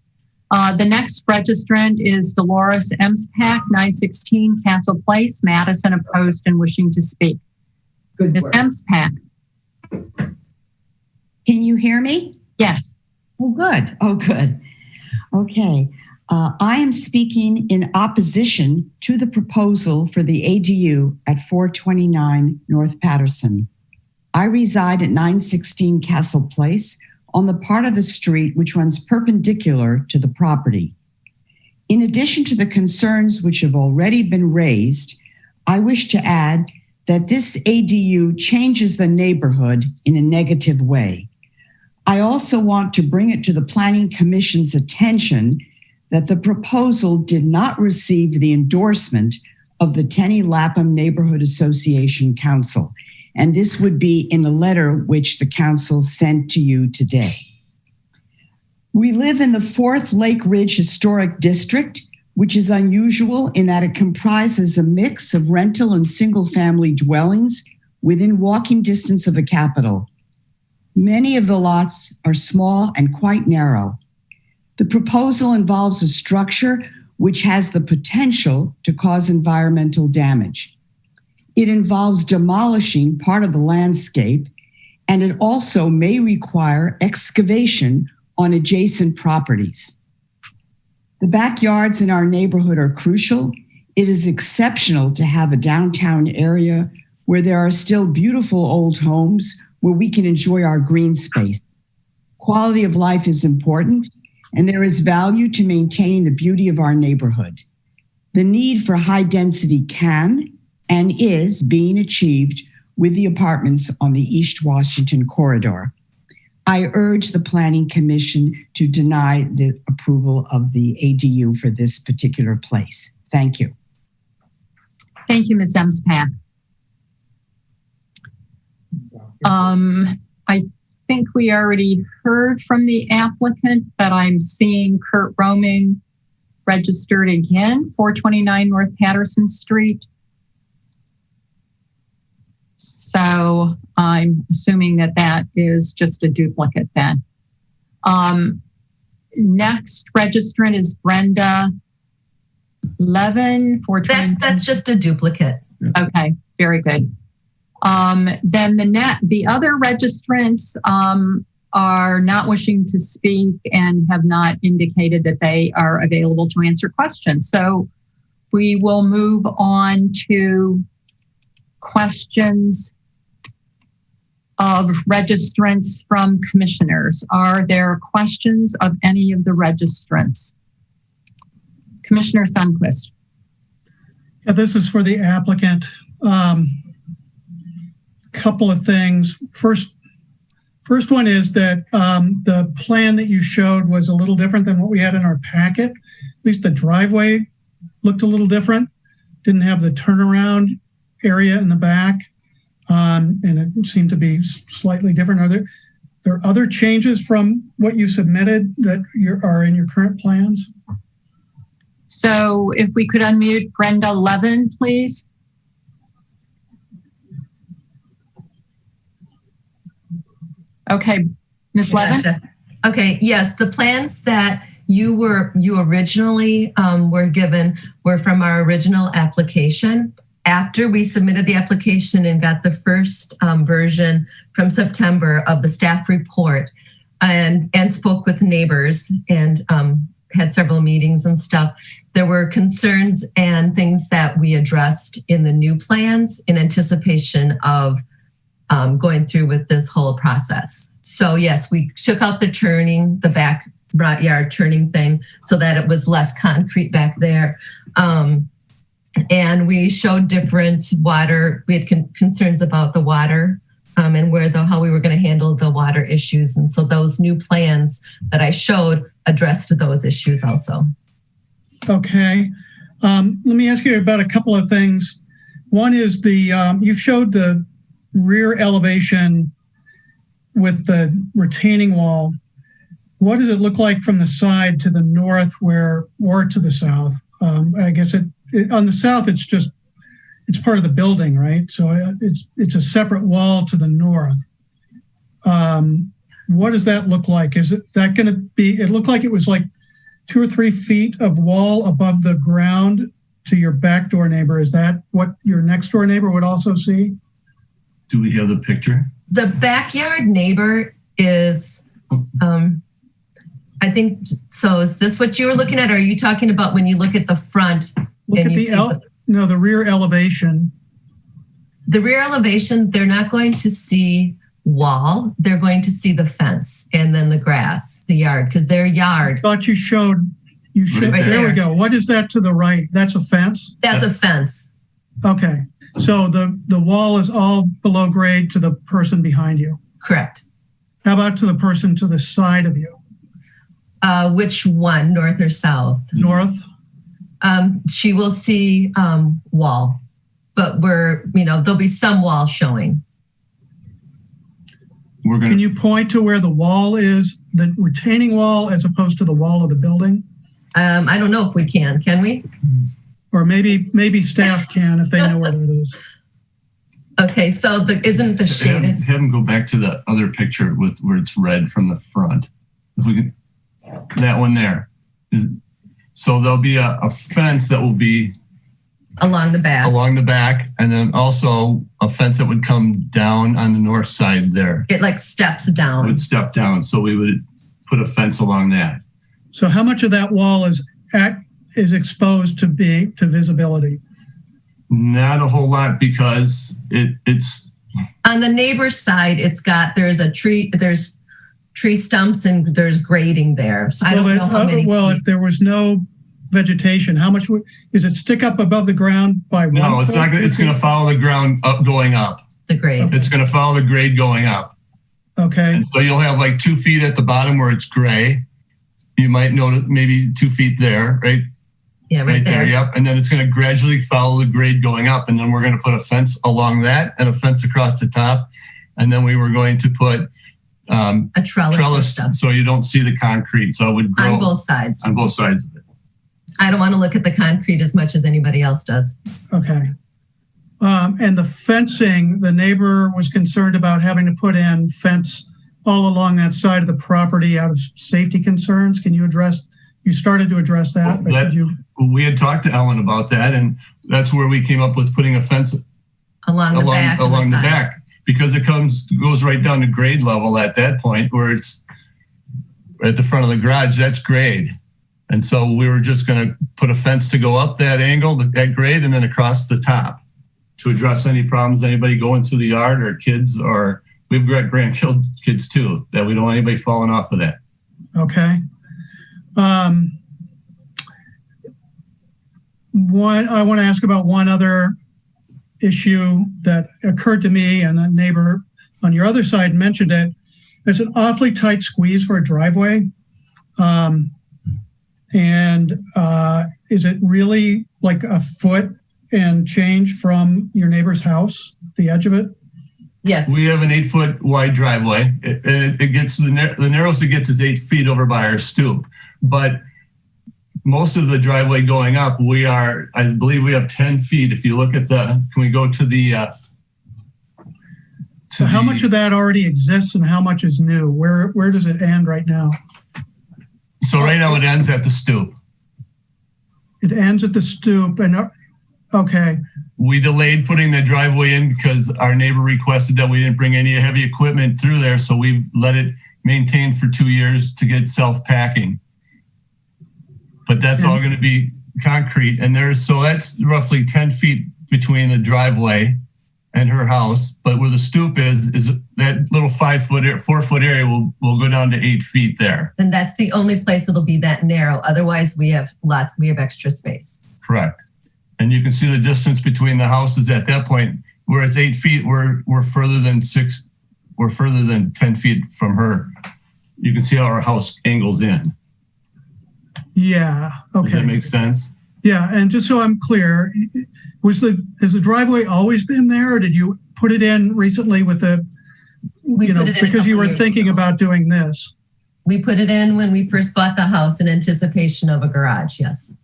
The next registrant is Dolores Emspak, 916 Castle Place, Madison, opposed and wishing to speak. Good Ms. work. Emspak. Can you hear me? Yes. Oh, good. Oh, good. Okay. I am speaking in opposition to the proposal for the ADU at 429 North Patterson. I reside at 916 Castle Place on the part of the street which runs perpendicular to the property. In addition to the concerns which have already been raised, I wish to add that this ADU changes the neighborhood in a negative way. I also want to bring it to the Planning Commission's attention that the proposal did not receive the endorsement of the Tenny Lapham Neighborhood Association Council, and this would be in a letter which the council sent to you today. We live in the 4th Lake Ridge Historic District, which is unusual in that it comprises a mix of rental and single-family dwellings within walking distance of the Capitol. Many of the lots are small and quite narrow. The proposal involves a structure which has the potential to cause environmental damage. It involves demolishing part of the landscape, and it also may require excavation on adjacent properties. The backyards in our neighborhood are crucial. It is exceptional to have a downtown area where there are still beautiful old homes where we can enjoy our green space. Quality of life is important, and there is value to maintaining the beauty of our neighborhood. The need for high density can and is being achieved with the apartments on the East Washington corridor. I urge the Planning Commission to deny the approval of the ADU for this particular place. Thank you. Thank you, Ms. Emspak. I think we already heard from the applicant, but I'm seeing Kurt Roaming registered again, 429 North Patterson Street. So I'm assuming that that is just a duplicate then. Next registrant is Brenda Levin. That's just a duplicate. Okay, very good. Then the other registrants are not wishing to speak and have not indicated that they are available to answer questions. So we will move on to questions of registrants from commissioners. Are there questions of any of the registrants? Commissioner Sundquist. Yeah, this is for the applicant. Couple of things. First one is that the plan that you showed was a little different than what we had in our packet. At least the driveway looked a little different. Didn't have the turnaround area in the back, and it seemed to be slightly different. Are there other changes from what you submitted that are in your current plans? So if we could unmute Brenda Levin, please. Okay, Ms. Levin. Okay, yes, the plans that you originally were given were from our original application. After we submitted the application and got the first version from September of the staff report and spoke with neighbors and had several meetings and stuff, there were concerns and things that we addressed in the new plans in anticipation of going through with this whole process. So yes, we took out the back yard turning thing so that it was less concrete back there. And we showed different water. We had concerns about the water and how we were going to handle the water issues. And so those new plans that I showed addressed those issues also. Okay. Let me ask you about a couple of things. One is you showed the rear elevation with the retaining wall. What does it look like from the side to the north or to the south? I guess on the south, it's part of the building, right? So it's a separate wall to the north. What does that look like? Is that going to be, it looked like it was like 2 or 3 feet of wall above the ground to your back door neighbor. Is that what your next door neighbor would also see? Do we have the picture? The backyard neighbor is, I I think so. Is this what you were looking at? Or are you talking about when you look at the front? Look and at you see the rear elevation. The rear elevation, they're not going to see wall. They're going to see the fence and then the grass, the yard, because their yard. I thought you showed. Right there we go. What is that to the right? That's a fence? That's a fence. Okay. So the wall is all below grade to the person behind you. Correct. How about to the person to the side of you? Which one, north or south? North. She will see wall, but there'll be some wall showing. Can you point to where the wall is, the retaining wall, as opposed to the wall of the building? I don't know if we can we? Or maybe staff can if they know where that is. Okay, so isn't the shaded? Have them go back to the other picture with where it's red from the front. If we can, that one there. So there'll be a fence that will be along the back, and then also a fence that would come down on the north side there. It like steps down. It would step down, so we would put a fence along that. So how much of that wall is exposed to visibility? Not a whole lot, because it's on the neighbor's side. There's tree stumps and there's grading there. So I don't know how many. Well, if there was no vegetation, how much is it stick up above the ground by 1 foot? No, it's not. It's going to follow the ground going up. The grade. It's going to follow the grade going up. Okay. And so you'll have like 2 feet at the bottom where it's gray. You might notice maybe 2 feet there, right? Yeah, right there. Yep. And then it's going to gradually follow the grade going up. And then we're going to put a fence along that and a fence across the top. And then we were going to put a trellis so you don't see the concrete. So it would grow on both sides. On both sides of it. I don't want to look at the concrete as much as anybody else does. Okay. And the fencing, the neighbor was concerned about having to put in fence all along that side of the property out of safety concerns. Can you started to address that? We had talked to Ellen about that, and that's where we came up with putting a fence along the back, because it goes right down to grade level at that point, where it's at the front of the garage. That's grade. And so we were just going to put a fence to go up that angle, that grade, and then across the top to address any problems, anybody going through the yard or kids, or we've got grandkids too, that we don't want anybody falling off of that. Okay. I want to ask about one other issue that occurred to me, and a neighbor on your other side mentioned it. It's an awfully tight squeeze for a driveway. Is it really like a foot and change from your neighbor's house, the edge of it? Yes. We have an 8-foot wide driveway. It gets the narrowest it gets is 8 feet over by our stoop. But most of the driveway going up, I believe we have 10 feet. If you look at can we go to the, so how much of that already exists and how much is new? Where does it end right now? So right now it ends at the stoop. It ends at the stoop, and okay. We delayed putting the driveway in because our neighbor requested that we didn't bring any heavy equipment through there. So we've let it maintain for 2 years to get self-packing. But that's all going to be concrete. And so that's roughly 10 feet between the driveway and her house. But where the stoop is that little 4-foot area will go down to 8 feet there. And that's the only place it'll be that narrow. Otherwise we have extra space. Correct. And you can see the distance between the houses at that point. Where it's 8 feet, we're further than 10 feet from her. You can see how our house angles in. Yeah. Okay. Does that make sense? Yeah. And just so I'm clear, has the driveway always been there, or did you put it in recently because you were thinking about doing this? We put it in when we first bought the house in anticipation of a garage. Yes.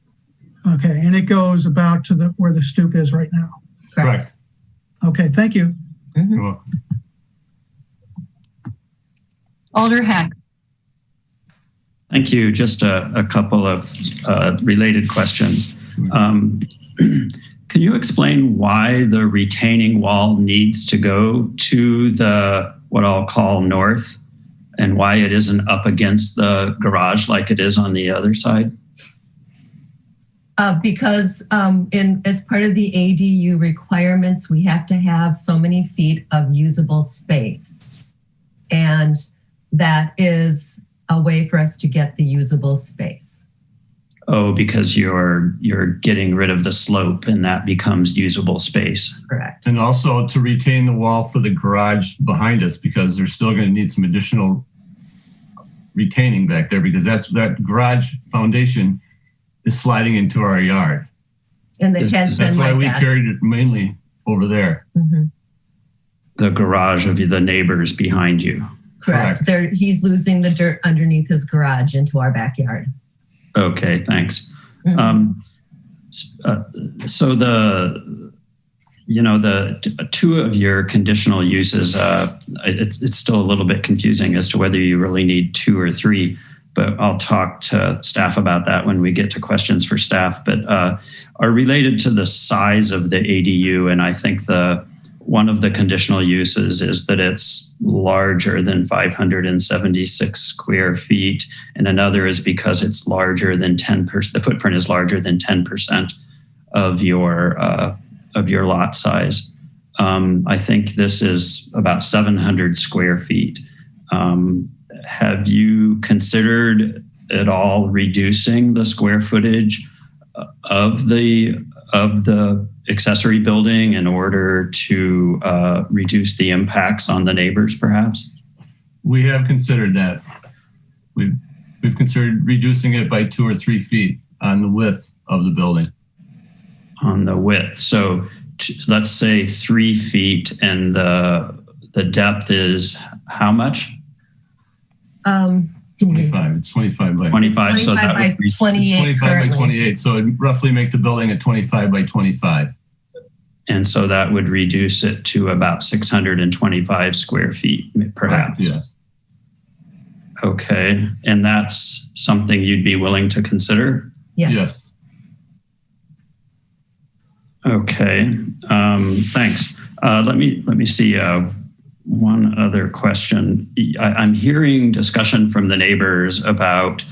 Okay. And it goes about to where the stoop is right now. Correct. Okay. Thank you. Mm-hmm. You're welcome. Alder Heck. Thank you. Just a couple of related questions. Can you explain why the retaining wall needs to go to the what I'll call north and why it isn't up against the garage like it is on the other side? Because as part of the ADU requirements, we have to have so many feet of usable space. And that is a way for us to get the usable space. Oh, because you're getting rid of the slope and that becomes usable space. Correct. And also to retain the wall for the garage behind us, because they're still going to need some additional retaining back there, because that garage foundation is sliding into our yard. And it has been That's why like we that. carried it mainly over there. Mm-hmm. The garage of the neighbors behind you. Correct. He's losing the dirt underneath his garage into our backyard. Okay, thanks. Mm-hmm. So the two of your conditional uses, it's still a little bit confusing as to whether you really need 2 or 3. But I'll talk to staff about that when we get to questions for staff, but are related to the size of the ADU. And I think one of the conditional uses is that it's larger than 576 square feet. And another is because it's larger than 10%, the footprint is larger than 10% of your lot size. I think this is about 700 square feet. Have you considered at all reducing the square footage of the accessory building in order to reduce the impacts on the neighbors, perhaps? We have considered that. We've considered reducing it by 2 or 3 feet on the width of the building. On the width. So let's say 3 feet, and the depth is how much? 25. It's 25 by 25. It's 25 so that by would be 28 25 currently. by 28. So it'd roughly make the building at 25 by 25. And so that would reduce it to about 625 square feet, perhaps. Yes. Okay. And that's something you'd be willing to consider? Yes. Okay. Thanks. Let me see. One other question. I'm hearing discussion from the neighbors about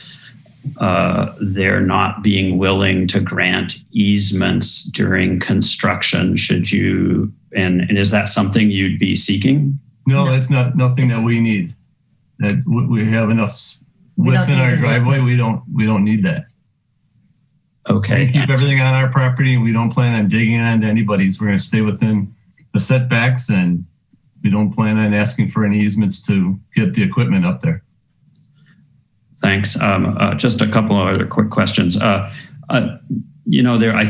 their not being willing to grant easements during construction. Should you, and is that something you'd be seeking? No, that's nothing that we need. That we have enough width in our driveway. We don't need that. Okay. We keep everything on our property. We don't plan on digging onto anybody's. We're going to stay within the setbacks, and we don't plan on asking for any easements to get the equipment up there. Thanks. Just a couple of other quick questions. I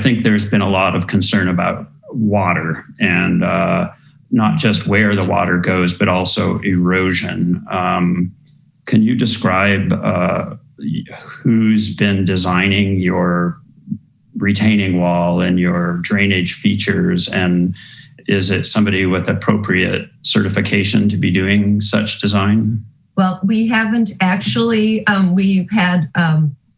think there's been a lot of concern about water, and not just where the water goes, but also erosion. Can you describe who's been designing your retaining wall and your drainage features, and is it somebody with appropriate certification to be doing such design? Well, we haven't actually, we've had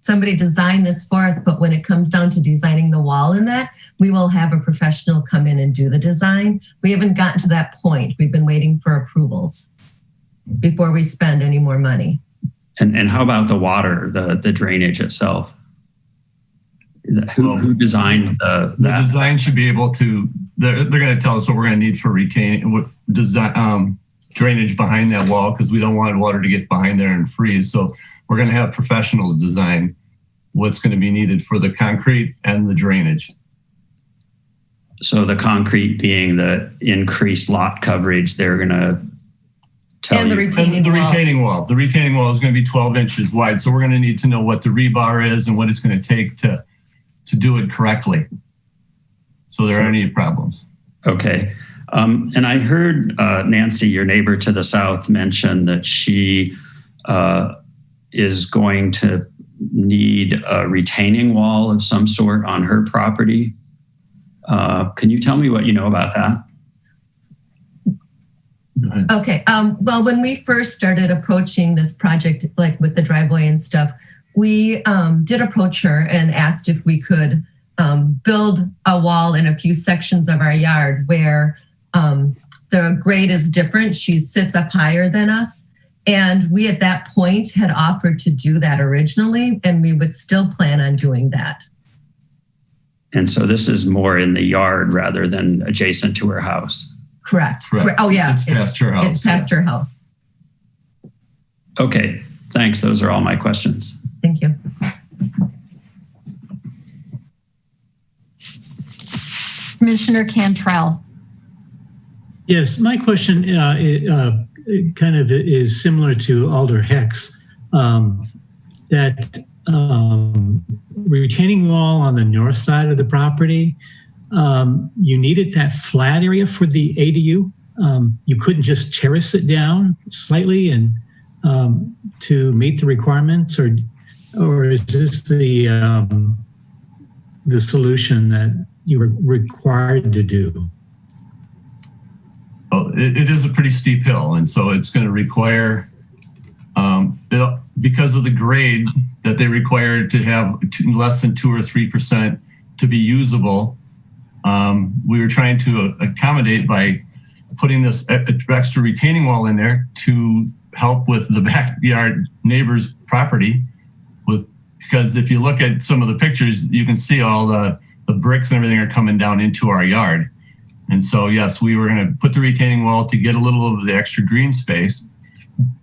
somebody design this for us, but when it comes down to designing the wall in that, we will have a professional come in and do the design. We haven't gotten to that point. We've been waiting for approvals before we spend any more money. And how about the water, the drainage itself? Who designed that? The design should be able to, they're going to tell us what we're going to need for retaining, what design, drainage behind that wall, because we don't want water to get behind there and freeze. So we're going to have professionals design what's going to be needed for the concrete and the drainage. So the concrete being the increased lot coverage, they're going to tell and the you. retaining the wall. retaining wall. The retaining wall is going to be 12 inches wide. So we're going to need to know what the rebar is and what it's going to take to do it correctly, so there aren't any problems. Okay. And I heard Nancy, your neighbor to the south, mention that she is going to need a retaining wall of some sort on her property. Can you tell me what you know about that? Okay. Well, when we first started approaching this project, like with the driveway and stuff, we did approach her and asked if we could build a wall in a few sections of our yard where the grade is different. She sits up higher than us. And we at that point had offered to do that originally, and we would still plan on doing that. And so this is more in the yard rather than adjacent to her house. Correct. Oh, yeah. It's past her house. It's past her house. Okay, thanks. Those are all my questions. Thank you. Commissioner Cantrell. Yes, my question kind of is similar to Alder Heck's, that retaining wall on the north side of the property, you needed that flat area for the ADU. You couldn't just terrace it down slightly and to meet the requirements, or is this the solution that you were required to do? Well, it is a pretty steep hill, and so it's going to require, because of the grade that they require to have less than 2 or 3% to be usable. We were trying to accommodate by putting this extra retaining wall in there to help with the backyard neighbor's property. Because if you look at some of the pictures, you can see all the bricks and everything are coming down into our yard. And so, yes, we were going to put the retaining wall to get a little of the extra green space.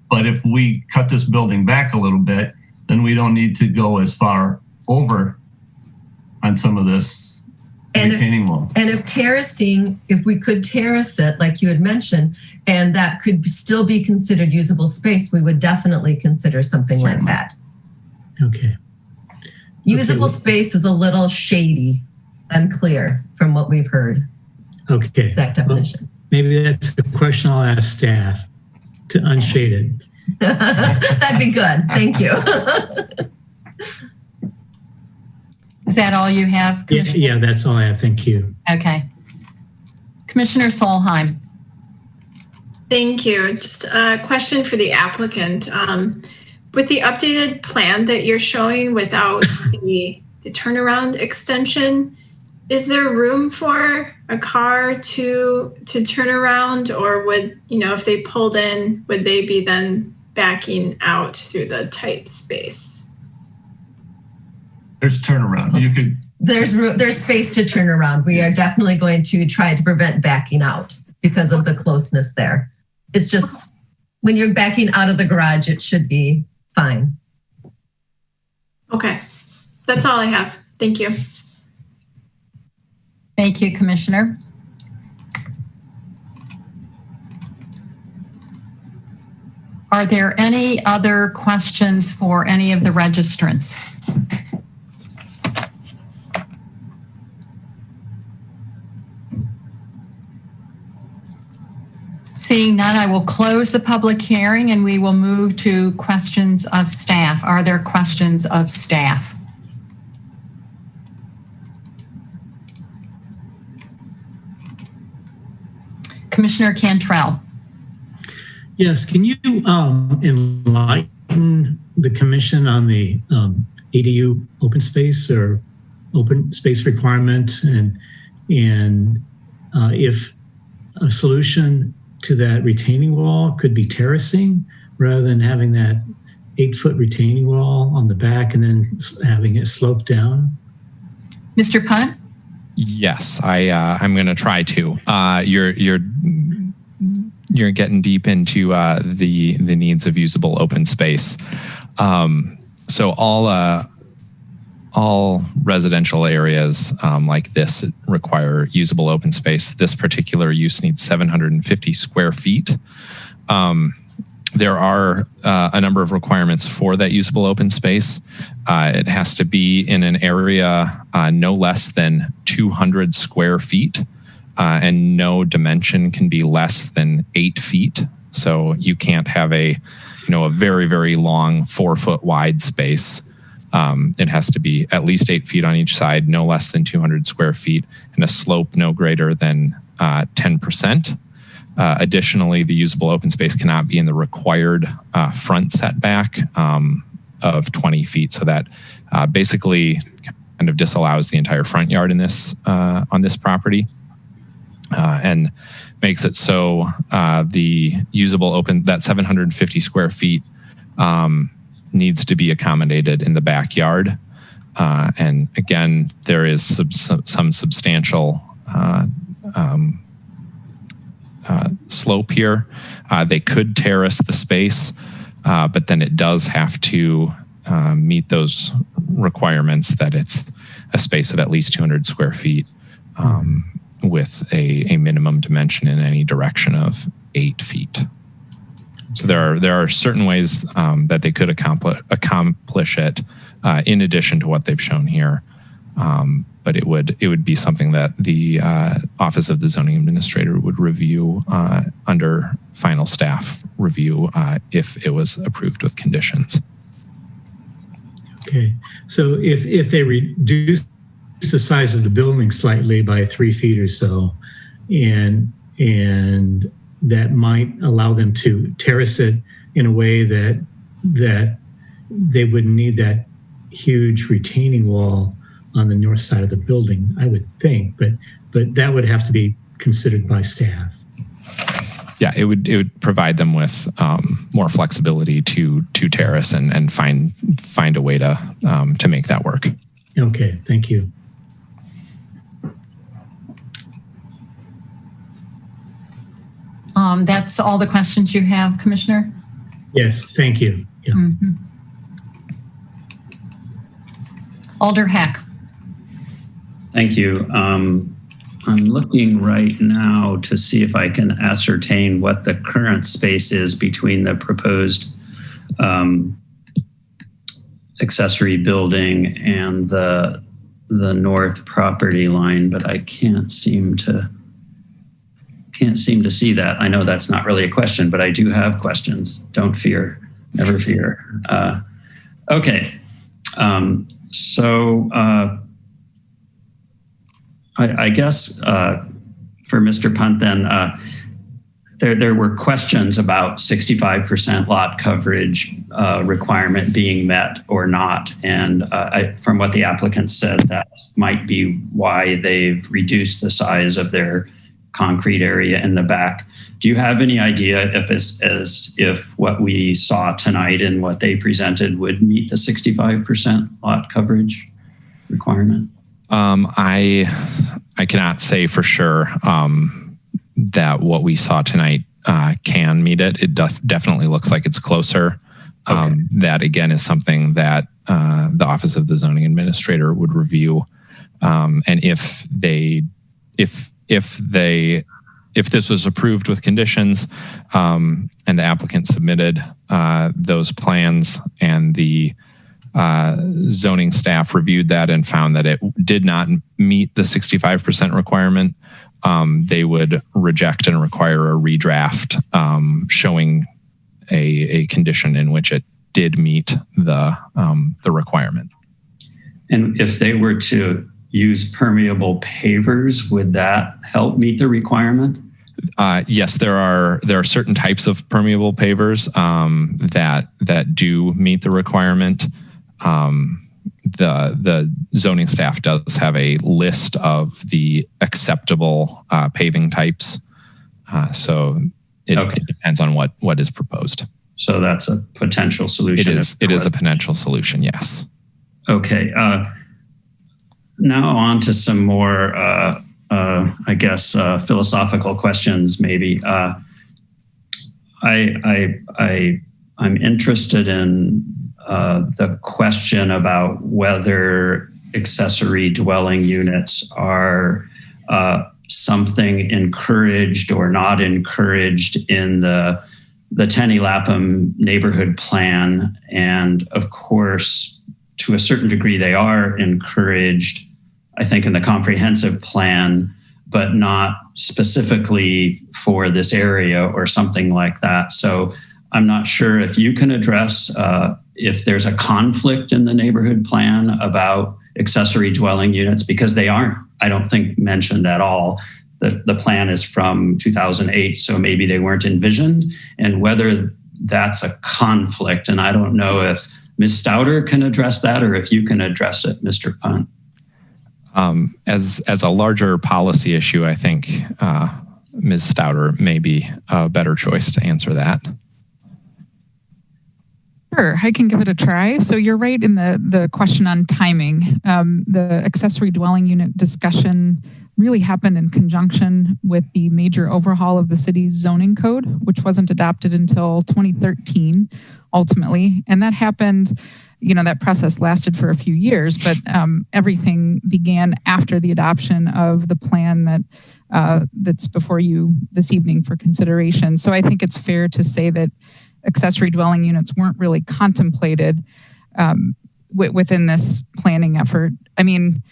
But if we cut this building back a little bit, then we don't need to go as far over on some of this retaining wall. And if we could terrace it, like you had mentioned, and that could still be considered usable space, we would definitely consider something like that. Okay. Usable space is a little shady, unclear from what we've heard. Okay. Exact definition. Well, maybe that's a question I'll ask staff to unshade it. That'd be good. Thank you. Is that all you have, Commissioner? Yeah, that's all I have. Thank you. Okay. Commissioner Solheim. Thank you. Just a question for the applicant. With the updated plan that you're showing without the turnaround extension, is there room for a car to turn around, or would, if they pulled in, would they be then backing out through the tight space? There's turnaround. You could. There's space to turn around. We are definitely going to try to prevent backing out because of the closeness there. It's just when you're backing out of the garage, it should be fine. Okay, that's all I have. Thank you. Thank you, Commissioner. Are there any other questions for any of the registrants? Seeing none, I will close the public hearing and we will move to questions of staff. Are there questions of staff? Commissioner Cantrell. Yes, can you enlighten the commission on the ADU open space or open space requirement, and if a solution to that retaining wall could be terracing rather than having that 8-foot retaining wall on the back and then having it slope down? Mr. Punt? Yes, I'm going to try to. You're getting deep into the needs of usable open space. So all residential areas like this require usable open space. This particular use needs 750 square feet. There are a number of requirements for that usable open space. It has to be in an area no less than 200 square feet, and no dimension can be less than 8 feet. So you can't have a very, very long 4-foot wide space. It has to be at least 8 feet on each side, no less than 200 square feet, and a slope no greater than 10%. Additionally, the usable open space cannot be in the required front setback of 20 feet. So that basically kind of disallows the entire front yard in this on this property. and makes it so the usable open, that 750 square feet needs to be accommodated in the backyard. And again, there is some substantial slope here. They could terrace the space, but then it does have to meet those requirements that it's a space of at least 200 square feet with a minimum dimension in any direction of 8 feet. So there are certain ways that they could accomplish it in addition to what they've shown here. But it would be something that the Office of the Zoning Administrator would review under final staff review if it was approved with conditions. Okay, so if they reduce the size of the building slightly by 3 feet or so, and that might allow them to terrace it in a way that they wouldn't need that huge retaining wall on the north side of the building, I would think, but that would have to be considered by staff. Yeah, it would provide them with more flexibility to terrace and find a way to make that work. Okay, thank you. That's all the questions you have, Commissioner? Yes, thank you. Yeah. Mm-hmm. Alder Heck. Thank you. I'm looking right now to see if I can ascertain what the current space is between the proposed accessory building and the north property line, but I can't seem to see that. I know that's not really a question, but I do have questions. Don't fear, never fear. Okay. I guess for Mr. Punt then, there were questions about 65% lot coverage requirement being met or not. And from what the applicant said, that might be why they've reduced the size of their concrete area in the back. Do you have any idea if what we saw tonight and what they presented would meet the 65% lot coverage requirement? I cannot say for sure that what we saw tonight can meet it. It definitely looks like it's closer. Okay. That again is something that the Office of the Zoning Administrator would review, and if this was approved with conditions and the applicant submitted those plans and the zoning staff reviewed that and found that it did not meet the 65% requirement, they would reject and require a redraft showing a condition in which it did meet the requirement. And if they were to use permeable pavers, would that help meet the requirement? Yes, there are certain types of permeable pavers that do meet the requirement. The zoning staff does have a list of the acceptable paving types. So it depends on what is proposed. So that's a potential solution. It is a potential solution, yes. Okay. Now on to some more, philosophical questions, maybe. I'm interested in the question about whether accessory dwelling units are something encouraged or not encouraged in the Tenny Lapham neighborhood plan. And of course, to a certain degree, they are encouraged, I think, in the comprehensive plan, but not specifically for this area or something like that. So I'm not sure if you can address if there's a conflict in the neighborhood plan about accessory dwelling units, because they aren't, I don't think, mentioned at all. The plan is from 2008, so maybe they weren't envisioned, and whether that's a conflict. And I don't know if Ms. Stouter can address that or if you can address it, Mr. Punt. As a larger policy issue, I think Ms. Stouter may be a better choice to answer that. Sure, I can give it a try. So you're right in the question on timing. The accessory dwelling unit discussion really happened in conjunction with the major overhaul of the city's zoning code, which wasn't adopted until 2013, ultimately. And that happened, that process lasted for a few years, but everything began after the adoption of the plan that's before you this evening for consideration. So I think it's fair to say that accessory dwelling units weren't really contemplated within this planning effort. I mean,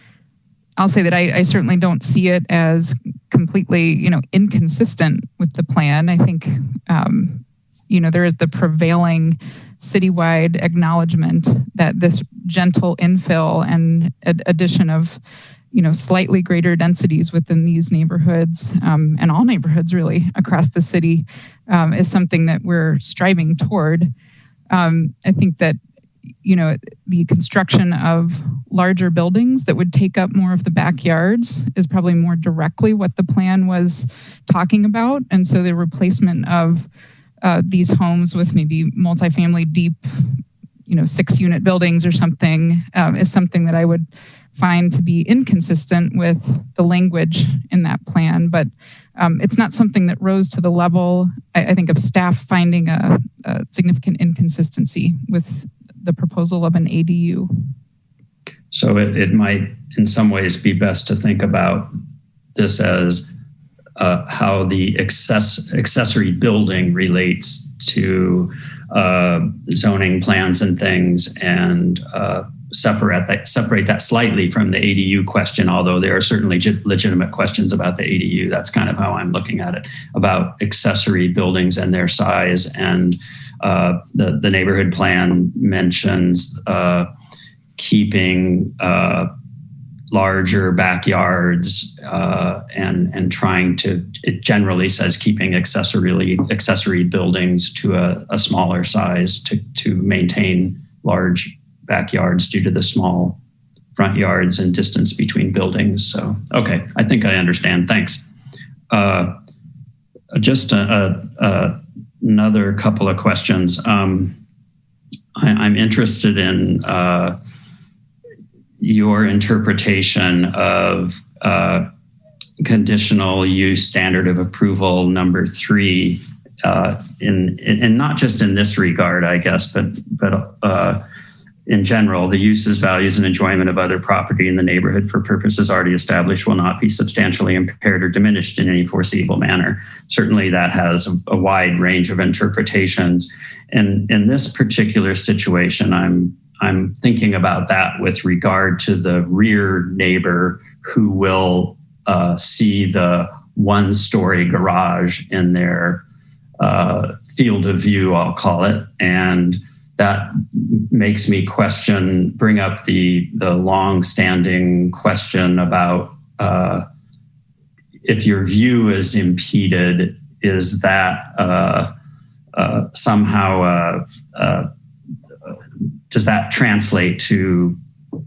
I'll say that I certainly don't see it as completely, inconsistent with the plan. I think, there is the prevailing citywide acknowledgement that this gentle infill and addition of, slightly greater densities within these neighborhoods and all neighborhoods really across the city is something that we're striving toward. I think that, the construction of larger buildings that would take up more of the backyards is probably more directly what the plan was talking about. And so the replacement of these homes with maybe multifamily deep, 6-unit buildings or something is something that I would find to be inconsistent with the language in that plan. But it's not something that rose to the level, I think, of staff finding a significant inconsistency with the proposal of an ADU. So it might, in some ways, be best to think about this as how the accessory building relates to zoning plans and things, and separate that slightly from the ADU question, although there are certainly legitimate questions about the ADU. That's kind of how I'm looking at it, about accessory buildings and their size. And the neighborhood plan mentions keeping larger backyards and trying to, it generally says keeping accessory buildings to a smaller size to maintain large backyards due to the small front yards and distance between buildings. So, okay, I think I understand. Thanks. Just another couple of questions. I'm interested in your interpretation of conditional use standard of approval number 3, in not just in this regard, I guess, but in general, the uses, values, and enjoyment of other property in the neighborhood for purposes already established will not be substantially impaired or diminished in any foreseeable manner. Certainly that has a wide range of interpretations. And in this particular situation, I'm thinking about that with regard to the rear neighbor who will see the one-story garage in their field of view, I'll call it. And that makes me bring up the long-standing question about if your view is impeded, is that somehow does that translate to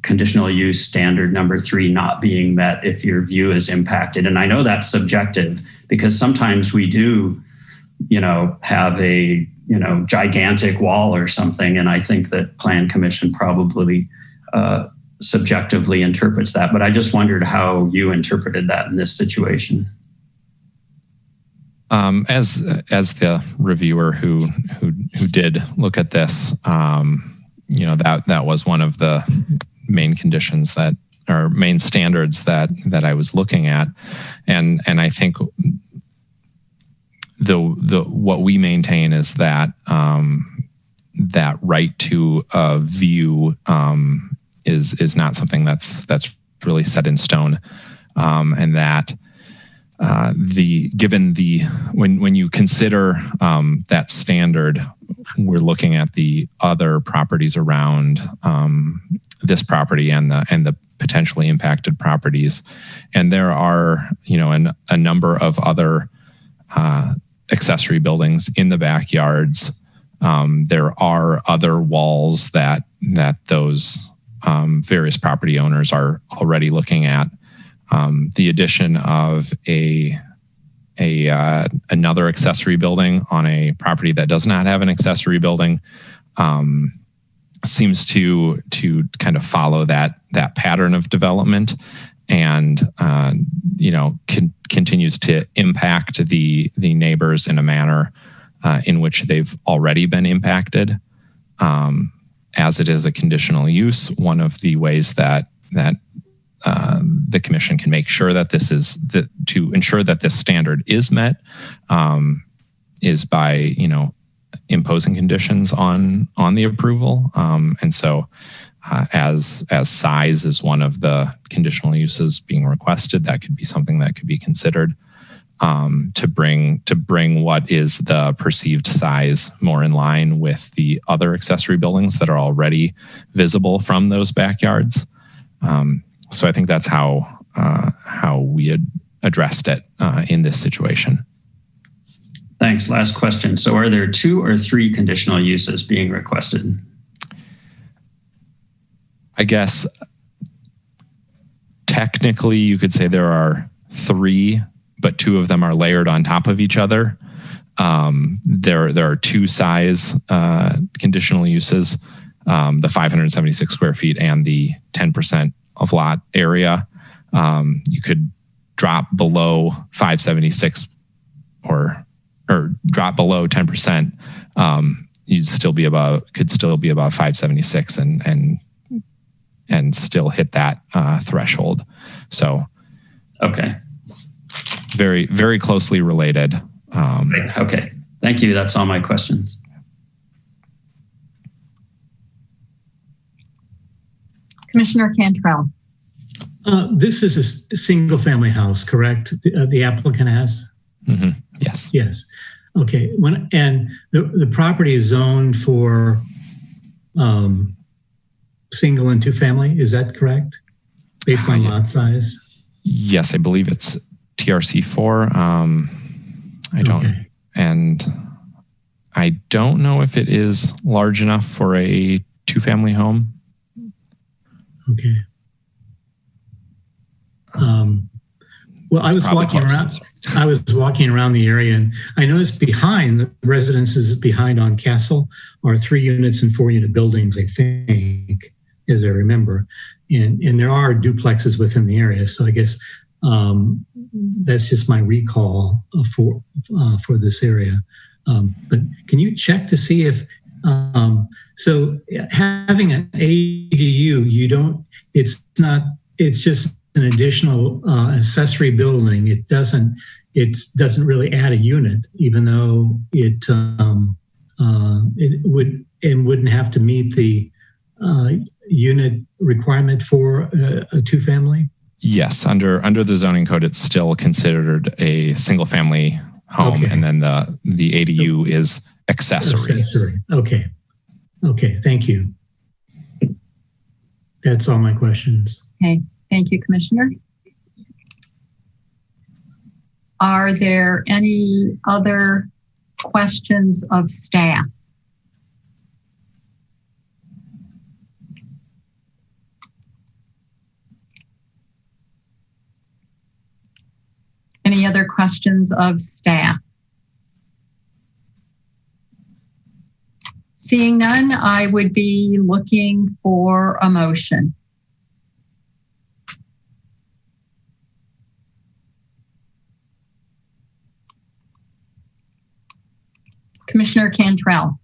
conditional use standard number 3 not being met if your view is impacted? And I know that's subjective because sometimes we do, have a gigantic wall or something. And I think that Plan Commission probably subjectively interprets that. But I just wondered how you interpreted that in this situation. As the reviewer who did look at this, that was one of the main conditions that, or main standards that I was looking at, and I think the what we maintain is that that right to a view is not something that's really set in stone, and that when you consider that standard, we're looking at the other properties around this property and the potentially impacted properties, and there are a number of other accessory buildings in the backyards. There are other walls that those various property owners are already looking at. The addition of another accessory building on a property that does not have an accessory building seems to kind of follow that pattern of development, and continues to impact the neighbors in a manner in which they've already been impacted. As it is a conditional use, one of the ways that the commission can make sure that to ensure that this standard is met is by imposing conditions on the approval. And so as size is one of the conditional uses being requested, that could be something that could be considered to bring what is the perceived size more in line with the other accessory buildings that are already visible from those backyards. So I think that's how we had addressed it in this situation. Thanks. Last question. So are there 2 or 3 conditional uses being requested? I guess technically you could say there are 3, but 2 of them are layered on top of each other. There are 2 size conditional uses, the 576 square feet and the 10% of lot area. You could drop below 576 or drop below 10%. You'd still be could still be above 576 and still hit that threshold. So, okay. Very, very closely related. Okay. Thank you. That's all my questions. Commissioner Cantrell. This is a single family house, correct? The applicant has? Mm-hmm. Yes. Yes. Okay. And the property is zoned for single and 2 family. Is that correct? Based on lot size? Yes, I believe it's TRC4. I don't, okay. And I don't know if it is large enough for a 2-family home. Okay. Well, I was walking around. I was walking around the area, and I noticed behind the residences behind on Castle are 3 units and 4-unit buildings, I think, as I remember, and there are duplexes within the area. So I guess that's just my recall for this area. But can you check to see if so having an ADU, it's just an additional accessory building. It doesn't really add a unit, even though it wouldn't have to meet the unit requirement for a 2-family. Yes, under the zoning code, it's still considered a single family home, okay. And then the ADU is accessory. Okay. Thank you. That's all my questions. Okay. Thank you, Commissioner. Are there any other questions of staff? Any other questions of staff? Seeing none, I would be looking for a motion. Commissioner Cantrell.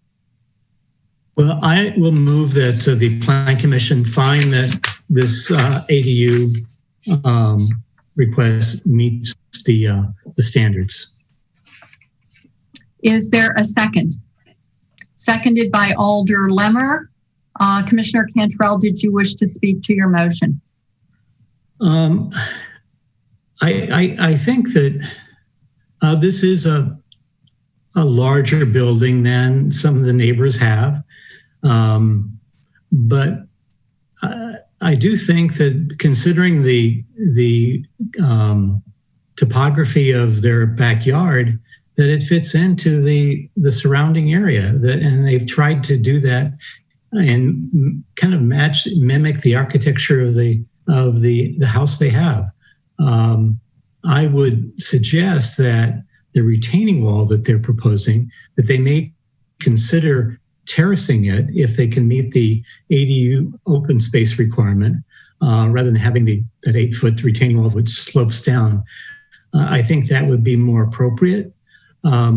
Well, I will move that the Plan Commission find that this ADU request meets the standards. Is there a second? Seconded by Alder Lemmer. Commissioner Cantrell, did you wish to speak to your motion? I think that this is a larger building than some of the neighbors have. But I do think that considering the topography of their backyard, that it fits into the surrounding area, and they've tried to do that kind of mimic the architecture of the house they have. I would suggest that the retaining wall that they're proposing, that they may consider terracing it if they can meet the ADU open space requirement, rather than having that 8-foot retaining wall which slopes down. I think that would be more appropriate. But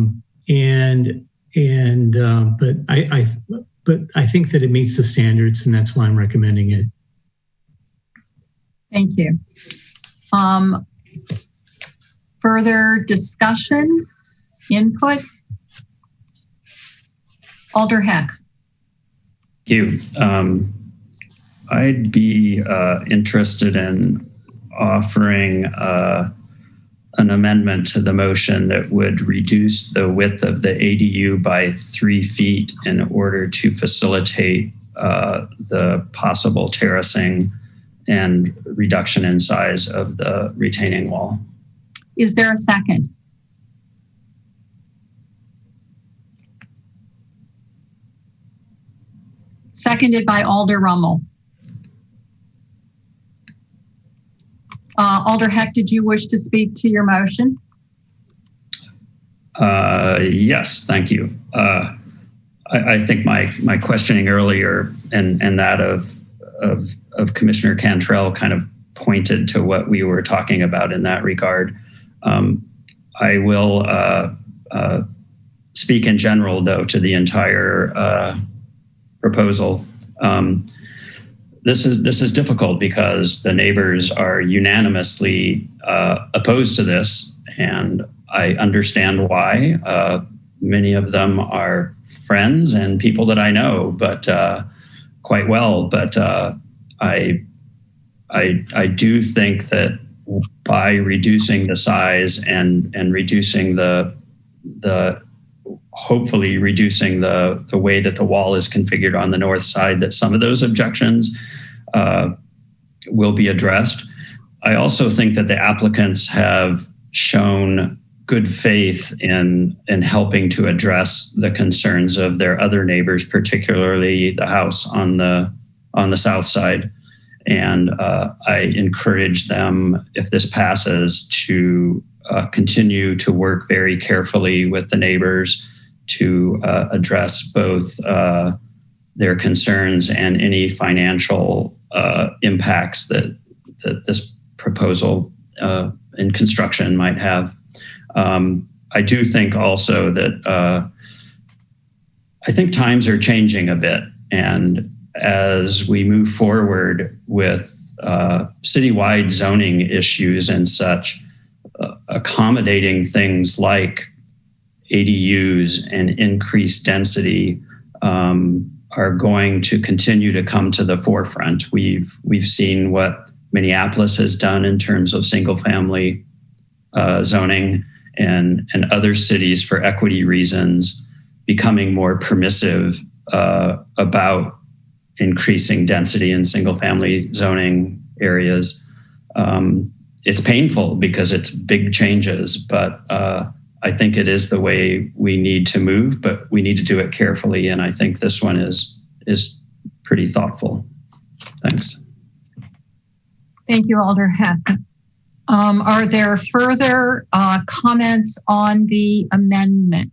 I think that it meets the standards, and that's why I'm recommending it. Thank you. Further discussion, input? Alder Heck. Thank you. I'd be interested in offering an amendment to the motion that would reduce the width of the ADU by 3 feet in order to facilitate the possible terracing and reduction in size of the retaining wall. Is there a second? Seconded by Alder Rummel. Alder Heck, did you wish to speak to your motion? Yes, thank you. I think my questioning earlier and that of Commissioner Cantrell kind of pointed to what we were talking about in that regard. I will speak in general, though, to the entire proposal. This is difficult because the neighbors are unanimously opposed to this, and I understand why. Many of them are friends and people that I know, but quite well. But I do think that by reducing the size and reducing the hopefully reducing the way that the wall is configured on the north side, that some of those objections will be addressed. I also think that the applicants have shown good faith in helping to address the concerns of their other neighbors, particularly the house on the south side. And I encourage them, if this passes, to continue to work very carefully with the neighbors to address both their concerns and any financial impacts that this proposal in construction might have. I do think also that I think times are changing a bit, and as we move forward with citywide zoning issues and such, accommodating things like ADUs and increased density are going to continue to come to the forefront. We've seen what Minneapolis has done in terms of single family zoning, and other cities, for equity reasons, becoming more permissive about increasing density in single family zoning areas. It's painful because it's big changes, but I think it is the way we need to move, but we need to do it carefully. And I think this one is pretty thoughtful. Thanks. Thank you, Alder Heck. Are there further comments on the amendment?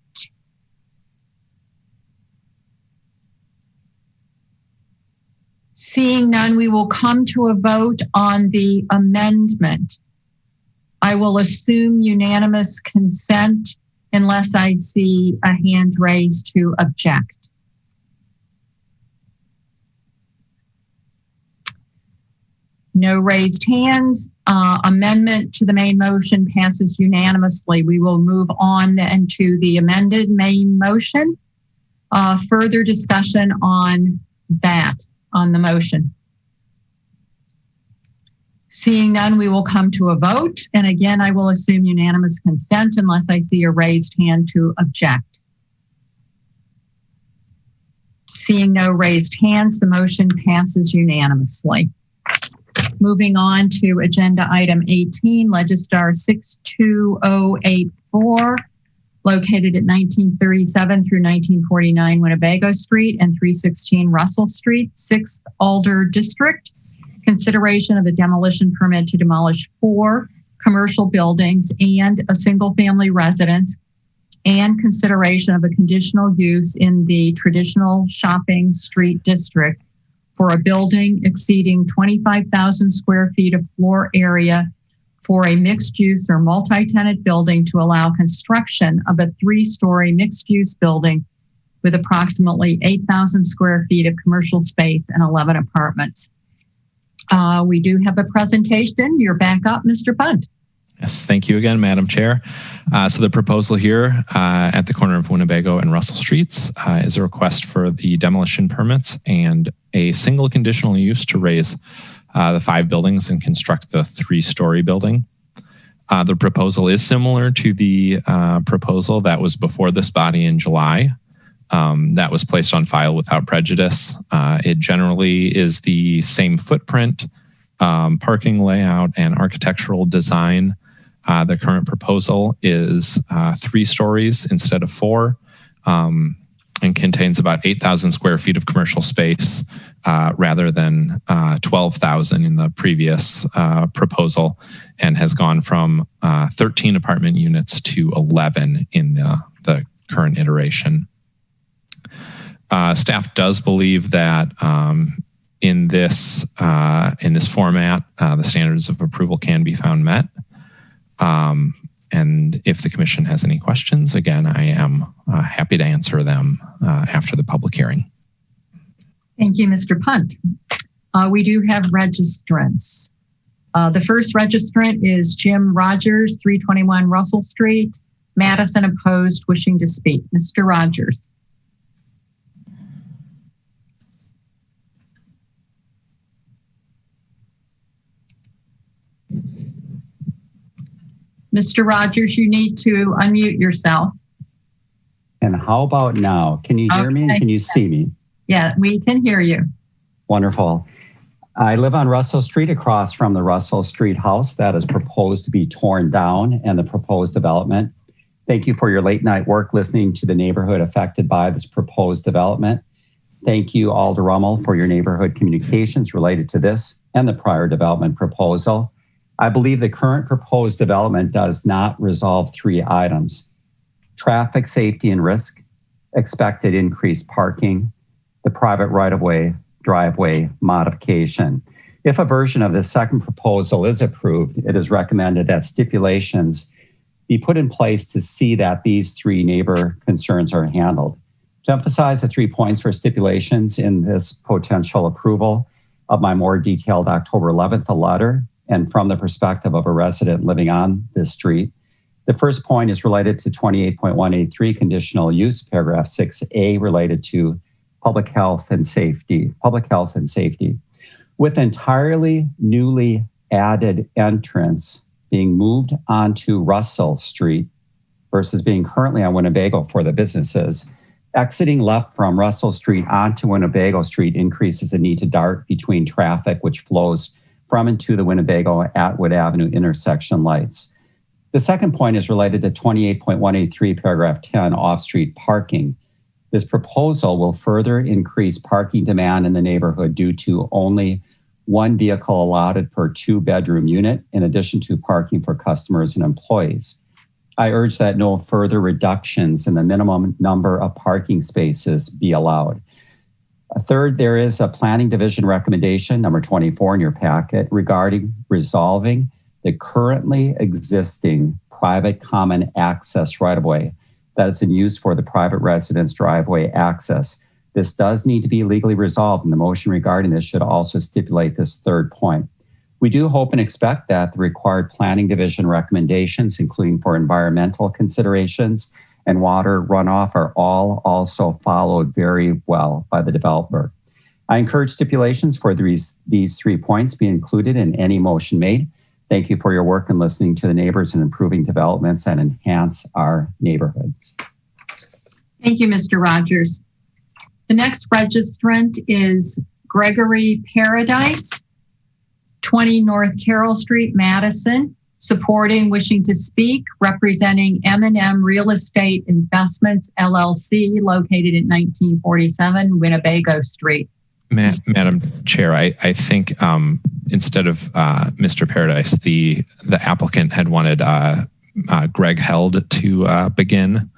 Seeing none, we will come to a vote on the amendment. I will assume unanimous consent unless I see a hand raised to object. No raised hands. Amendment to the main motion passes unanimously. We will move on then to the amended main motion. Further discussion on that, on the motion. Seeing none, we will come to a vote. And again, I will assume unanimous consent unless I see a raised hand to object. Seeing no raised hands, the motion passes unanimously. Moving on to agenda item 18, Legistar 62084. located at 1937 through 1949 Winnebago Street and 316 Russell Street, 6th Alder District. Consideration of a demolition permit to demolish 4 commercial buildings and a single-family residence, and consideration of a conditional use in the traditional shopping street district for a building exceeding 25,000 square feet of floor area for a mixed-use or multi-tenant building to allow construction of a 3-story mixed-use building with approximately 8,000 square feet of commercial space and 11 apartments. We do have a presentation. You're back up, Mr. Punt. Yes, thank you again, Madam Chair. So the proposal here at the corner of Winnebago and Russell Streets is a request for the demolition permits and a single conditional use to raise the 5 buildings and construct the 3-story building. The proposal is similar to the proposal that was before this body in July. That was placed on file without prejudice. It generally is the same footprint, parking layout, and architectural design. The current proposal is 3 stories instead of 4, and contains about 8,000 square feet of commercial space rather than 12,000 in the previous proposal, and has gone from 13 apartment units to 11 in the current iteration. Staff does believe that in this format, the standards of approval can be found met. And if the commission has any questions, again, I am happy to answer them after the public hearing. Thank you, Mr. Punt. We do have registrants. The first registrant is Jim Rogers, 321 Russell Street. Madison opposed, wishing to speak. Mr. Rogers. Mr. Rogers, you need to unmute yourself. And how about now? Can you hear me and can you see me? Yeah, we can hear you. Wonderful. I live on Russell Street across from the Russell Street house that is proposed to be torn down and the proposed development. Thank you for your late night work listening to the neighborhood affected by this proposed development. Thank you, Alder Rummel, for your neighborhood communications related to this and the prior development proposal. I believe the current proposed development does not resolve 3 items: traffic safety and risk, expected increased parking, the private right-of-way driveway modification. If a version of this second proposal is approved, it is recommended that stipulations be put in place to see that these 3 neighbor concerns are handled. To emphasize the 3 points for stipulations in this potential approval of my more detailed October 11th letter, and from the perspective of a resident living on this street. The first point is related to 28.183 conditional use, paragraph 6A, related to public health and safety. With entirely newly added entrance being moved onto Russell Street versus being currently on Winnebago for the businesses, exiting left from Russell Street onto Winnebago Street increases the need to dart between traffic which flows from and to the Winnebago-Atwood Avenue intersection lights. The second point is related to 28.183, paragraph 10, off-street parking. This proposal will further increase parking demand in the neighborhood due to only 1 vehicle allotted per 2-bedroom unit, in addition to parking for customers and employees. I urge that no further reductions in the minimum number of parking spaces be allowed. Third, there is a Planning Division recommendation, number 24 in your packet, regarding resolving the currently existing private common access right-of-way that is in use for the private residence driveway access. This does need to be legally resolved, and the motion regarding this should also stipulate this third point. We do hope and expect that the required Planning Division recommendations, including for environmental considerations and water runoff, are all also followed very well by the developer. I encourage stipulations for these 3 points be included in any motion made. Thank you for your work in listening to the neighbors and improving developments that enhance our neighborhoods. Thank you, Mr. Rogers. The next registrant is Gregory Paradise, 20 North Carroll Street, Madison. Supporting, wishing to speak, representing M&M Real Estate Investments, LLC, located at 1947 Winnebago Street. Madam Chair, I think instead of Mr. Paradise, the applicant had wanted Greg Held to begin.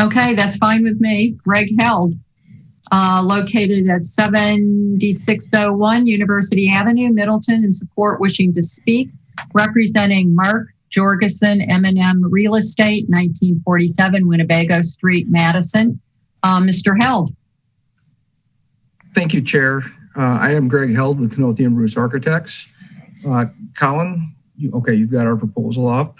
Okay, that's fine with me. Greg Held, located at 7601 University Avenue, Middleton, in support, wishing to speak, representing Mark Jorgensen, M&M Real Estate, 1947 Winnebago Street, Madison. Mr. Held. Thank you, Chair. I am Greg Held with Canothia Bruce Architects. Colin, you've got our proposal up.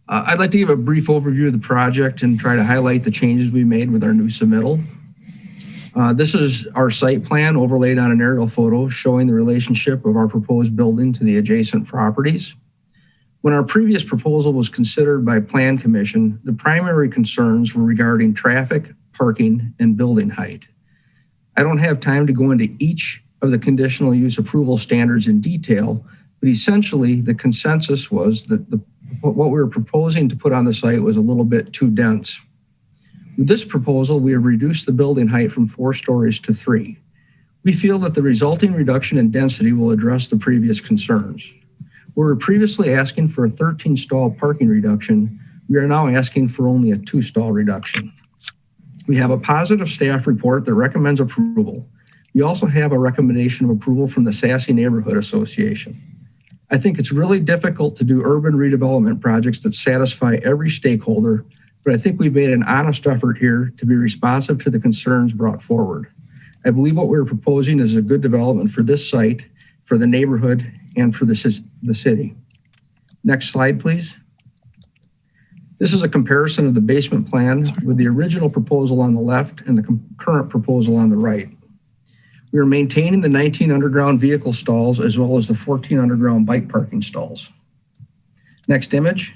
I'd like to give a brief overview of the project and try to highlight the changes we made with our new submittal. This is our site plan overlaid on an aerial photo showing the relationship of our proposed building to the adjacent properties. When our previous proposal was considered by Plan Commission, the primary concerns were regarding traffic, parking, and building height. I don't have time to go into each of the conditional use approval standards in detail, but essentially the consensus was that what we were proposing to put on the site was a little bit too dense. With this proposal, we have reduced the building height from 4 stories to 3. We feel that the resulting reduction in density will address the previous concerns. We were previously asking for a 13-stall parking reduction. We are now asking for only a 2-stall reduction. We have a positive staff report that recommends approval. We also have a recommendation of approval from the Sassy Neighborhood Association. I think it's really difficult to do urban redevelopment projects that satisfy every stakeholder, but I think we've made an honest effort here to be responsive to the concerns brought forward. I believe what we're proposing is a good development for this site, for the neighborhood, and for the city. Next slide, please. This is a comparison of the basement plan with the original proposal on the left and the current proposal on the right. We are maintaining the 19 underground vehicle stalls as well as the 14 underground bike parking stalls. Next image.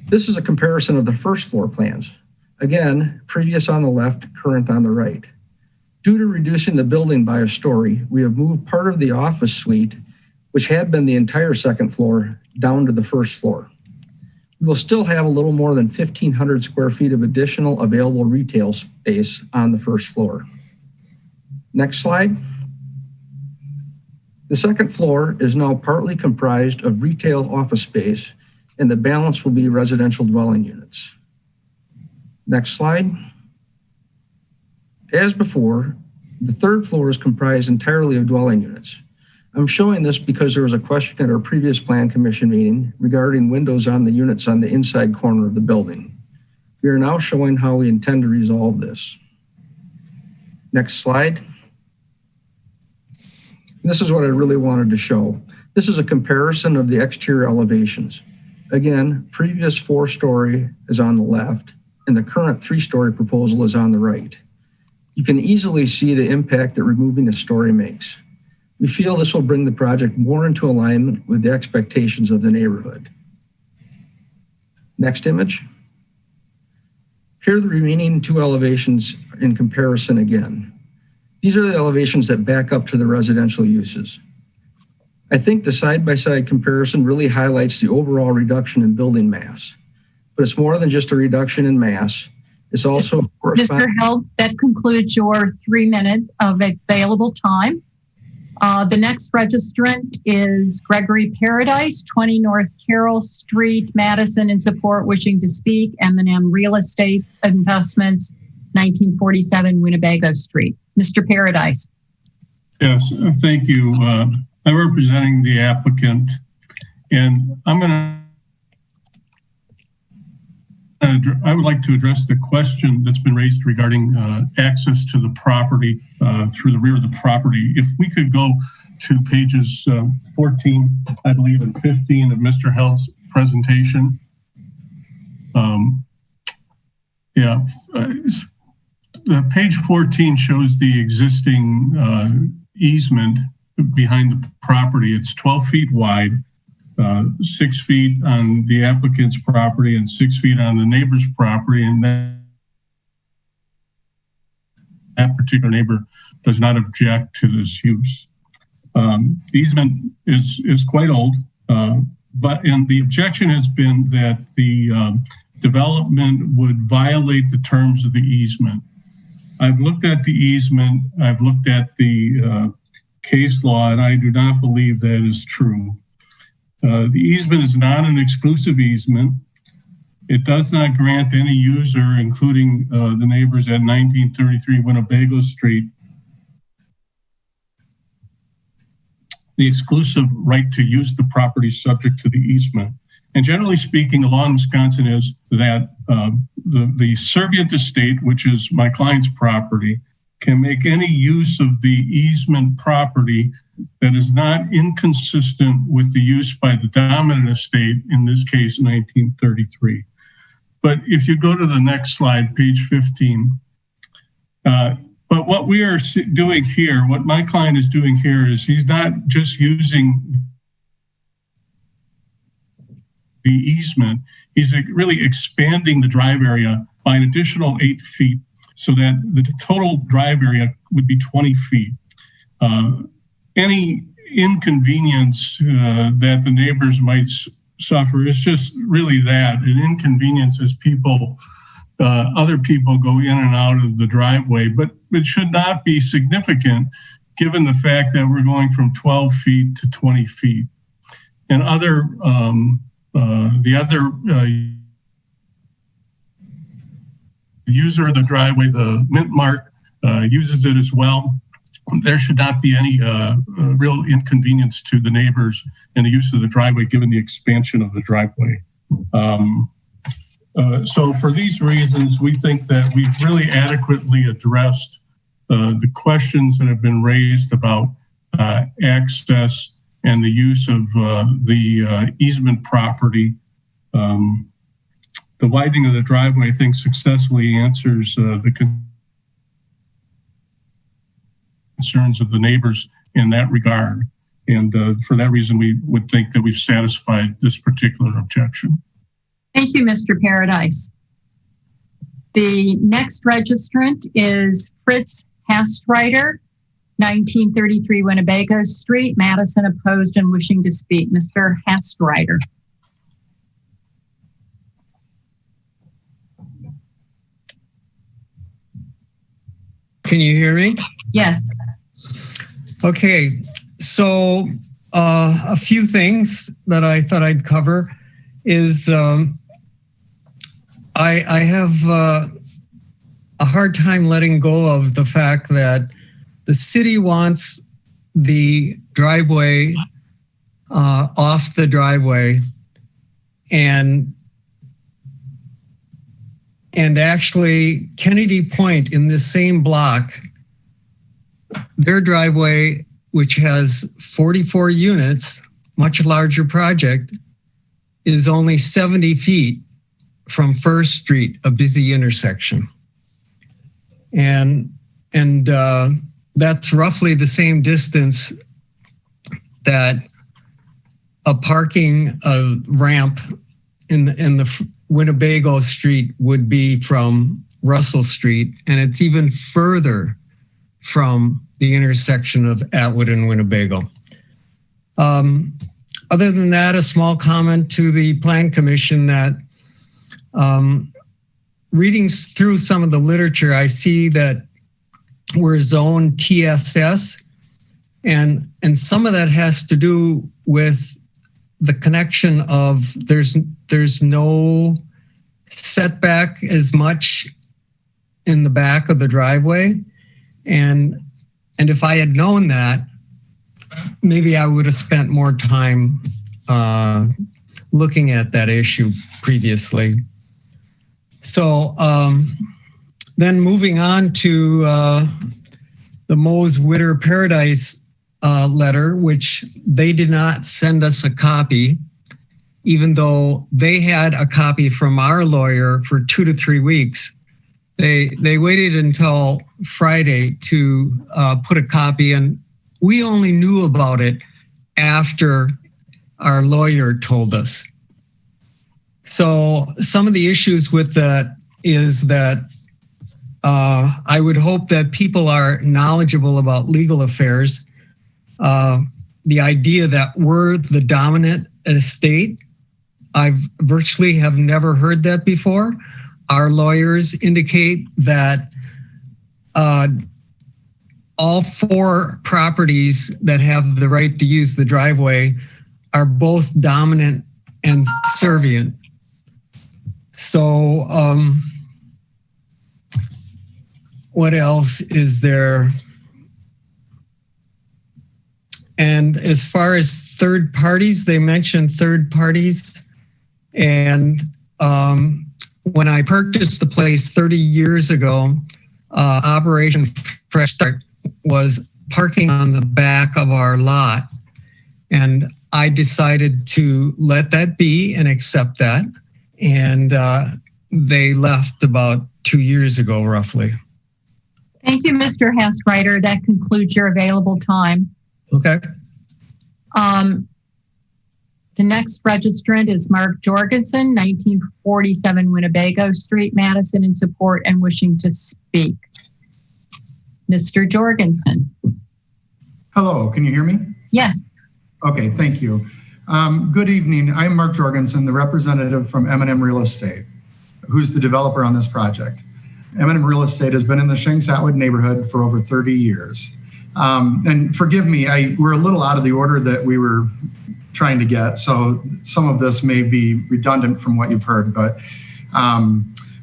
This is a comparison of the first floor plans. Again, previous on the left, current on the right. Due to reducing the building by a story, we have moved part of the office suite, which had been the entire second floor, down to the first floor. We will still have a little more than 1,500 square feet of additional available retail space on the first floor. Next slide. The second floor is now partly comprised of retail office space, and the balance will be residential dwelling units. Next slide. As before, the third floor is comprised entirely of dwelling units. I'm showing this because there was a question at our previous Plan Commission meeting regarding windows on the units on the inside corner of the building. We are now showing how we intend to resolve this. Next slide. This is what I really wanted to show. This is a comparison of the exterior elevations. Again, previous 4-story is on the left, and the current 3-story proposal is on the right. You can easily see the impact that removing a story makes. We feel this will bring the project more into alignment with the expectations of the neighborhood. Next image. Here are the remaining 2 elevations in comparison again. These are the elevations that back up to the residential uses. I think the side-by-side comparison really highlights the overall reduction in building mass, but it's more than just a reduction in mass. It's also Mr. Held, that concludes your 3 minutes of available time. The next registrant is Gregory Paradise, 20 North Carroll Street, Madison, in support, wishing to speak, M&M Real Estate Investments, 1947 Winnebago Street. Mr. Paradise. Yes, thank you. I'm representing the applicant, and I would like to address the question that's been raised regarding access to the property through the rear of the property. If we could go to pages 14, I believe, and 15 of Mr. Held's presentation. Page 14 shows the existing easement behind the property. It's 12 feet wide. 6 feet on the applicant's property and 6 feet on the neighbor's property. And then that particular neighbor does not object to this use. The easement is quite old, and the objection has been that the development would violate the terms of the easement. I've looked at the easement, I've looked at the case law, and I do not believe that is true. The easement is not an exclusive easement. It does not grant any user, including the neighbors at 1933 Winnebago Street, the exclusive right to use the property subject to the easement. And generally speaking, the law in Wisconsin is that the servient estate, which is my client's property, can make any use of the easement property that is not inconsistent with the use by the dominant estate, in this case, 1933. But if you go to the next slide, page 15, but what we are doing here, what my client is doing here is he's not just using the easement, he's really expanding the drive area by an additional 8 feet so that the total drive area would be 20 feet. Any inconvenience that the neighbors might suffer is just really that, an inconvenience as people, other people go in and out of the driveway, but it should not be significant given the fact that we're going from 12 feet to 20 feet. And the other user of the driveway, the Mint Mart, uses it as well. There should not be any real inconvenience to the neighbors in the use of the driveway given the expansion of the driveway. So for these reasons, we think that we've really adequately addressed the questions that have been raised about access and the use of the easement property. The widening of the driveway, I think, successfully answers the concerns of the neighbors in that regard. And for that reason, we would think that we've satisfied this particular objection. Thank you, Mr. Paradise. The next registrant is Fritz Hastreiter, 1933 Winnebago Street, Madison, opposed and wishing to speak. Mr. Hastreiter. Can you hear me? Yes. Okay, so a few things that I thought I'd cover is I have a hard time letting go of the fact that the city wants the driveway off the driveway, and actually Kennedy Point in this same block, their driveway, which has 44 units, much larger project, is only 70 feet from First Street, a busy intersection. And that's roughly the same distance that a parking ramp in the Winnebago Street would be from Russell Street, and it's even further from the intersection of Atwood and Winnebago. Other than that, a small comment to the Plan Commission that reading through some of the literature, I see that we're zone TSS, and some of that has to do with the connection of there's no setback as much in the back of the driveway, and if I had known that, maybe I would have spent more time looking at that issue previously. So then moving on to the Mose Witter Paradise letter, which they did not send us a copy, even though they had a copy from our lawyer for 2 to 3 weeks. They waited until Friday to put a copy, and we only knew about it after our lawyer told us. So some of the issues with that is that I would hope that people are knowledgeable about legal affairs. The idea that we're the dominant estate, I've virtually have never heard that before. Our lawyers indicate that all 4 properties that have the right to use the driveway are both dominant and servient. So what else is there? And as far as third parties, they mentioned third parties. And when I purchased the place 30 years ago, Operation Fresh Start was parking on the back of our lot. And I decided to let that be and accept that. And they left about 2 years ago, roughly. Thank you, Mr. Hastreiter. That concludes your available time. Okay. The next registrant is Mark Jorgensen, 1947 Winnebago Street, Madison, in support and wishing to speak. Mr. Jorgensen. Hello, can you hear me? Yes. Okay, thank you. Good evening. I'm Mark Jorgensen, the representative from M&M Real Estate, who's the developer on this project. M&M Real Estate has been in the Shanks-Atwood neighborhood for over 30 years. And forgive me, we're a little out of the order that we were trying to get, so some of this may be redundant from what you've heard, but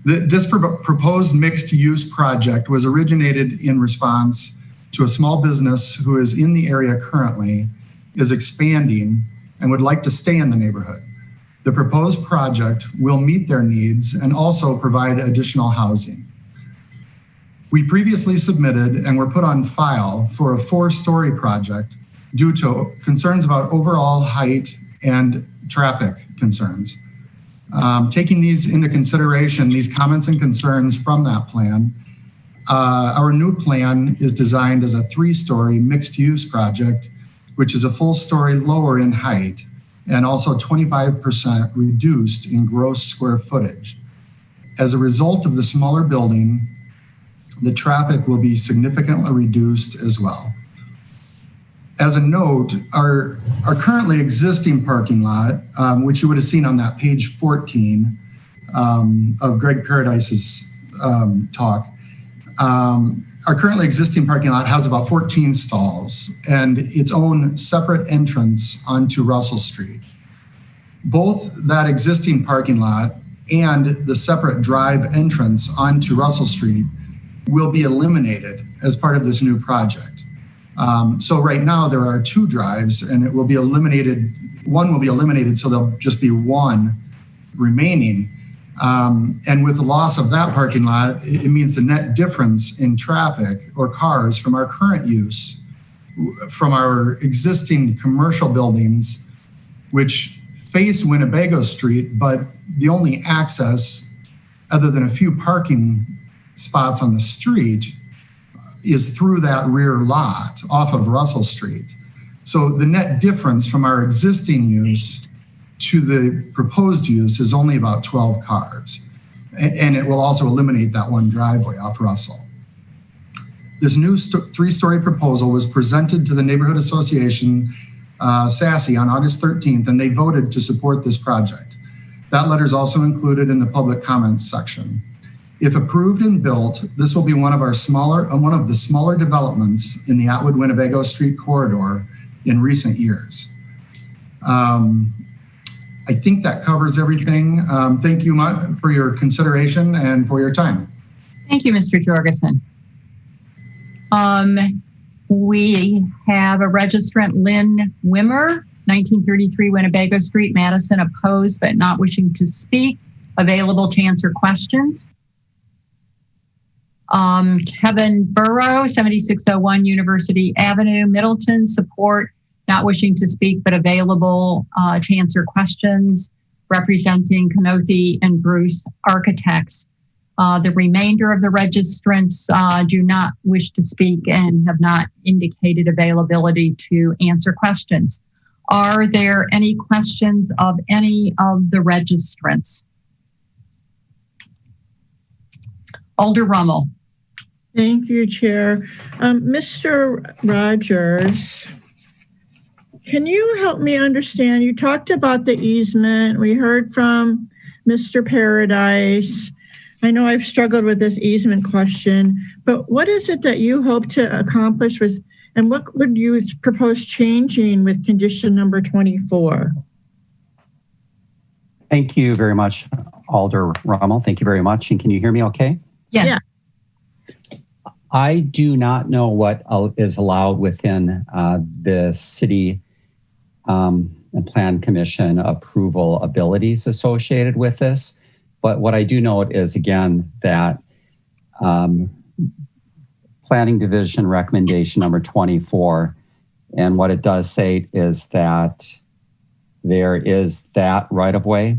this proposed mixed-use project was originated in response to a small business who is in the area currently, is expanding, and would like to stay in the neighborhood. The proposed project will meet their needs and also provide additional housing. We previously submitted and were put on file for a 4-story project due to concerns about overall height and traffic concerns. Taking these into consideration, these comments and concerns from that plan, our new plan is designed as a 3-story mixed-use project, which is a full story lower in height and also 25% reduced in gross square footage. As a result of the smaller building, the traffic will be significantly reduced as well. As a note, our currently existing parking lot, which you would have seen on that page 14 of Greg Paradise's talk, our currently existing parking lot has about 14 stalls and its own separate entrance onto Russell Street. Both that existing parking lot and the separate drive entrance onto Russell Street will be eliminated as part of this new project. So right now there are 2 drives and it will be eliminated. One will be eliminated, so there'll just be 1 remaining. And with the loss of that parking lot, it means the net difference in traffic or cars from our current use, from our existing commercial buildings, which face Winnebago Street, but the only access other than a few parking spots on the street is through that rear lot off of Russell Street. So the net difference from our existing use to the proposed use is only about 12 cars. And it will also eliminate that 1 driveway off Russell. This new 3-story proposal was presented to the Neighborhood Association, SASE, on August 13th, and they voted to support this project. That letter is also included in the public comments section. If approved and built, this will be one of the smaller developments in the Atwood Winnebago Street corridor in recent years. I think that covers everything. Thank you for your consideration and for your time. Thank you, Mr. Jorgensen. We have a registrant, Lynn Wimmer, 1933 Winnebago Street, Madison, opposed but not wishing to speak, available to answer questions. Kevin Burrow, 7601 University Avenue, Middleton, support, not wishing to speak, but available to answer questions, representing Kanothi and Bruce Architects. The remainder of the registrants do not wish to speak and have not indicated availability to answer questions. Are there any questions of any of the registrants? Alder Rummel. Thank you, Chair. Mr. Rogers, can you help me understand? You talked about the easement. We heard from Mr. Paradise. I know I've struggled with this easement question, but what is it that you hope to accomplish with, and what would you propose changing with condition number 24? Thank you very much, Alder Rummel. Thank you very much. And can you hear me okay? Yes. Yeah. I do not know what is allowed within the city and plan commission approval abilities associated with this. But what I do know is, again, that planning division recommendation number 24, and what it does say is that there is that right of way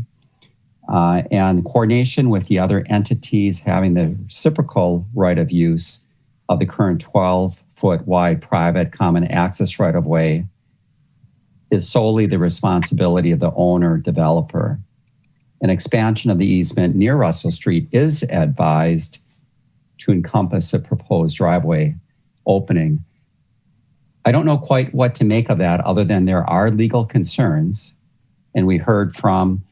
and coordination with the other entities having the reciprocal right of use of the current 12-foot wide private common access right of way is solely the responsibility of the owner developer. An expansion of the easement near Russell Street is advised to encompass a proposed driveway opening. I don't know quite what to make of that other than there are legal concerns. And we heard from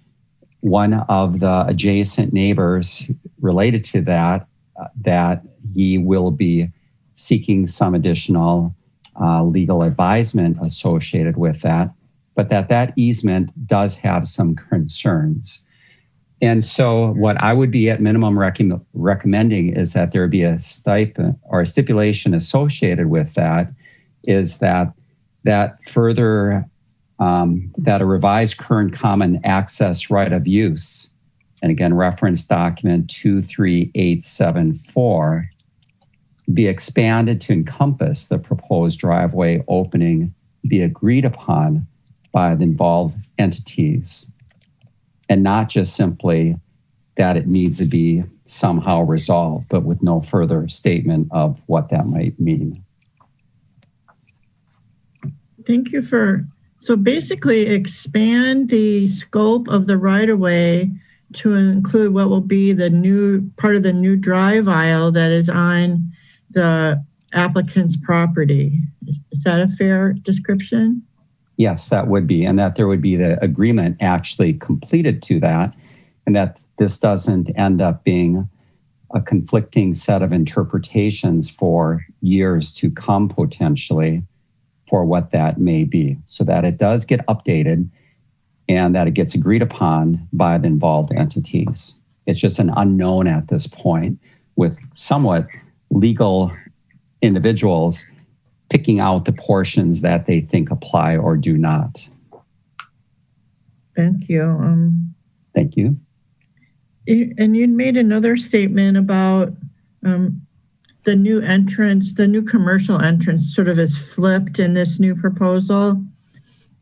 one of the adjacent neighbors related to that, that he will be seeking some additional legal advisement associated with that, but that easement does have some concerns. And so what I would be at minimum recommending is that there be a stipend or a stipulation associated with that, is that further, that a revised current common access right of use, and again, reference document 23874, be expanded to encompass the proposed driveway opening be agreed upon by the involved entities, and not just simply that it needs to be somehow resolved, but with no further statement of what that might mean. Thank you so basically expand the scope of the right-of-way to include what will be the new part of the new drive aisle that is on the applicant's property. Is that a fair description? Yes, that would be, and that there would be the agreement actually completed to that, and that this doesn't end up being a conflicting set of interpretations for years to come potentially for what that may be, so that it does get updated and that it gets agreed upon by the involved entities. It's just an unknown at this point, with somewhat legal individuals picking out the portions that they think apply or do not. Thank you. Thank you. And you made another statement about the new entrance, the new commercial entrance sort of is flipped in this new proposal.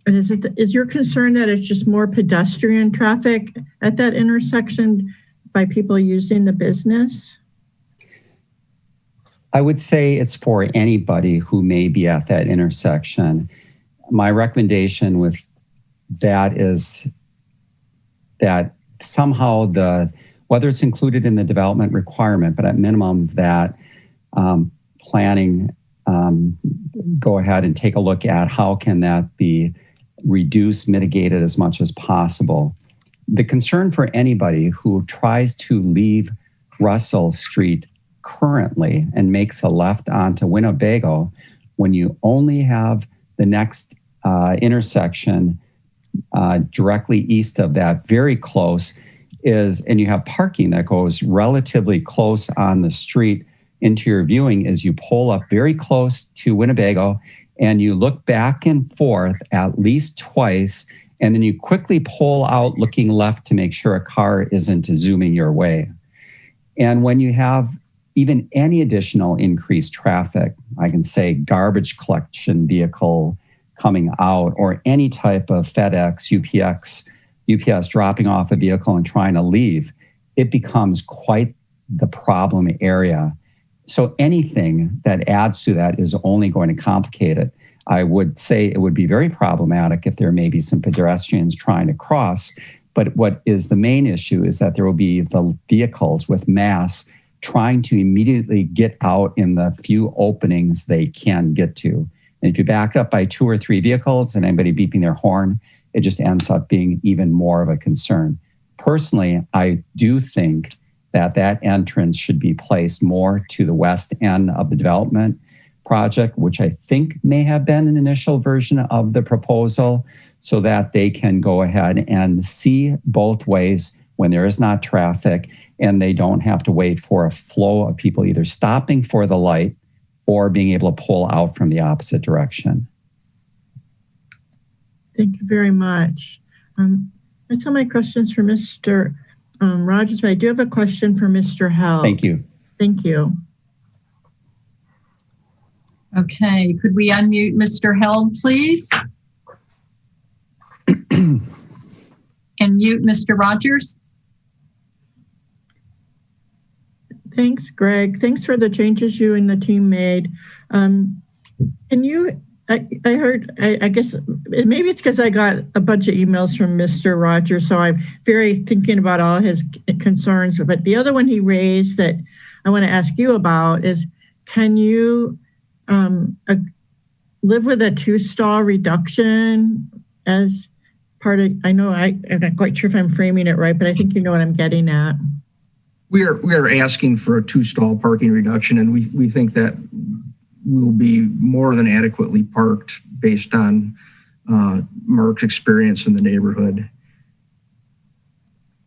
And is your concern that it's just more pedestrian traffic at that intersection by people using the business? I would say it's for anybody who may be at that intersection. My recommendation with that is that somehow whether it's included in the development requirement, but at minimum that planning go ahead and take a look at how can that be reduced, mitigated as much as possible. The concern for anybody who tries to leave Russell Street currently and makes a left onto Winnebago, when you only have the next intersection directly east of that, very close, and you have parking that goes relatively close on the street into your viewing, as you pull up very close to Winnebago and you look back and forth at least twice, and then you quickly pull out looking left to make sure a car isn't zooming your way. And when you have even any additional increased traffic, I can say garbage collection vehicle coming out, or any type of FedEx, UPS dropping off a vehicle and trying to leave, it becomes quite the problem area. So anything that adds to that is only going to complicate it. I would say it would be very problematic if there may be some pedestrians trying to cross, but what is the main issue is that there will be the vehicles with mass trying to immediately get out in the few openings they can get to. And if you back up by 2 or 3 vehicles and anybody beeping their horn, it just ends up being even more of a concern. Personally, I do think that that entrance should be placed more to the west end of the development project, which I think may have been an initial version of the proposal, so that they can go ahead and see both ways when there is not traffic, and they don't have to wait for a flow of people either stopping for the light or being able to pull out from the opposite direction. Thank you very much. That's all my questions for Mr. Rogers, but I do have a question for Mr. Held. Thank you. Thank you. Okay, could we unmute Mr. Held, please? And mute Mr. Rogers. Thanks, Greg. Thanks for the changes you and the team made. Can you, I heard, I guess, maybe it's because I got a bunch of emails from Mr. Rogers, so I'm very thinking about all his concerns. But the other one he raised that I want to ask you about is, can you live with a 2-stall reduction as part of, I know I'm not quite sure if I'm framing it right, but I think you know what I'm getting at. We are asking for a 2-stall parking reduction, and we think that will be more than adequately parked based on Mark's experience in the neighborhood.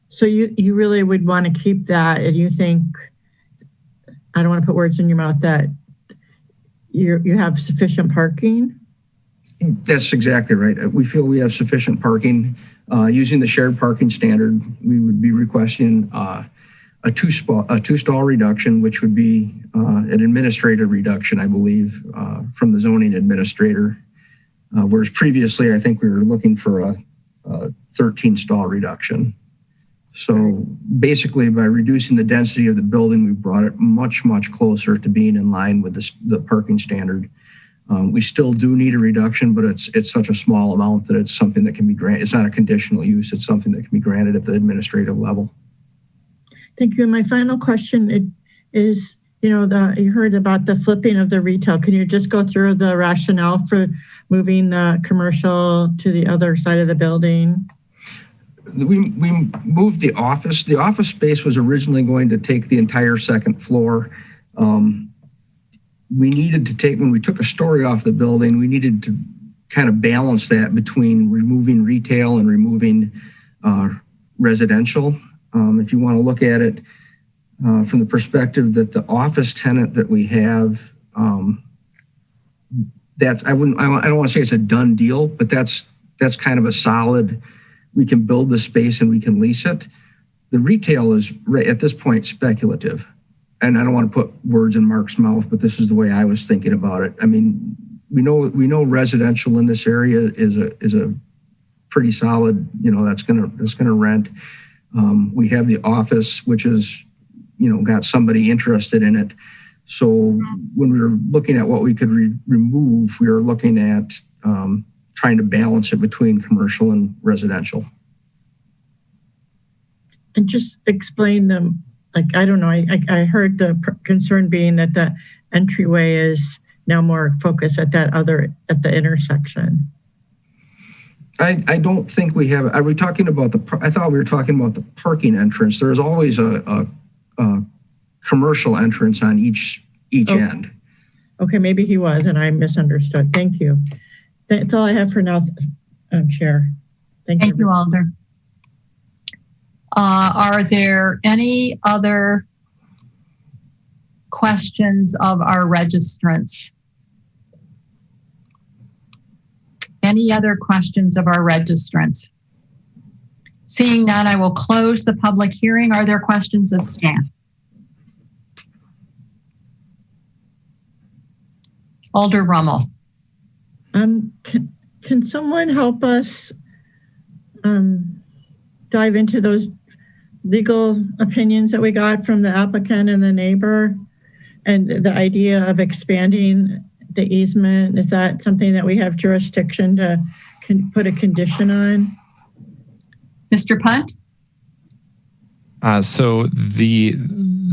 So you really would want to keep that, and you think, I don't want to put words in your mouth, that you have sufficient parking? That's exactly right. We feel we have sufficient parking. Using the shared parking standard, we would be requesting a 2-stall reduction, which would be an administrative reduction, I believe, from the zoning administrator. Whereas previously, I think we were looking for a 13-stall reduction. So basically, by reducing the density of the building, we brought it much, much closer to being in line with the parking standard. We still do need a reduction, but it's such a small amount that it's something that can be granted. It's not a conditional use. It's something that can be granted at the administrative level. Thank you. And my final question is, you heard about the flipping of the retail. Can you just go through the rationale for moving the commercial to the other side of the building? We moved the office. The office space was originally going to take the entire second floor. We needed to take, when we took a story off the building, we needed to kind of balance that between removing retail and removing residential. If you want to look at it from the perspective that the office tenant that we have, I don't want to say it's a done deal, but that's kind of a solid, we can build the space and we can lease it. The retail is at this point speculative. And I don't want to put words in Mark's mouth, but this is the way I was thinking about it. I mean, we know residential in this area is a pretty solid, that's gonna rent. We have the office, which is, got somebody interested in it. So when we were looking at what we could remove, we were looking at trying to balance it between commercial and residential. And just explain them. Like, I don't know, I heard the concern being that the entryway is now more focused at the intersection. I don't think we have, are we talking about I thought we were talking about the parking entrance. There's always a commercial entrance on each end. Okay, maybe he was and I misunderstood. Thank you. That's all I have for now, Chair. Thank you, Alder. Are there any other questions of our registrants? Any other questions of our registrants? Seeing none, I will close the public hearing. Are there questions of staff? Alder Rummel. Can someone help us dive into those legal opinions that we got from the applicant and the neighbor and the idea of expanding the easement? Is that something that we have jurisdiction to put a condition on? Mr. Punt? So the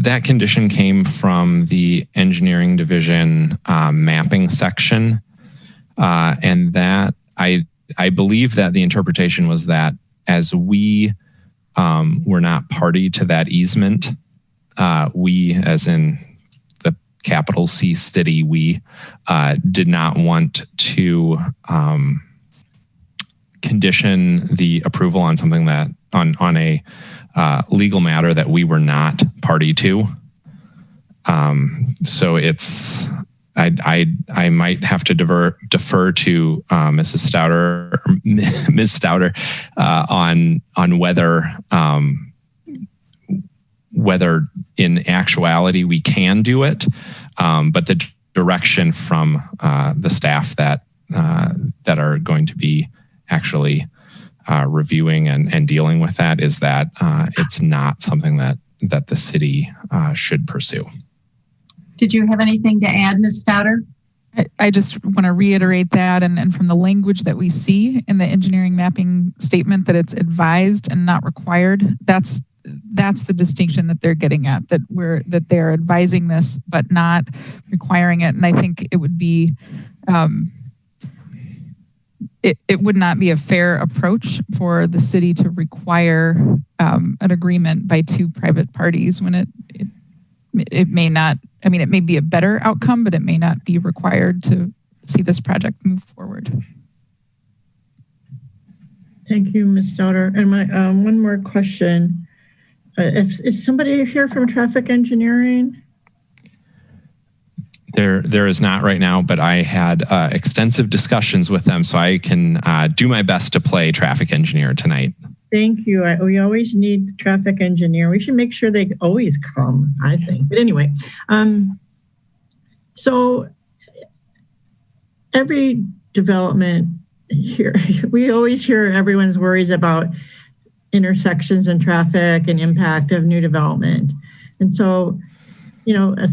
that condition came from the engineering division mapping section. And that I believe that the interpretation was that as we were not party to that easement, we, as in the capital C city, we did not want to condition the approval on something that on a legal matter that we were not party to. So it's I might have to defer to Mrs. Stouter, or Ms. Stouter, on whether in actuality we can do it, but the direction from the staff that are going to be actually reviewing and dealing with that is that it's not something that the city should pursue. Did you have anything to add, Ms. Stouter? I just want to reiterate that, and from the language that we see in the engineering mapping statement that it's advised and not required, that's the distinction that they're getting at, that they're advising this but not requiring it. And I think it would be it would not be a fair approach for the city to require an agreement by two private parties when it may not. I mean, it may be a better outcome, but it may not be required to see this project move forward. Thank you, Ms. Stouter. And my one more question: is somebody here from traffic engineering? There is not right now, but I had extensive discussions with them, so I can do my best to play traffic engineer tonight. Thank you. We always need traffic engineer. We should make sure they always come, I think. But anyway, so every development here, we always hear everyone's worries about intersections and traffic and impact of new development. And so,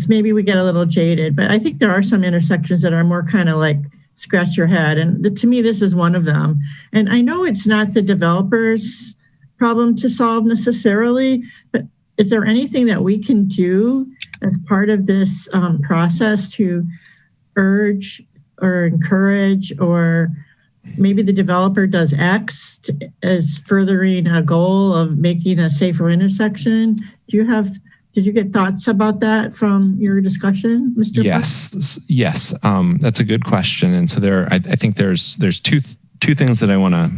maybe we get a little jaded, but I think there are some intersections that are more kind of like scratch your head. And to me, this is one of them. And I know it's not the developer's problem to solve necessarily, but is there anything that we can do as part of this process to urge or encourage, or maybe the developer does X as furthering a goal of making a safer intersection? Did you get thoughts about that from your discussion, Mr. Yes. That's a good question. And so I think there's two things that I want to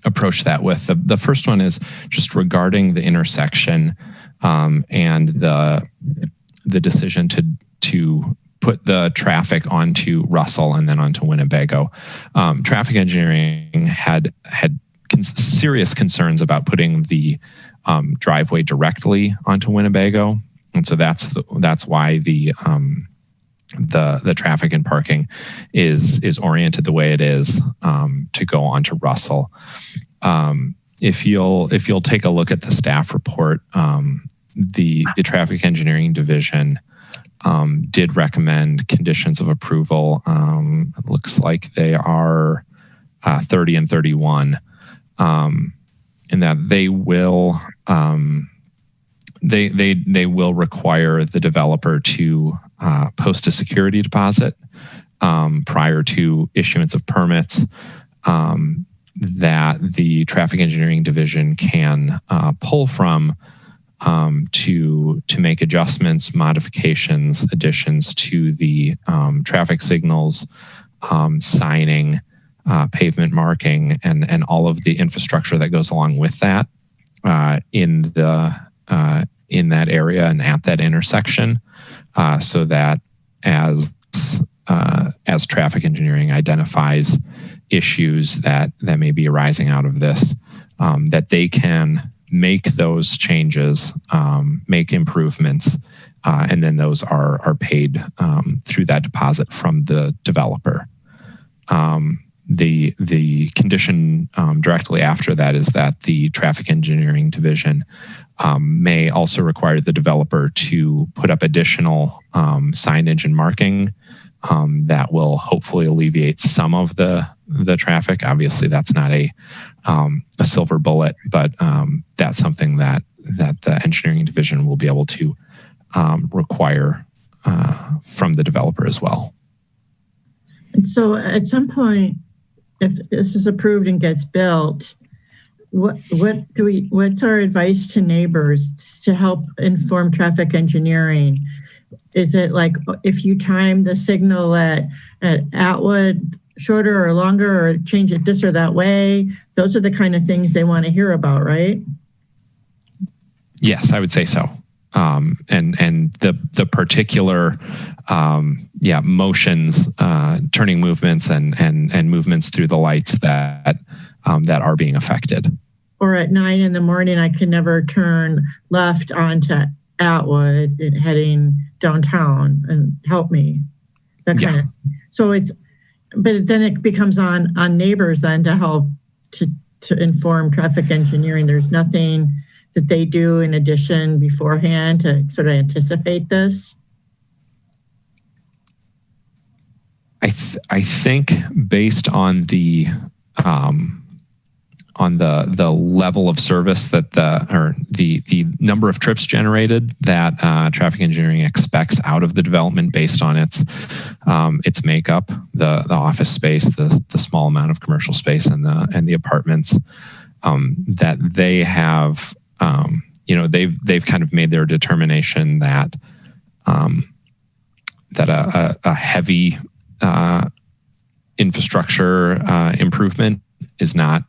approach that with. The first one is just regarding the intersection and the decision to put the traffic onto Russell and then onto Winnebago. Traffic engineering had serious concerns about putting the driveway directly onto Winnebago, and so that's why the traffic and parking is oriented the way it is to go onto Russell. If you'll take a look at the staff report, the traffic engineering division did recommend conditions of approval. It looks like they are 30 and 31. In that they will they will require the developer to post a security deposit prior to issuance of permits that the traffic engineering division can pull from to make adjustments, modifications, additions to the traffic signals, signing, pavement marking, and all of the infrastructure that goes along with that in that area and at that intersection, so that as traffic engineering identifies issues that may be arising out of this, that they can make those changes, make improvements, and then those are paid through that deposit from the developer. The condition directly after that is that the traffic engineering division may also require the developer to put up additional signage and marking that will hopefully alleviate some of the traffic. Obviously, that's not a silver bullet, but that's something that the engineering division will be able to require from the developer as well. And so at some point, if this is approved and gets built, what's our advice to neighbors to help inform traffic engineering? Is it like if you time the signal at Atwood shorter or longer, or change it this or that way? Those are the kind of things they want to hear about, right? Yes, I would say so. And the particular motions, turning movements and movements through the lights that are being affected. Or at 9 in the morning, I can never turn left onto Atwood heading downtown and help me. That kind of. So but then it becomes on neighbors then to help to inform traffic engineering. There's nothing that they do in addition beforehand to sort of anticipate this? I think based on the level of service that the number of trips generated that traffic engineering expects out of the development based on its makeup, the office space, the small amount of commercial space, and the apartments, that they have. They've kind of made their determination that a heavy infrastructure improvement is not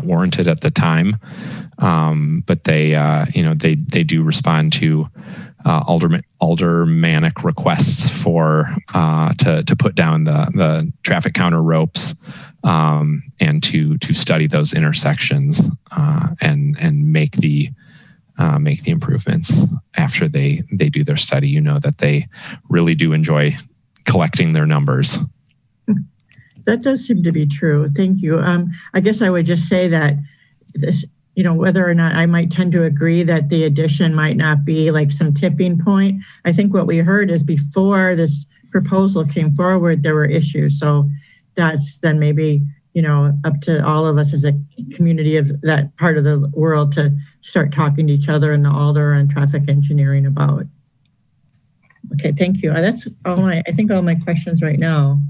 warranted at the time, but they do respond to aldermanic requests to put down the traffic counter ropes and to study those intersections and make the improvements after they do their study. You know that they really do enjoy collecting their numbers. That does seem to be true. Thank you. I guess I would just say that this, whether or not I might tend to agree that the addition might not be like some tipping point. I think what we heard is before this proposal came forward, there were issues. So that's then maybe, up to all of us as a community of that part of the world to start talking to each other in the Alder and traffic engineering about. Okay, thank you. That's all my questions right now.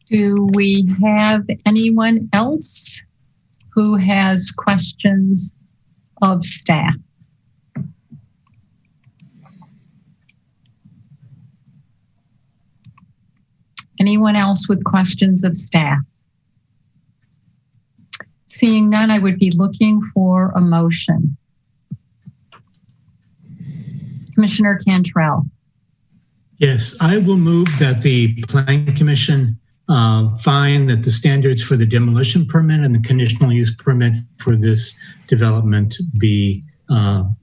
Do we have anyone else who has questions of staff? Anyone else with questions of staff? Seeing none, I would be looking for a motion. Commissioner Cantrell. Yes, I will move that the Planning Commission find that the standards for the demolition permit and the conditional use permit for this development be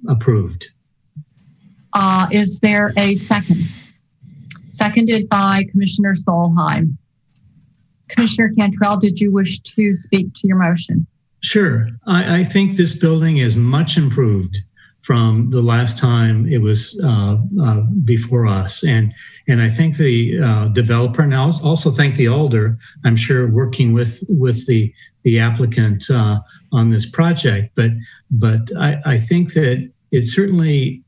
approved. Is there a second? Seconded by Commissioner Solheim. Commissioner Cantrell, did you wish to speak to your motion? Sure. I think this building is much improved from the last time it was before us. And I think the developer, and I also thank the Alder, I'm sure working with the applicant on this project. But I think that it certainly,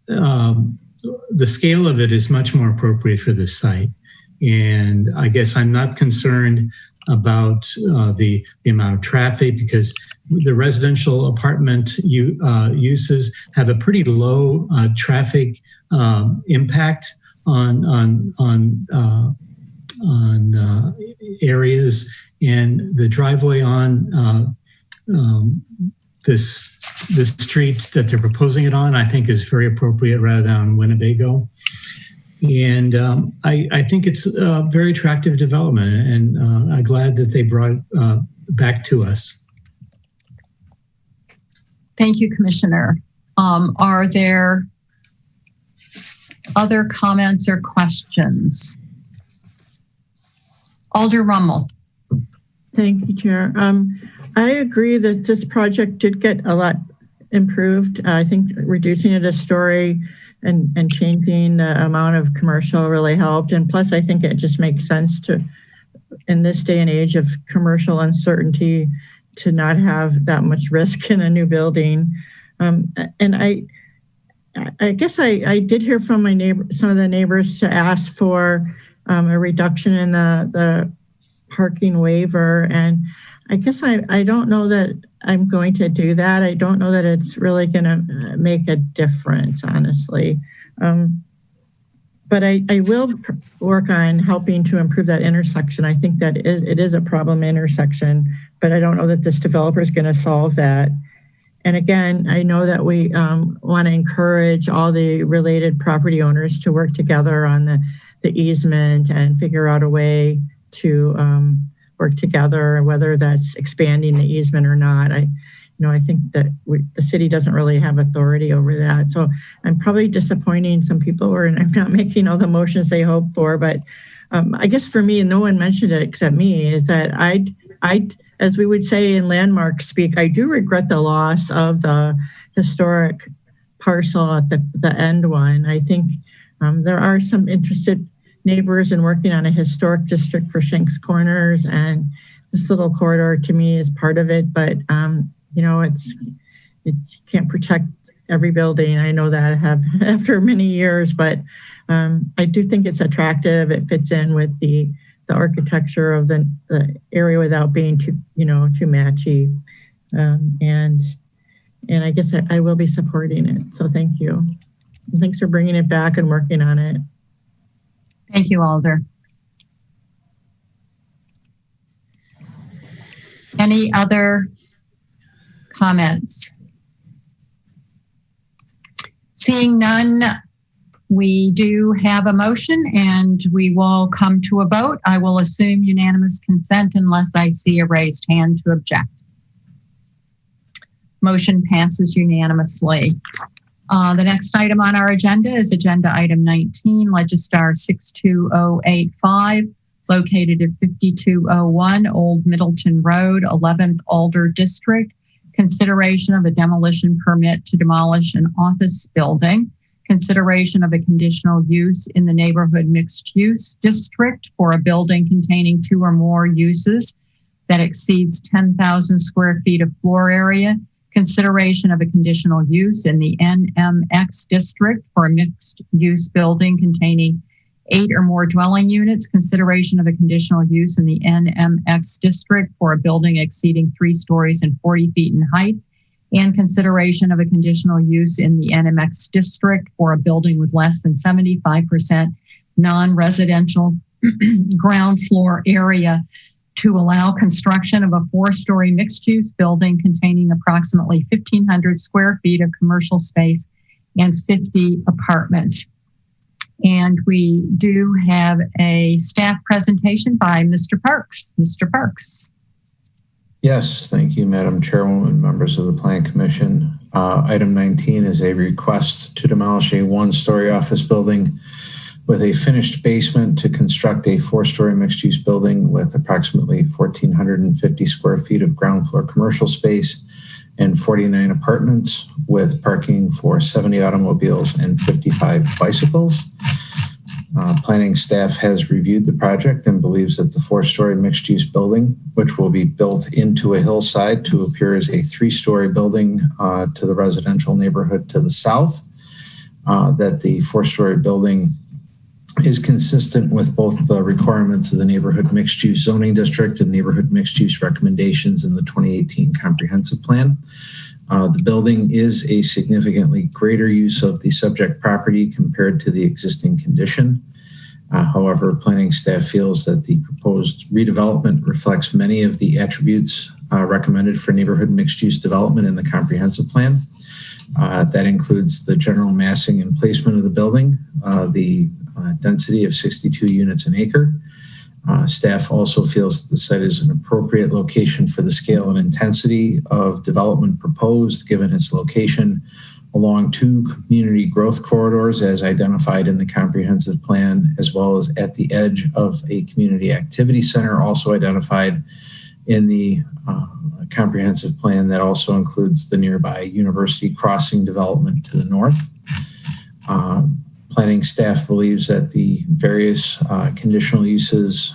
the scale of it is much more appropriate for this site. And I guess I'm not concerned about the amount of traffic, because the residential apartment uses have a pretty low traffic impact on areas, and the driveway on this street that they're proposing it on, I think, is very appropriate rather than on Winnebago. And I think it's a very attractive development, and I'm glad that they brought it back to us. Thank you, Commissioner. Are there other comments or questions? Alder Rummel. Thank you, Chair. I agree that this project did get a lot improved. I think reducing it a story and changing the amount of commercial really helped. And plus, I think it just makes sense to, in this day and age of commercial uncertainty, to not have that much risk in a new building. And I guess I did hear from my neighbor, some of the neighbors, to ask for a reduction in the parking waiver. And I guess I don't know that I'm going to do that. I don't know that it's really going to make a difference, honestly. But I will work on helping to improve that intersection. I think that it is a problem intersection, but I don't know that this developer is going to solve that. And again, I know that we want to encourage all the related property owners to work together on the easement and figure out a way to work together, whether that's expanding the easement or not. I think that the city doesn't really have authority over that. So I'm probably disappointing some people, or I'm not making all the motions they hope for. But I guess for me, and no one mentioned it except me, is that I, as we would say in landmark speak, I do regret the loss of the historic parcel at the end one. I think there are some interested neighbors in working on a historic district for Shanks Corners, and this little corridor to me is part of it. But it can't protect every building. I know that after many years, but I do think it's attractive. It fits in with the architecture of the area without being too matchy. And I guess I will be supporting it. So thank you. And thanks for bringing it back and working on it. Thank you, Alder. Any other comments? Seeing none, we do have a motion and we will come to a vote. I will assume unanimous consent unless I see a raised hand to object. Motion passes unanimously. The next item on our agenda is agenda item 19, Legistar 62085, located at 5201 Old Middleton Road, 11th Alder District. Consideration of a demolition permit to demolish an office building. Consideration of a conditional use in the neighborhood mixed use district for a building containing 2 or more uses that exceeds 10,000 square feet of floor area. Consideration of a conditional use in the NMX district for a mixed use building containing 8 or more dwelling units. Consideration of a conditional use in the NMX district for a building exceeding 3 stories and 40 feet in height. And consideration of a conditional use in the NMX district for a building with less than 75% non-residential ground floor area to allow construction of a 4-story mixed-use building containing approximately 1,500 square feet of commercial space and 50 apartments. And we do have a staff presentation by Mr. Parks. Mr. Parks. Yes, thank you, Madam Chairwoman, members of the Plan Commission. Item 19 is a request to demolish a 1-story office building with a finished basement to construct a 4-story mixed-use building with approximately 1,450 square feet of ground floor commercial space and 49 apartments with parking for 70 automobiles and 55 bicycles. Planning staff has reviewed the project and believes that the 4-story mixed-use building, which will be built into a hillside to appear as a 3-story building to the residential neighborhood to the south, that the 4-story building is consistent with both the requirements of the neighborhood mixed-use zoning district and neighborhood mixed-use recommendations in the 2018 comprehensive plan. The building is a significantly greater use of the subject property compared to the existing condition. However, planning staff feels that the proposed redevelopment reflects many of the attributes recommended for neighborhood mixed-use development in the comprehensive plan. That includes the general massing and placement of the building, the density of 62 units an acre. Staff also feels that the site is an appropriate location for the scale and intensity of development proposed, given its location along 2 community growth corridors as identified in the comprehensive plan, as well as at the edge of a community activity center also identified in the comprehensive plan that also includes the nearby University Crossing development to the north. Planning staff believes that the various conditional uses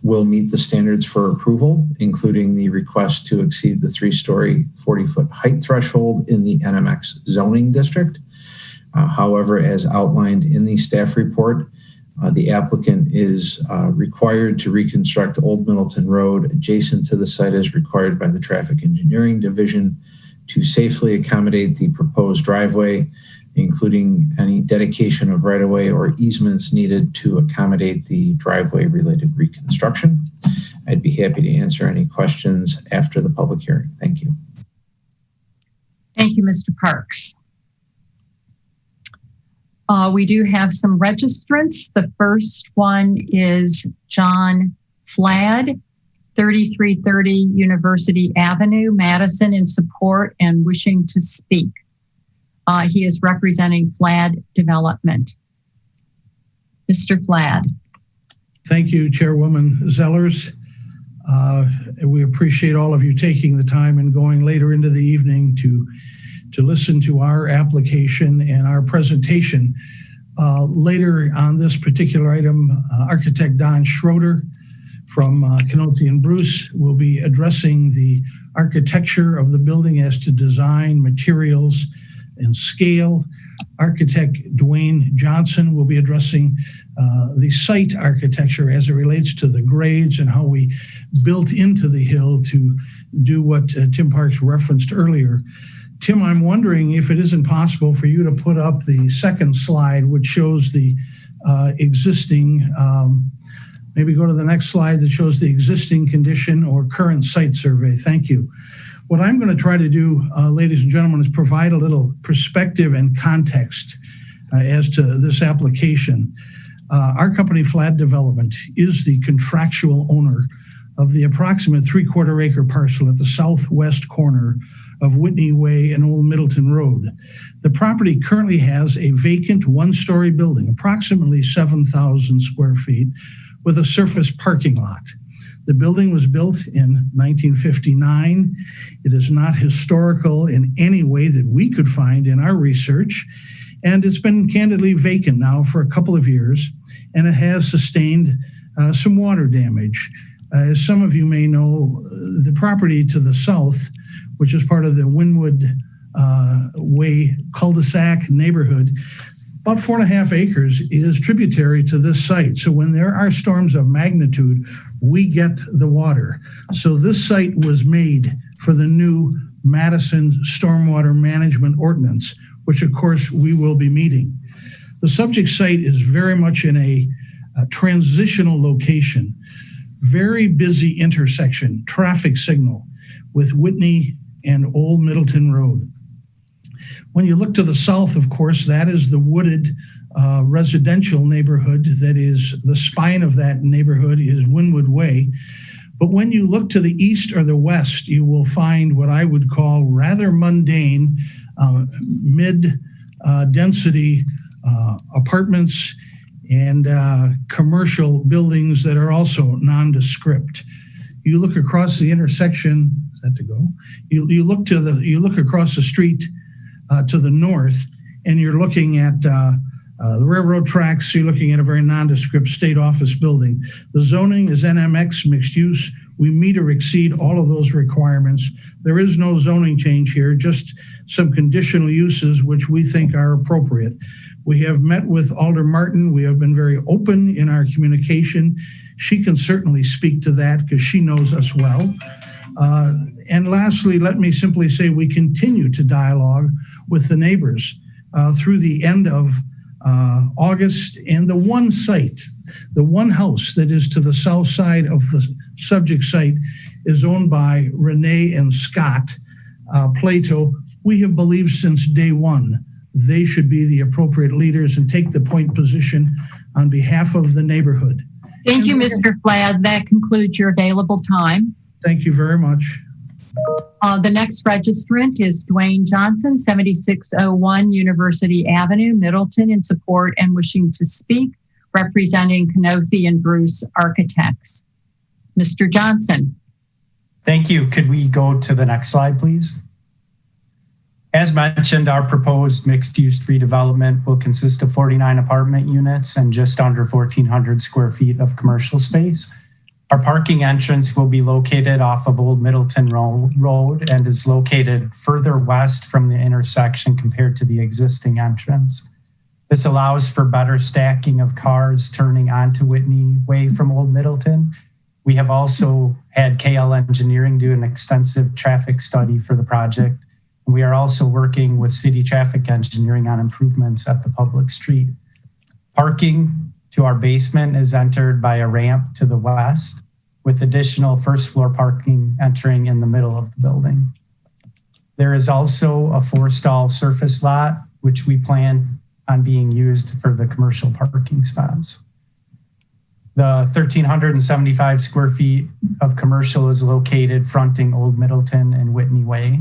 will meet the standards for approval, including the request to exceed the 3-story, 40-foot height threshold in the NMX zoning district, However, as outlined in the staff report, the applicant is required to reconstruct Old Middleton Road adjacent to the site as required by the Traffic Engineering Division to safely accommodate the proposed driveway, including any dedication of right-of-way or easements needed to accommodate the driveway-related reconstruction. I'd be happy to answer any questions after the public hearing. Thank you. Thank you, Mr. Parks. We do have some registrants. The first one is John Flad, 3330 University Avenue, Madison, in support and wishing to speak. He is representing Flad Development. Mr. Flad. Thank you, Chairwoman Zellers. We appreciate all of you taking the time and going later into the evening to listen to our application and our presentation. Later on this particular item, architect Don Schroeder from Knothi and Bruce will be addressing the architecture of the building as to design, materials, and scale. Architect Dwayne Johnson will be addressing the site architecture as it relates to the grades and how we built into the hill to do what Tim Parks referenced earlier. Tim, I'm wondering if it isn't possible for you to put up the second slide, which shows the existing, maybe go to the next slide that shows the existing condition or current site survey. Thank you. What I'm going to try to do, ladies and gentlemen, is provide a little perspective and context as to this application. Our company, Flad Development, is the contractual owner of the approximate 3/4 acre parcel at the southwest corner of Whitney Way and Old Middleton Road. The property currently has a vacant one-story building, approximately 7,000 square feet, with a surface parking lot. The building was built in 1959. It is not historical in any way that we could find in our research, and it's been candidly vacant now for a couple of years, and it has sustained some water damage. As some of you may know, the property to the south, which is part of the Wynwood Way cul-de-sac neighborhood, about 4.5 acres is tributary to this site. So when there are storms of magnitude, we get the water. So this site was made for the new Madison Stormwater Management Ordinance, which of course we will be meeting. The subject site is very much in a transitional location, very busy intersection, traffic signal with Whitney and Old Middleton Road. When you look to the south, of course, that is the wooded residential neighborhood. That is, the spine of that neighborhood is Wynwood Way. But when you look to the east or the west, you will find what I would call rather mundane, mid-density apartments and commercial buildings that are also nondescript. You look across the intersection. Is that to go? You look across the street to the north, and you're looking at the railroad tracks. You're looking at a very nondescript state office building. The zoning is NMX mixed use. We meet or exceed all of those requirements. There is no zoning change here, just some conditional uses which we think are appropriate. We have met with Alder Martin. We have been very open in our communication. She can certainly speak to that because she knows us well. And lastly, let me simply say we continue to dialogue with the neighbors through the end of August. And the one site, the one house that is to the south side of the subject site is owned by Renee and Scott Plato. We have believed since day one they should be the appropriate leaders and take the point position on behalf of the neighborhood. Thank you, Mr. Flad. That concludes your available time. Thank you very much. The next registrant is Dwayne Johnson, 7601 University Avenue, Middleton, in support and wishing to speak, representing Knothi and Bruce Architects. Mr. Johnson. Thank you. Could we go to the next slide, please? As mentioned, our proposed mixed-use redevelopment will consist of 49 apartment units and just under 1,400 square feet of commercial space. Our parking entrance will be located off of Old Middleton Road and is located further west from the intersection compared to the existing entrance. This allows for better stacking of cars turning onto Whitney Way from Old Middleton. We have also had KL Engineering do an extensive traffic study for the project. And we are also working with City Traffic Engineering on improvements at the public street. Parking to our basement is entered by a ramp to the west, with additional first floor parking entering in the middle of the building. There is also a 4-stall surface lot, which we plan on being used for the commercial parking spots. The 1,375 square feet of commercial is located fronting Old Middleton and Whitney Way.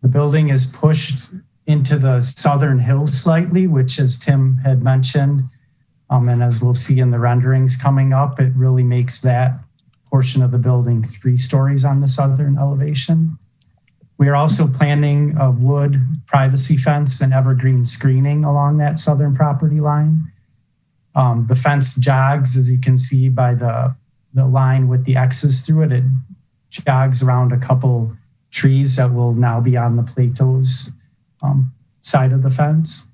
The building is pushed into the southern hill slightly, which, as Tim had mentioned, and as we'll see in the renderings coming up, it really makes that portion of the building 3 stories on the southern elevation. We are also planning a wood privacy fence and evergreen screening along that southern property line. The fence jogs, as you can see by the line with the X's through it. It jogs around a couple trees that will now be on the Plato's side of the fence.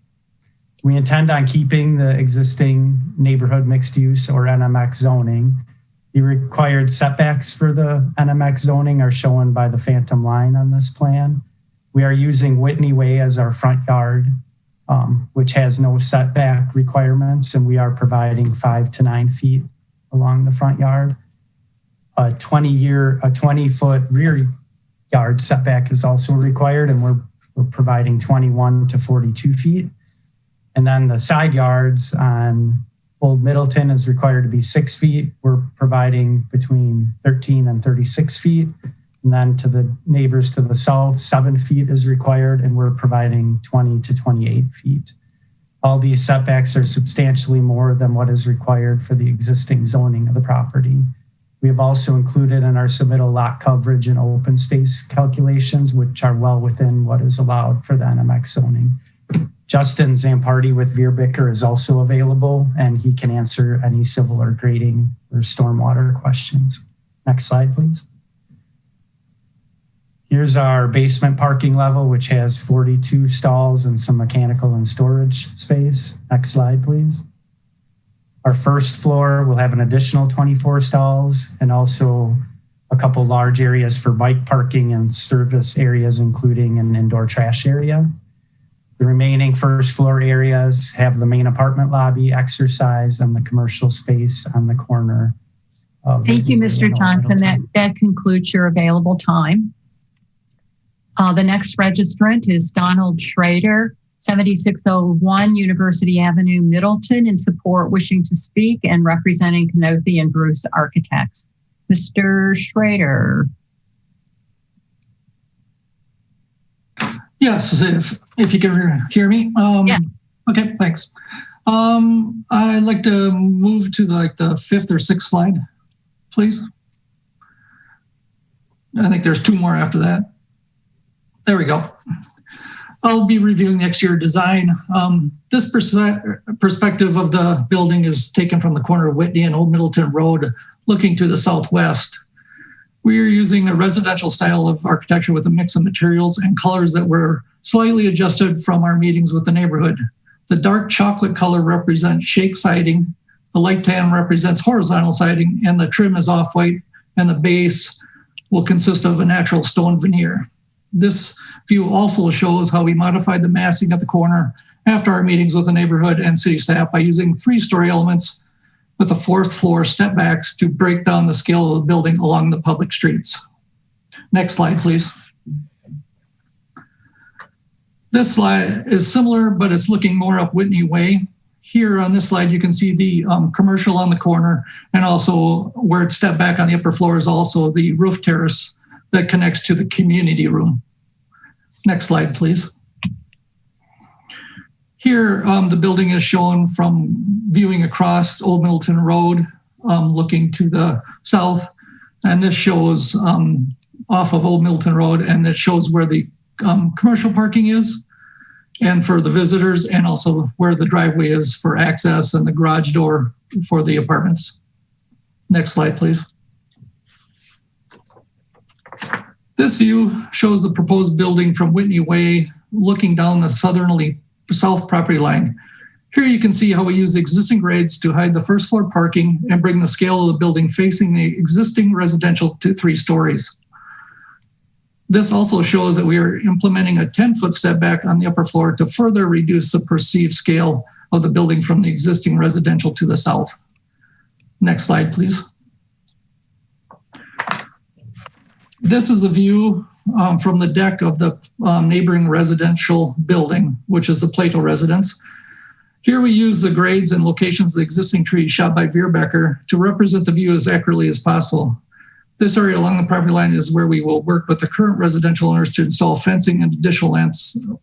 We intend on keeping the existing neighborhood mixed use or NMX zoning. The required setbacks for the NMX zoning are shown by the phantom line on this plan. We are using Whitney Way as our front yard, which has no setback requirements, and we are providing 5 to 9 feet along the front yard. A 20-foot rear yard setback is also required, and we're providing 21 to 42 feet. And then the side yards on Old Middleton is required to be 6 feet. We're providing between 13 and 36 feet. And then to the neighbors to the south, 7 feet is required, and we're providing 20 to 28 feet. All these setbacks are substantially more than what is required for the existing zoning of the property. We have also included in our submittal lot coverage and open space calculations, which are well within what is allowed for the NMX zoning. Justin Zampardi with Veerbicker is also available, and he can answer any civil or grading or stormwater questions. Next slide, please. Here's our basement parking level, which has 42 stalls and some mechanical and storage space. Next slide, please. Our first floor will have an additional 24 stalls and also a couple large areas for bike parking and service areas, including an indoor trash area. The remaining first floor areas have the main apartment lobby, exercise, and the commercial space on the corner. Thank you, Mr. Johnson. That concludes your available time. The next registrant is Donald Schrader, 7601 University Avenue, Middleton, in support, wishing to speak and representing Knothi and Bruce Architects. Mr. Schrader. Yes, if you can hear me. Yeah. Okay, thanks. I'd like to move to the 5th or 6th slide, please. I think there's 2 more after that. There we go. I'll be reviewing the exterior design. This perspective of the building is taken from the corner of Whitney and Old Middleton Road, looking to the southwest. We are using a residential style of architecture with a mix of materials and colors that were slightly adjusted from our meetings with the neighborhood. The dark chocolate color represents shake siding, the light tan represents horizontal siding, and the trim is off-white, and the base will consist of a natural stone veneer. This view also shows how we modified the massing at the corner after our meetings with the neighborhood and city staff by using 3-story elements with the 4th floor step backs to break down the scale of the building along the public streets. Next slide, please. This slide is similar, but it's looking more up Whitney Way. Here on this slide, you can see the commercial on the corner, and also where it's stepped back on the upper floor is also the roof terrace that connects to the community room. Next slide, please. Here, the building is shown from viewing across Old Middleton Road, looking to the south. And this shows off of Old Middleton Road, and it shows where the commercial parking is and for the visitors, and also where the driveway is for access and the garage door for the apartments. Next slide, please. This view shows the proposed building from Whitney Way looking down the south property line. Here you can see how we use the existing grades to hide the first floor parking and bring the scale of the building facing the existing residential to 3 stories. This also shows that we are implementing a 10-foot step back on the upper floor to further reduce the perceived scale of the building from the existing residential to the south. Next slide, please. This is a view from the deck of the neighboring residential building, which is the Plato residence. Here we use the grades and locations of the existing trees shot by Veerbecker to represent the view as accurately as possible. This area along the property line is where we will work with the current residential owners to install fencing and additional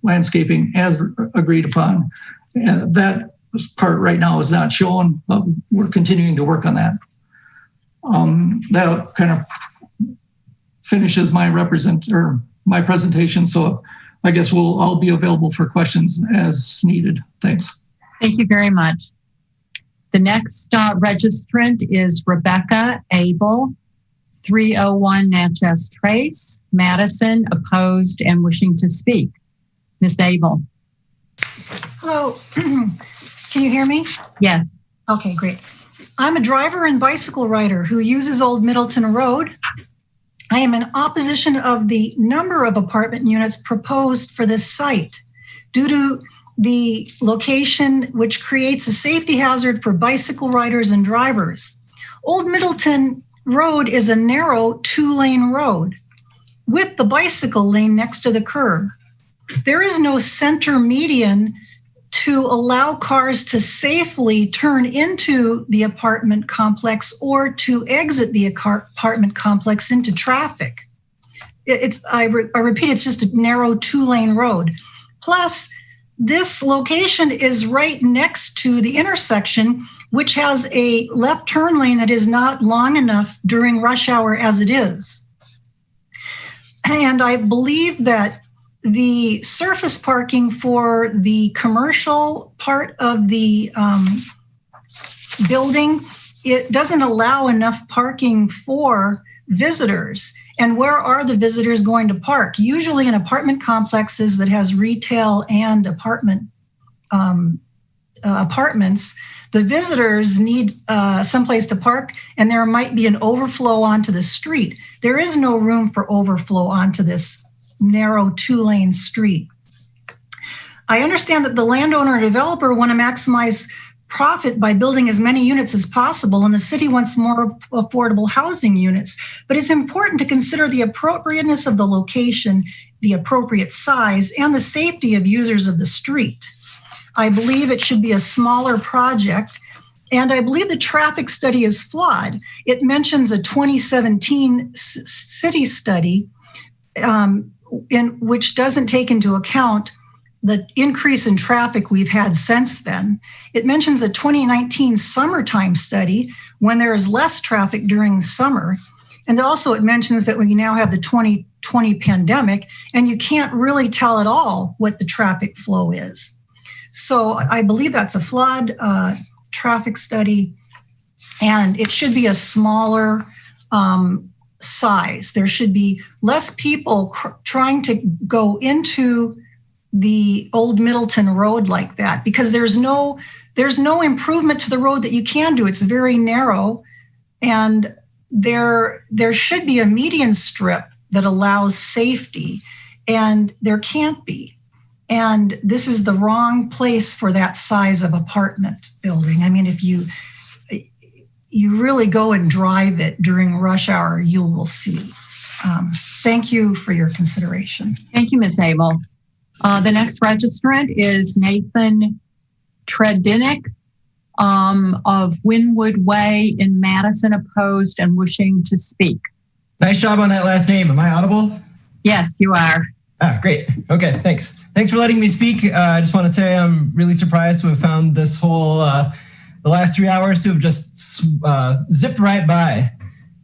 landscaping as agreed upon. And that part right now is not shown, but we're continuing to work on that. That kind of finishes my presentation. So I guess I'll be available for questions as needed. Thanks. Thank you very much. The next registrant is Rebecca Abel, 301 Natchez Trace, Madison, opposed and wishing to speak. Ms. Abel. Hello, can you hear me? Yes. Okay, great. I'm a driver and bicycle rider who uses Old Middleton Road. I am in opposition of the number of apartment units proposed for this site due to the location, which creates a safety hazard for bicycle riders and drivers. Old Middleton Road is a narrow 2-lane road with the bicycle lane next to the curb. There is no center median to allow cars to safely turn into the apartment complex or to exit the apartment complex into traffic. I repeat, it's just a narrow 2-lane road. Plus, this location is right next to the intersection, which has a left turn lane that is not long enough during rush hour as it is. And I believe that the surface parking for the commercial part of the building, it doesn't allow enough parking for visitors. And where are the visitors going to park? Usually in apartment complexes that has retail and apartments, the visitors need someplace to park, and there might be an overflow onto the street. There is no room for overflow onto this narrow 2-lane street. I understand that the landowner or developer want to maximize profit by building as many units as possible, and the city wants more affordable housing units. But it's important to consider the appropriateness of the location, the appropriate size, and the safety of users of the street. I believe it should be a smaller project, and I believe the traffic study is flawed. It mentions a 2017 city study in which doesn't take into account the increase in traffic we've had since then. It mentions a 2019 summertime study when there is less traffic during summer. And also it mentions that we now have the 2020 pandemic, and you can't really tell at all what the traffic flow is. So I believe that's a flawed traffic study, and it should be a smaller size. There should be less people trying to go into the Old Middleton Road like that, because there's no improvement to the road that you can do. It's very narrow, and there should be a median strip that allows safety, and there can't be. And this is the wrong place for that size of apartment building. I mean, if you really go and drive it during rush hour, you will see. Thank you for your consideration. Thank you, Ms. Abel. The next registrant is Nathan Tredinnick of Winwood Way in Madison, opposed and wishing to speak. Nice job on that last name. Am I audible? Yes, you are. Ah, great. Okay, thanks. Thanks for letting me speak. I just want to say I'm really surprised to have found this whole, the last 3 hours to have just zipped right by.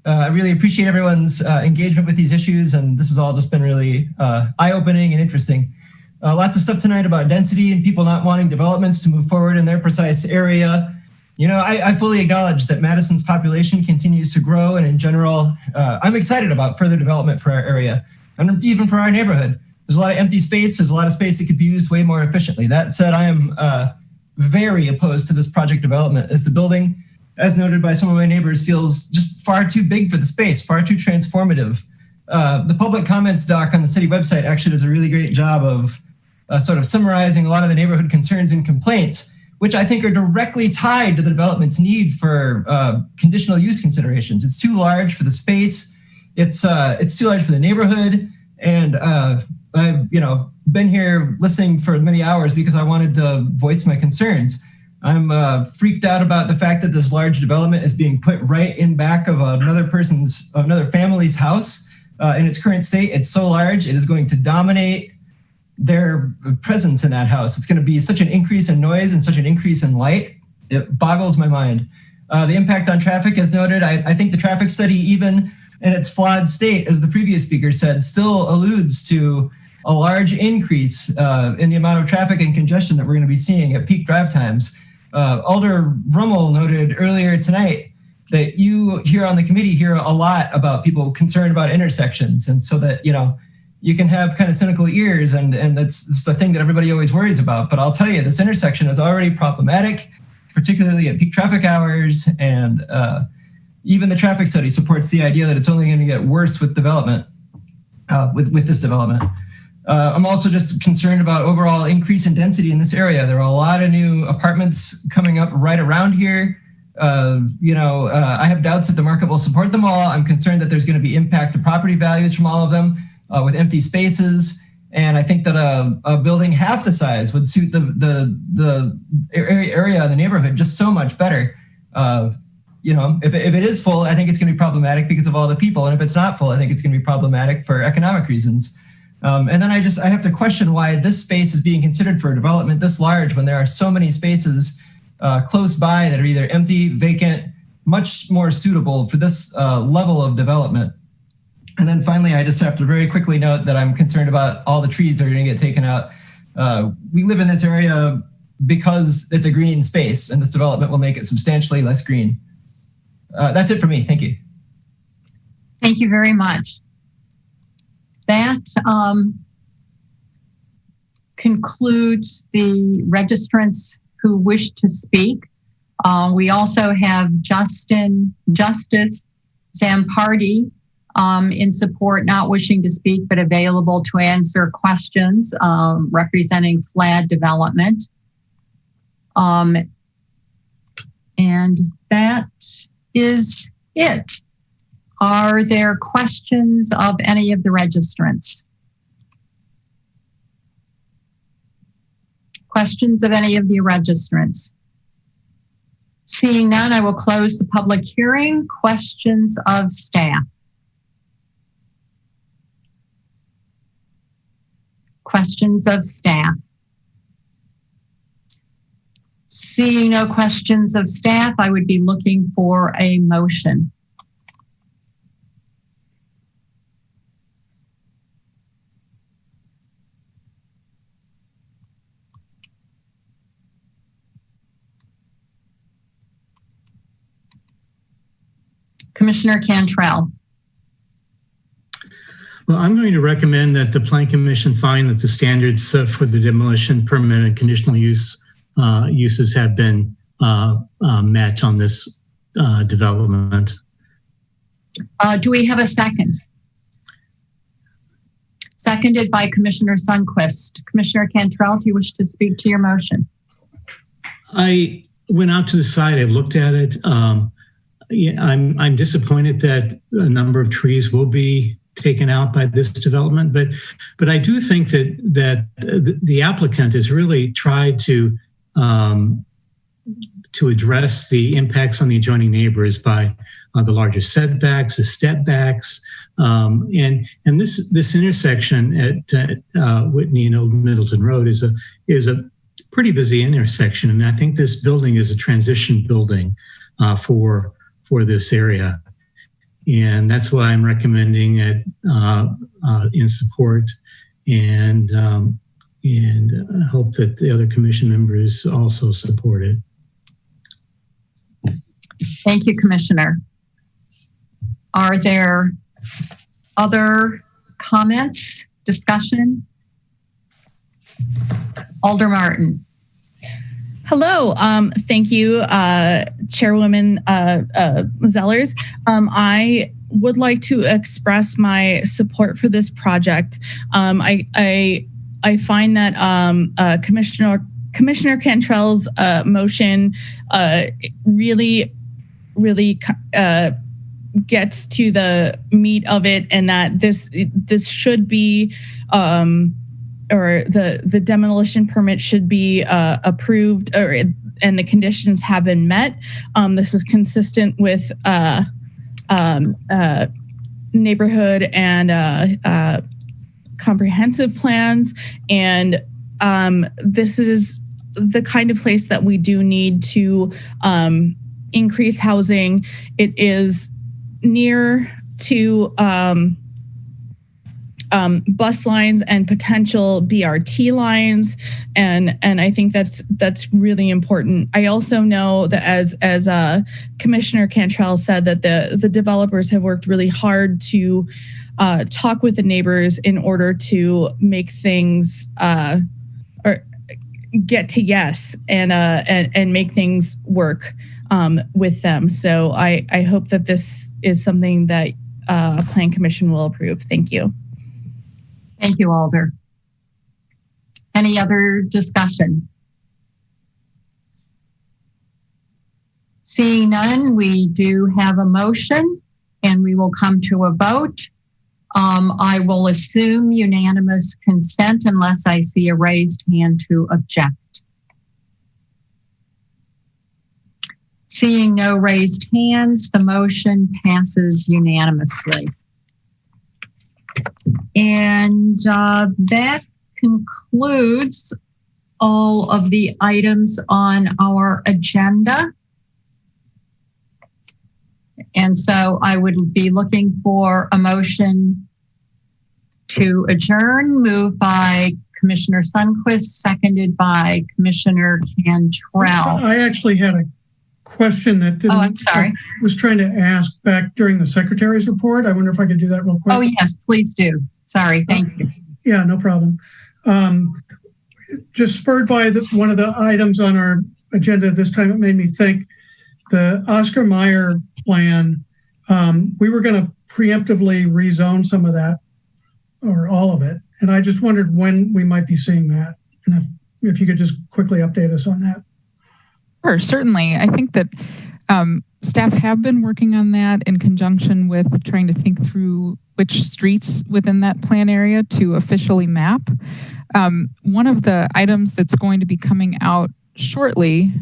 I really appreciate everyone's engagement with these issues, and this has all just been really eye-opening and interesting. Lots of stuff tonight about density and people not wanting developments to move forward in their precise area. You know, I fully acknowledge that Madison's population continues to grow, and in general, I'm excited about further development for our area and even for our neighborhood. There's a lot of empty space. There's a lot of space that could be used way more efficiently. That said, I am very opposed to this project development, as the building, as noted by some of my neighbors, feels just far too big for the space, far too transformative. The public comments doc on the city website actually does a really great job of sort of summarizing a lot of the neighborhood concerns and complaints, which I think are directly tied to the development's need for conditional use considerations. It's too large for the space. It's too large for the neighborhood. And I've been here listening for many hours because I wanted to voice my concerns. I'm freaked out about the fact that this large development is being put right in back of another family's house in its current state. It's so large, it is going to dominate their presence in that house. It's going to be such an increase in noise and such an increase in light. It boggles my mind. The impact on traffic, as noted, I think the traffic study, even in its flawed state, as the previous speaker said, still alludes to a large increase in the amount of traffic and congestion that we're going to be seeing at peak drive times. Alder Rummel noted earlier tonight that you here on the committee hear a lot about people concerned about intersections. And so that, you can have kind of cynical ears and that's the thing that everybody always worries about. But I'll tell you, this intersection is already problematic, particularly at peak traffic hours. And even the traffic study supports the idea that it's only going to get worse with development, with this development. I'm also just concerned about overall increase in density in this area. There are a lot of new apartments coming up right around here. I have doubts that the market will support them all. I'm concerned that there's going to be impact to property values from all of them with empty spaces. And I think that a building half the size would suit the area of the neighborhood just so much better. If it is full, I think it's going to be problematic because of all the people. And if it's not full, I think it's going to be problematic for economic reasons. And then I have to question why this space is being considered for a development this large when there are so many spaces close by that are either empty, vacant, much more suitable for this level of development. And then finally, I just have to very quickly note that I'm concerned about all the trees that are going to get taken out. We live in this area because it's a green space, and this development will make it substantially less green. That's it for me. Thank you. Thank you very much. That concludes the registrants who wish to speak. We also have Justice Zampardi in support, not wishing to speak, but available to answer questions representing FLAD development. And that is it. Are there questions of any of the registrants? Questions of any of the registrants? Seeing none, I will close the public hearing. Questions of staff? Questions of staff? Seeing no questions of staff, I would be looking for a motion. Commissioner Cantrell. Well, I'm going to recommend that the Plan Commission find that the standards for the demolition permit and conditional use uses have been met on this development. Do we have a second? Seconded by Commissioner Sundquist. Commissioner Cantrell, do you wish to speak to your motion? I went out to the site. I looked at it. I'm disappointed that a number of trees will be taken out by this development, but I do think that the applicant has really tried to address the impacts on the adjoining neighbors by the larger setbacks, the step backs, and this intersection at Whitney and Old Middleton Road is a pretty busy intersection, and I think this building is a transition building for this area. And that's why I'm recommending it in support, and hope that the other commission members also support it. Thank you, Commissioner. Are there other comments, discussion? Alder Martin. Hello. Thank you, Chairwoman Zellers. I would like to express my support for this project. I find that Commissioner Cantrell's motion really gets to the meat of it, and that this should be or the demolition permit should be approved, and the conditions have been met. This is consistent with neighborhood and comprehensive plans, and this is the kind of place that we do need to increase housing. It is near to bus lines and potential BRT lines, and I think that's really important. I also know that as Commissioner Cantrell said, that the developers have worked really hard to talk with the neighbors in order to make things or get to yes and make things work with them. So I hope that this is something that Plan Commission will approve. Thank you. Thank you, Alder. Any other discussion? Seeing none, we do have a motion and we will come to a vote. I will assume unanimous consent unless I see a raised hand to object. Seeing no raised hands, the motion passes unanimously. And that concludes all of the items on our agenda. And so I would be looking for a motion to adjourn, moved by Commissioner Sundquist, seconded by Commissioner Cantrell. I actually had a question that didn't, I'm sorry. I was trying to ask back during the Secretary's report. I wonder if I could do that real quick. Oh, yes, please do. Sorry, thank you. Yeah, no problem. Just spurred by one of the items on our agenda this time, it made me think the Oscar Mayer plan, we were going to preemptively rezone some of that or all of it. And I just wondered when we might be seeing that. And if you could just quickly update us on that. Sure, certainly. I think that staff have been working on that in conjunction with trying to think through which streets within that plan area to officially map. One of the items that's going to be coming out shortly,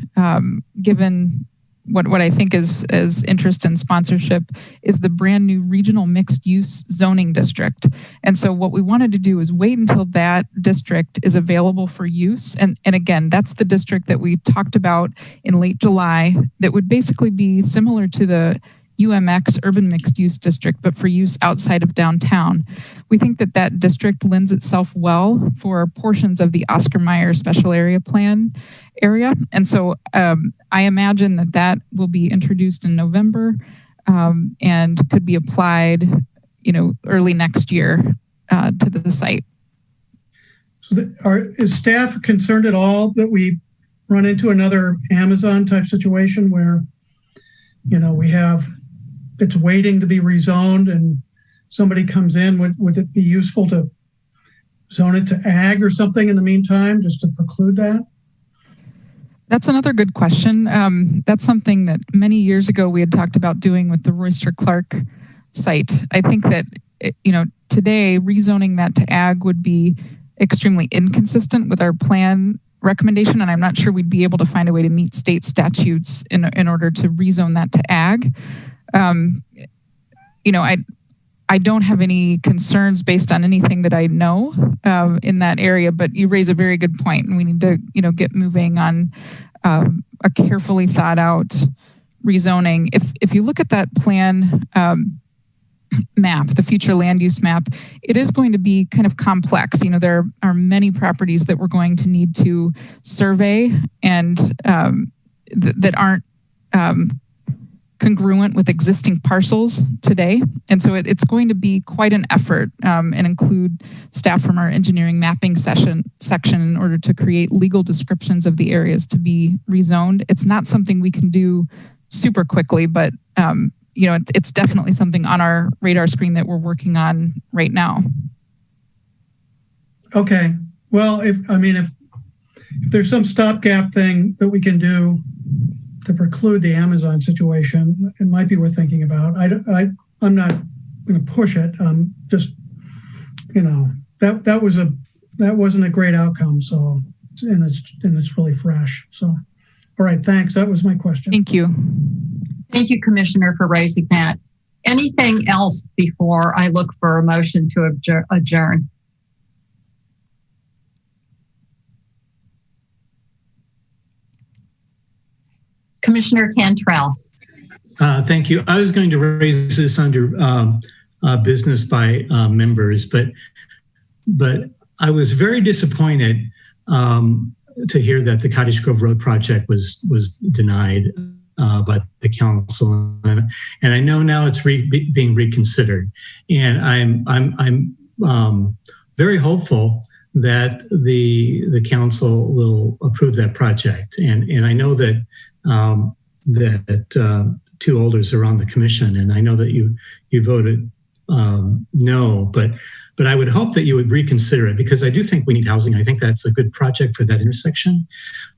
given what I think is interest and sponsorship, is the brand new regional mixed use zoning district. And so what we wanted to do is wait until that district is available for use. And again, that's the district that we talked about in late July that would basically be similar to the UMX urban mixed use district, but for use outside of downtown. We think that that district lends itself well for portions of the Oscar Mayer special area plan area. And so I imagine that that will be introduced in November and could be applied, early next year to the site. So is staff concerned at all that we run into another Amazon type situation where, it's waiting to be rezoned and somebody comes in? Would it be useful to zone it to ag or something in the meantime, just to preclude that? That's another good question. That's something that many years ago we had talked about doing with the Royster Clark site. I think that, today rezoning that to ag would be extremely inconsistent with our plan recommendation, and I'm not sure we'd be able to find a way to meet state statutes in order to rezone that to ag. I don't have any concerns based on anything that I know in that area, but you raise a very good point, and we need to, get moving on a carefully thought out rezoning. If you look at that plan map, the future land use map, it is going to be kind of complex. There are many properties that we're going to need to survey and that aren't congruent with existing parcels today. And so it's going to be quite an effort and include staff from our engineering mapping section in order to create legal descriptions of the areas to be rezoned. It's not something we can do super quickly, but it's definitely something on our radar screen that we're working on right now. Okay. Well, if there's some stopgap thing that we can do to preclude the Amazon situation, it might be worth thinking about. I'm not going to push it. Just, that wasn't a great outcome. So, and it's really fresh. So, all right, thanks. That was my question. Thank you. Thank you, Commissioner, for raising that. Anything else before I look for a motion to adjourn? Commissioner Cantrell. Thank you. I was going to raise this under business by members, but I was very disappointed to hear that the Cottage Grove Road project was denied by the council, and I know now it's being reconsidered, and I'm very hopeful that the council will approve that project, and I know that two Alders are on the commission, and I know that you voted no, but I would hope that you would reconsider it, because I do think we need housing. I think that's a good project for that intersection,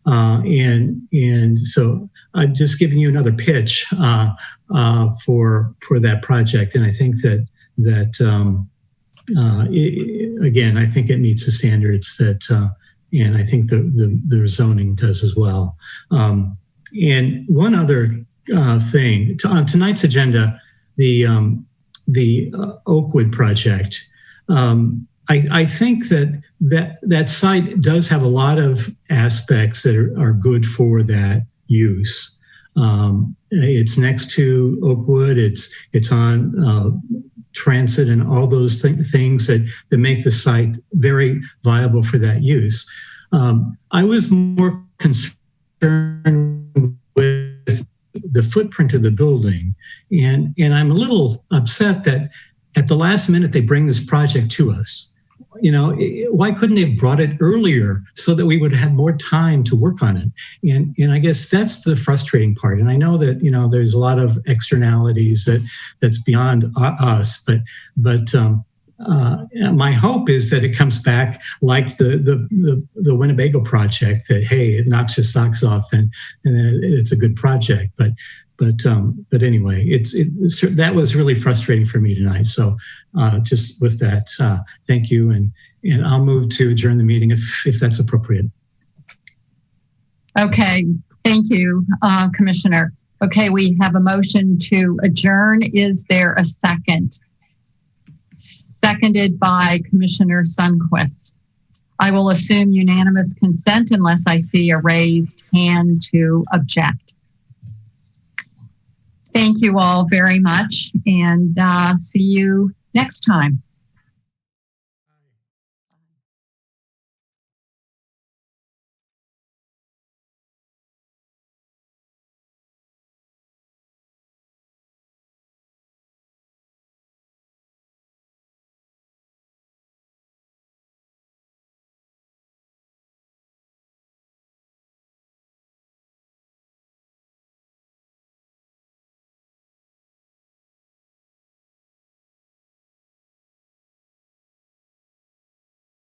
and so I'm just giving you another pitch for that project, and I think that again, I think it meets the standards that, and I think the zoning does as well. And one other thing on tonight's agenda, the Oakwood project. I think that site does have a lot of aspects that are good for that use. It's next to Oakwood. It's on transit and all those things that make the site very viable for that use. I was more concerned with the footprint of the building, and I'm a little upset that at the last minute they bring this project to us. Why couldn't they have brought it earlier so that we would have more time to work on it? And I guess that's the frustrating part. And I know that there's a lot of externalities that's beyond us, but my hope is that it comes back like the Winnebago project, that hey, it knocks your socks off and it's a good project. But anyway, that was really frustrating for me tonight. So just with that, thank you, and I'll move to adjourn the meeting if that's appropriate. Okay, thank you, Commissioner. Okay, we have a motion to adjourn. Is there a second? Seconded by Commissioner Sundquist. I will assume unanimous consent unless I see a raised hand to object. Thank you all very much, and see you next time.